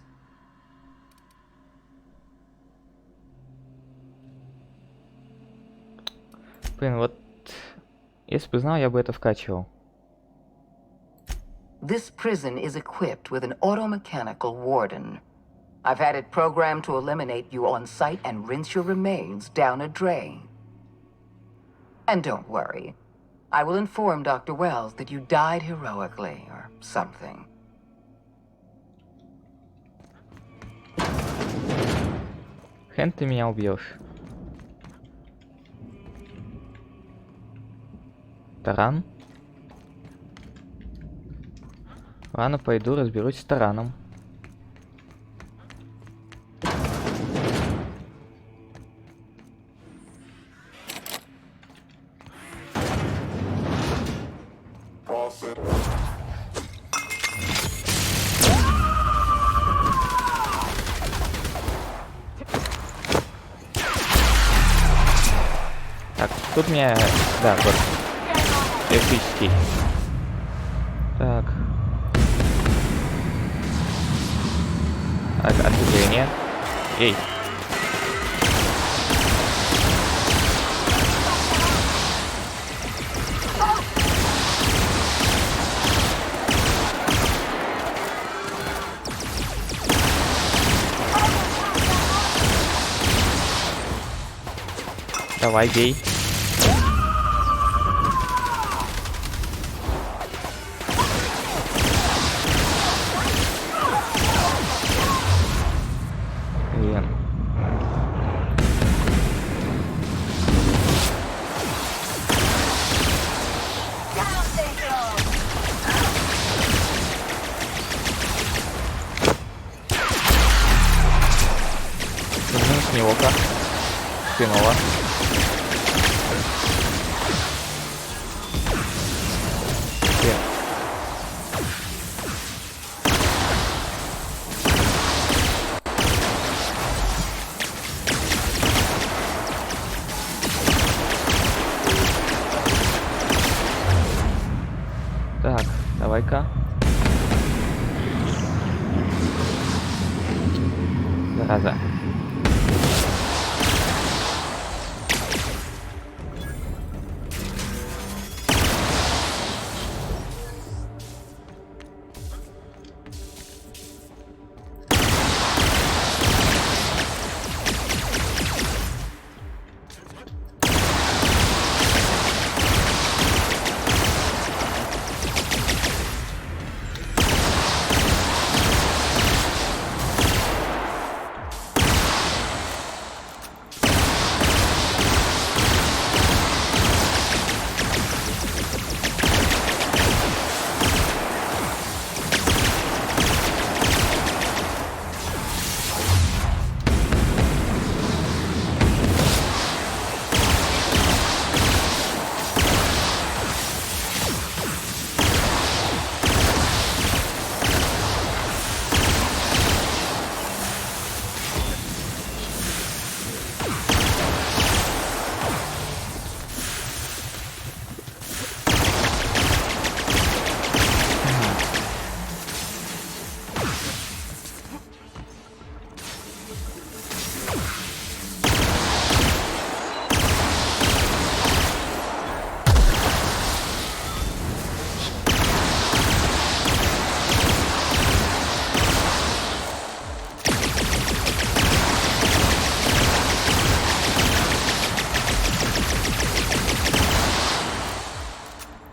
Блин, вот если бы знал, я бы это вкачивал. This prison is equipped with an automechanical warden. I've had it programmed to eliminate you on sight and rinse your remains down a drain. And don't worry. I will inform Dr. Wells that you died heroically, or something. Хрен ты меня убьешь. Таран? Ладно, пойду разберусь с тараном. Так, тут мне... Да, вот. Электрический. Так. Отделение. Эй. Давай, бей. Блин. С него как? Хреново. Так, давай-ка. Зараза.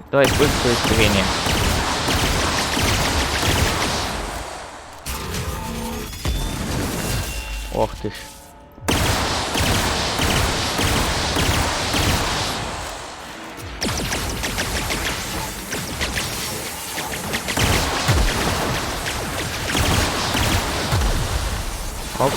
Давай быстрое ускорение. Ох ты ж. Оп.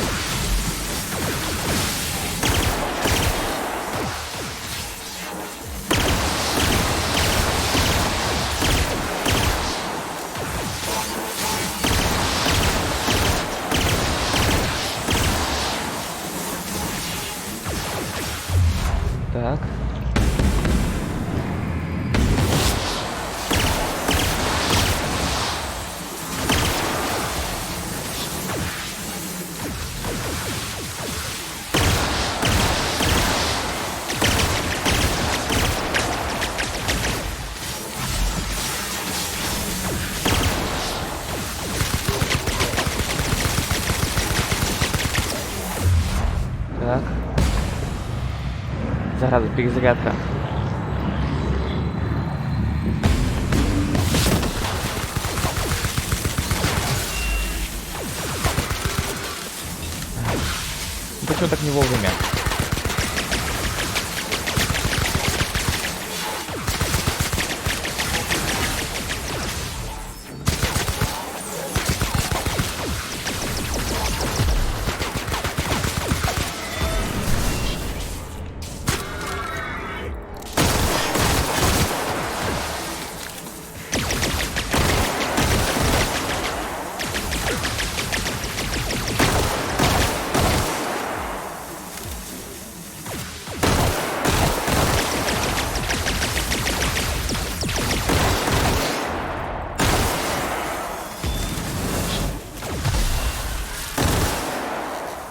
Зараза, перезарядка. Почему так не вовремя?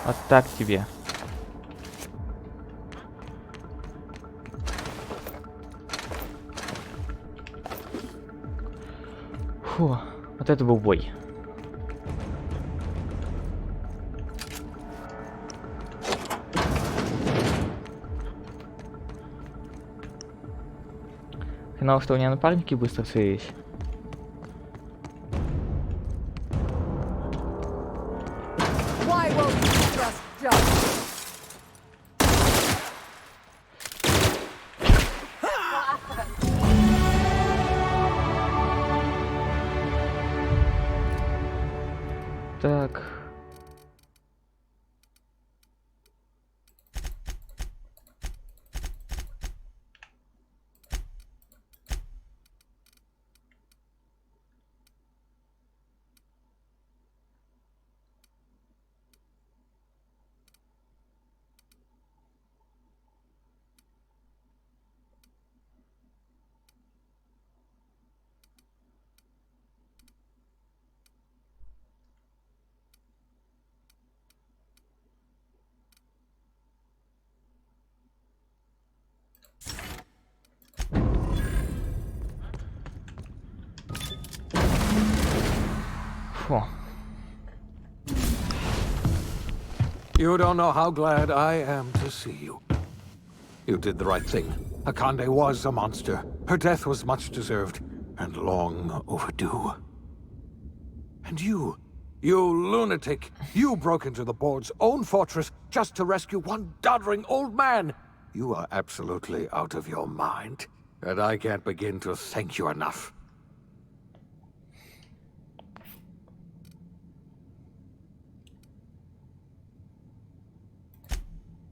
Вот так тебе. Фу, вот это был бой. Финал, что у меня напарники быстро слились. Why won't you trust justice? Так. Фу. You don't know how glad I am to see you. You did the right thing. Akande was a monster. Her death was much deserved, and long overdue. And you lunatic, you broke into the board's own fortress just to rescue one doddering old man. You are absolutely out of your mind, and I can't begin to thank you enough.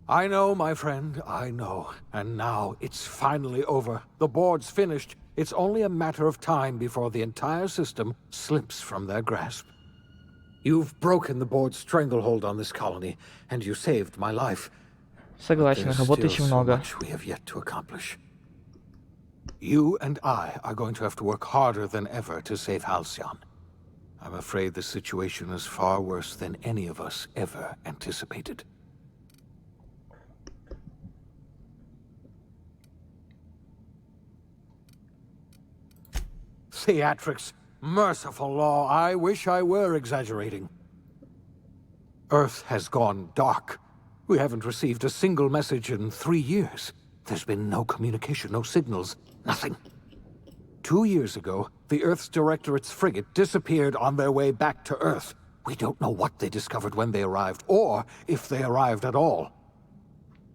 I know, my friend, I know. And now it's finally over. The board's finished. It's only a matter of time before the entire system slips from their grasp. You've broken the board's stranglehold on this colony, and you saved my life. Согласен, работы еще много. Much we have yet to accomplish. You and I are going to have to work harder than ever to save Halcyon. I'm afraid the situation is far worse than any of us ever anticipated. Theatrics. Merciful law, I wish I were exaggerating. Earth has gone dark. We haven't received a single message in 3 years. There's been no communication, no signals, nothing. 2 years ago, the Earth's Directorate's frigate disappeared on their way back to Earth. We don't know what they discovered when they arrived, or if they arrived at all.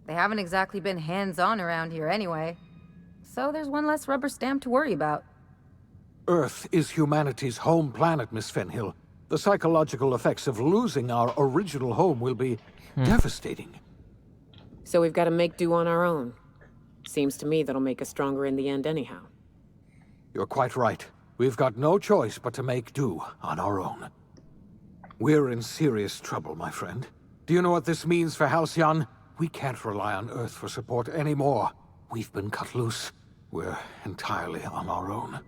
They haven't exactly been hands-on around here anyway. So there's one less rubber stamp to worry about. Earth is humanity's home planet, Miss Fenhill. The psychological effects of losing our original home will be devastating. So we've got to make do on our own. Seems to me that'll make us stronger in the end anyhow. You're quite right. We've got no choice but to make do on our own. We're in serious trouble, my friend. Do you know what this means for Halcyon? We can't rely on Earth for support anymore. We've been cut loose. We're entirely on our own.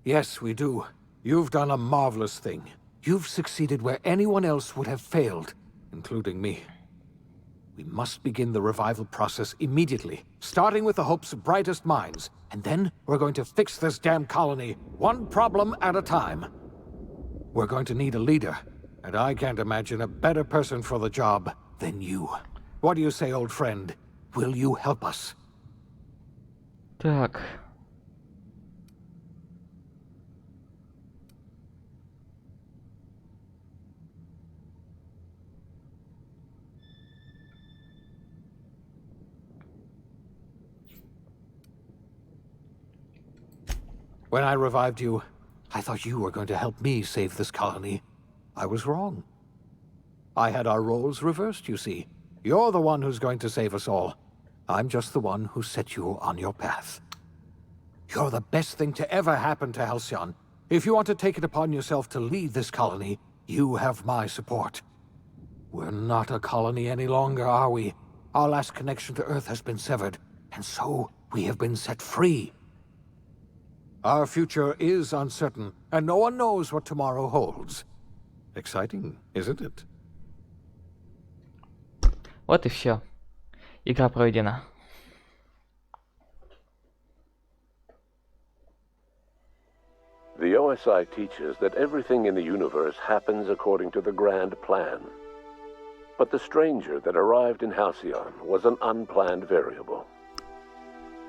Yes, we do. You've done a marvelous thing. You've succeeded where anyone else would have failed, including me. We must begin the revival process immediately, starting with the Hope's brightest minds, and then we're going to fix this damn colony, one problem at a time. We're going to need a leader, and I can't imagine a better person for the job than you. What do you say, old friend? Will you help us? Так. When I revived you, I thought you were going to help me save this colony. I was wrong. I had our roles reversed, you see. You're the one who's going to save us all. I'm just the one who set you on your path. You're the best thing to ever happen to Halcyon. If you want to take it upon yourself to lead this colony, you have my support. We're not a colony any longer, are we? Our last connection to Earth has been severed, and so we have been set free. Our future is uncertain, and no one knows what tomorrow holds. Exciting, isn't it? Вот и все. Игра пройдена. The OSI teaches that everything in the universe happens according to the grand plan. But the stranger that arrived in Halcyon was an unplanned variable.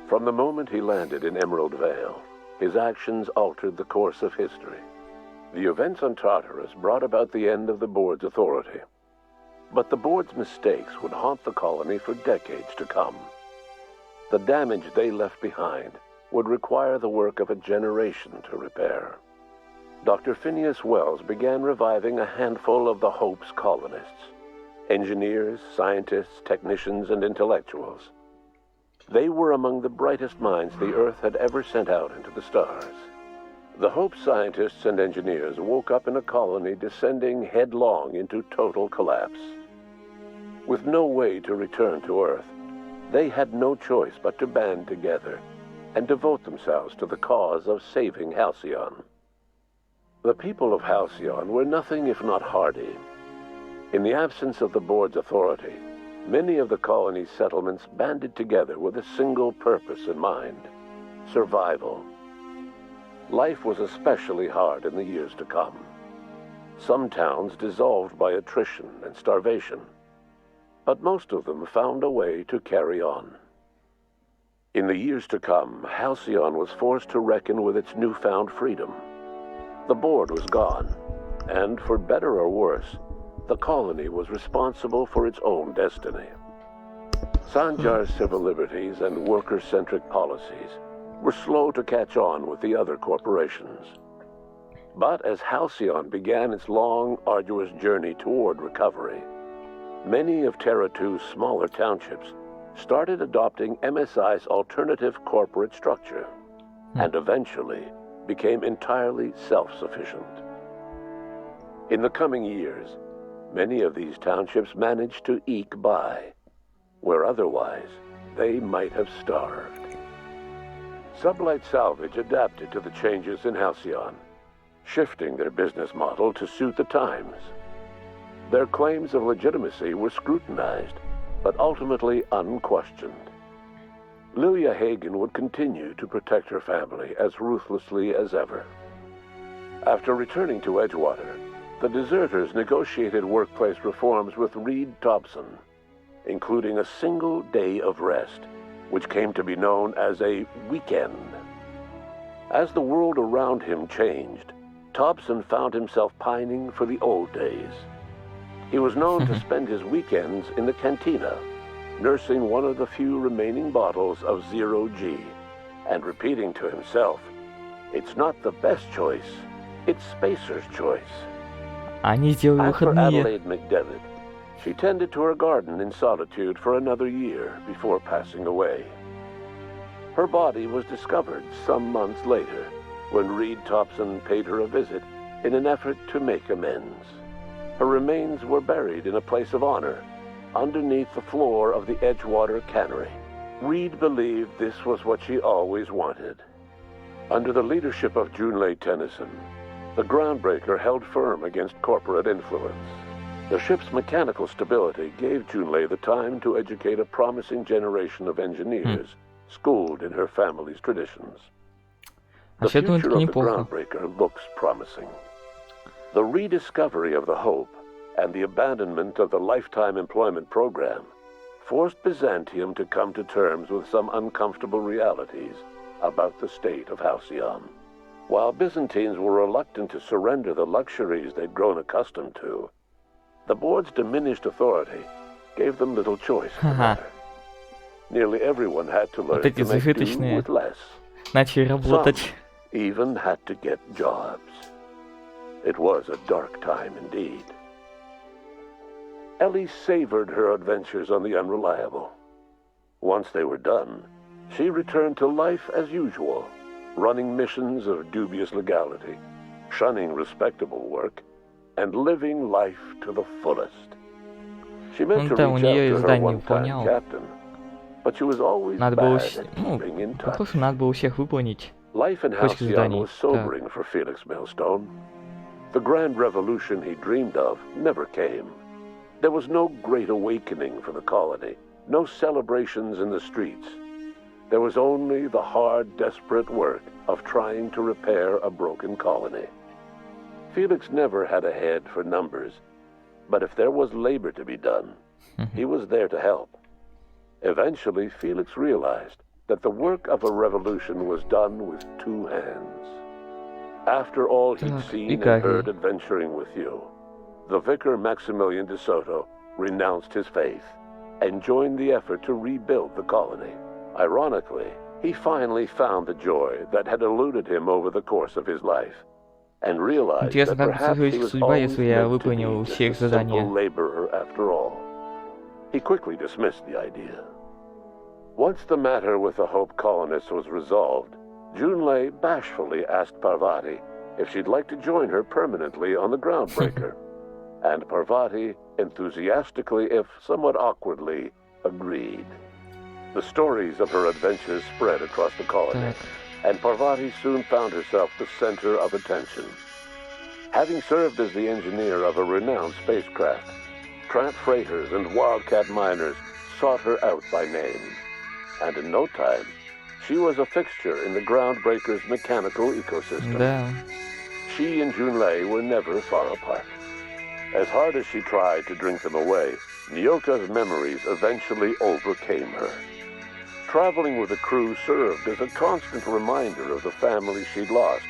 From the moment he landed in Emerald Vale, his actions altered the course of history. The events on Tartarus brought about the end of the board's authority. But the board's mistakes would haunt the colony for decades to come. The damage they left behind would require the work of a generation to repair. Dr. Phineas Wells began reviving a handful of the Hope's colonists. Engineers, scientists, technicians, and intellectuals. They were among the brightest minds the Earth had ever sent out into the stars. The Hope scientists and engineers woke up in a colony descending headlong into total collapse. With no way to return to Earth, they had no choice but to band together and devote themselves to the cause of saving Halcyon. The people of Halcyon were nothing if not hardy. In the absence of the board's authority, many of the colony's settlements banded together with a single purpose in mind: survival. Life was especially hard in the years to come. Some towns dissolved by attrition and starvation, but most of them found a way to carry on. In the years to come, Halcyon was forced to reckon with its newfound freedom. The board was gone, and for better or worse, the colony was responsible for its own destiny. Sanjar's civil liberties and worker-centric policies were slow to catch on with the other corporations. But as Halcyon began its long, arduous journey toward recovery, many of Terra 2's smaller townships started adopting MSI's alternative corporate structure, and eventually became entirely self-sufficient. In the coming years, many of these townships managed to eke by, where otherwise they might have starved. Sublight Salvage adapted to the changes in Halcyon, shifting their business model to suit the times. Their claims of legitimacy were scrutinized, but ultimately unquestioned. Lilia Hagen would continue to protect her family as ruthlessly as ever. After returning to Edgewater, the deserters negotiated workplace reforms with Reed Thompson, including a single day of rest, which came to be known as a weekend. As the world around him changed, Thompson found himself pining for the old days. He was known to spend his weekends in the cantina, nursing one of the few remaining bottles of Zero G, and repeating to himself, "It's not the best choice, it's Spacer's choice." Они сделали As for выходные. Adelaide McDevitt, she tended to her garden in solitude for another year before passing away. Her body was discovered some months later when Reed Thompson paid her a visit in an effort to make amends. Her remains were buried in a place of honor underneath the floor of the Edgewater Cannery. Reed believed this was what she always wanted. Under the leadership of Junlei Tennyson, the groundbreaker held firm against corporate influence. The ship's mechanical stability gave Junlei the time to educate a promising generation of engineers schooled in her family's traditions. The Вообще, думаю, future это of the неплохо. groundbreaker looks promising. The rediscovery of the Hope and the abandonment of the lifetime employment program forced Byzantium to come to terms with some uncomfortable realities about the state of Halcyon. While Byzantines were reluctant to surrender the luxuries they'd grown accustomed to, the board's diminished authority gave them little choice in the matter. Nearly everyone had to learn to make do with less. Some even had to get jobs. It was a dark time indeed. Ellie savored her adventures on the Unreliable. Once they were done, she returned to life as usual, running missions of dubious legality, shunning respectable work, and living life to the fullest. She meant to reach out to her one-time captain, but she was always bad at keeping in touch. Life in Halcyon was sobering for Felix Millstone. The grand revolution he dreamed of never came. There was no great awakening for the colony, no celebrations in the streets. There was only the hard, desperate work of trying to repair a broken colony. Felix never had a head for numbers, but if there was labor to be done, he was there to help. Eventually, Felix realized that the work of a revolution was done with two hands. After all he'd seen and heard adventuring with you, the vicar Maximilian de Soto renounced his faith and joined the effort to rebuild the colony. Ironically, he finally found the joy that had eluded him over the course of his life, and realized that perhaps he was always meant to be just a simple laborer after all. He quickly dismissed the idea. Once the matter with the Hope colonists was resolved, Junlei bashfully asked Parvati if she'd like to join her permanently on the Groundbreaker, and Parvati enthusiastically, if somewhat awkwardly, agreed. The stories of her adventures spread across the colony, and Parvati soon found herself the center of attention. Having served as the engineer of a renowned spacecraft, tramp freighters and wildcat miners sought her out by name, and in no time, she was a fixture in the Groundbreaker's mechanical ecosystem. She and Junlei were never far apart. As hard as she tried to drink them away, Nyoka's memories eventually overcame her. Traveling with the crew served as a constant reminder of the family she'd lost,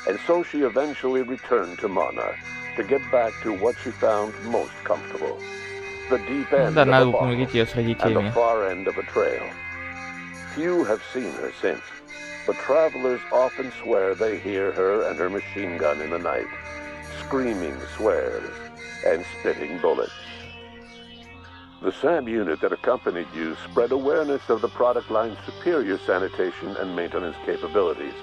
and so she eventually returned to Monarch to get back to what she found most comfortable: the deep end of a bottle and the far end of a trail. Few have seen her since, but travelers often swear they hear her and her machine gun in the night, screaming swears and spitting bullets. The SAM unit that accompanied you spread awareness of the product line's superior sanitation and maintenance capabilities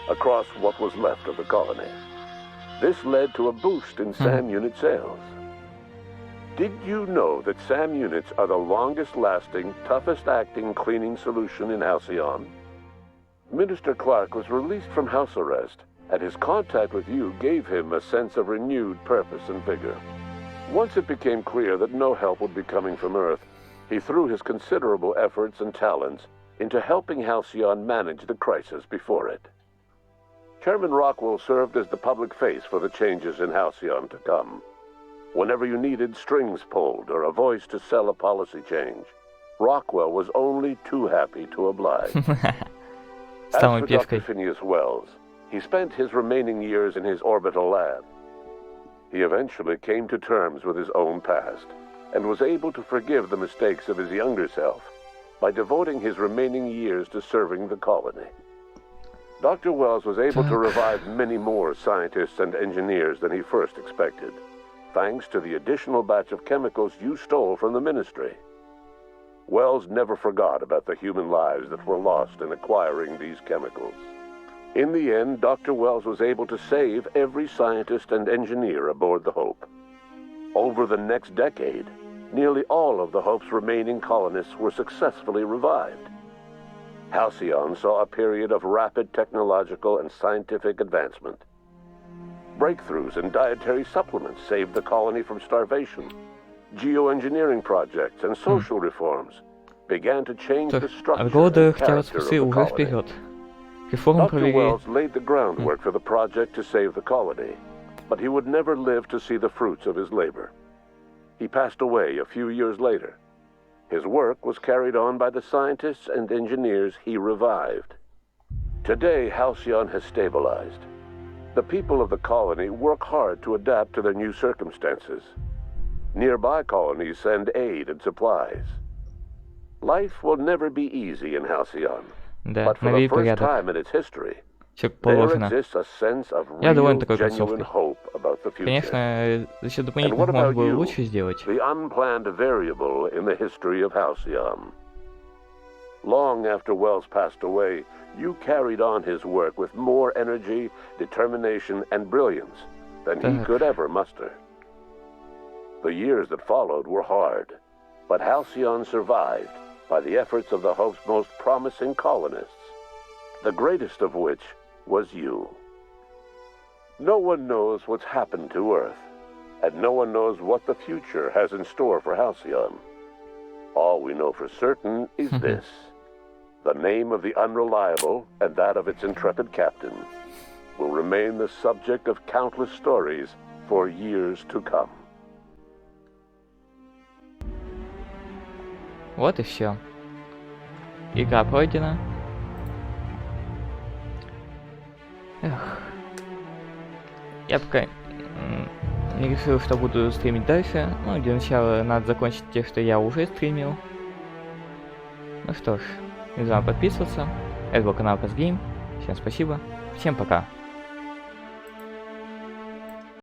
across what was left of the colony. This led to a boost in SAM unit sales. Did you know that SAM units are the longest-lasting, toughest-acting cleaning solution in Halcyon? Minister Clark was released from house arrest, and his contact with you gave him a sense of renewed purpose and vigor. Once it became clear that no help would be coming from Earth, he threw his considerable efforts and talents into helping Halcyon manage the crisis before it. Chairman Rockwell served as the public face for the changes in Halcyon to come. Whenever you needed strings pulled or a voice to sell a policy change, Rockwell was only too happy to oblige. As for Dr. Phineas Wells, he spent his remaining years in his orbital lab. He eventually came to terms with his own past and was able to forgive the mistakes of his younger self by devoting his remaining years to serving the colony. Dr. Wells was able to revive many more scientists and engineers than he first expected, thanks to the additional batch of chemicals you stole from the Ministry. Wells never forgot about the human lives that were lost in acquiring these chemicals. In the end, Dr. Wells was able to save every scientist and engineer aboard the Hope. Over the next decade, nearly all of the Hope's remaining colonists were successfully revived. Halcyon saw a period of rapid technological and scientific advancement. Breakthroughs in dietary supplements saved the colony from starvation. Geoengineering projects and social reforms began to change the structure and character of the colony. Dr. Wells laid the groundwork for the project to save the colony, but he would never live to see the fruits of his labor. He passed away a few years later. His work was carried on by the scientists and engineers he revived. Today, Halcyon has stabilized. The people of the colony work hard to adapt to their new circumstances. Nearby colonies send aid and supplies. Life will never be easy in Halcyon, but for the first time in its history, there exists a sense of real, genuine hope about the future. Конечно, за счет And дополнительных what можно about было you, лучше сделать. the unplanned variable in the history of Halcyon? Long after Wells passed away, you carried on his work with more energy, determination, and brilliance than he could ever muster. The years that followed were hard, but Halcyon survived by the efforts of the Hope's most promising colonists, the greatest of which was you. No one knows what's happened to Earth, and no one knows what the future has in store for Halcyon. All we know for certain is this: the name of the Unreliable and that of its intrepid captain will remain the subject of countless stories for years to come. Вот и все. Игра пройдена. Эх. Я пока не решил, что буду стримить дальше. Ну, для начала надо закончить те, что я уже стримил. Ну что ж, не забываем подписываться. Это был канал Часть. Всем спасибо. Всем пока.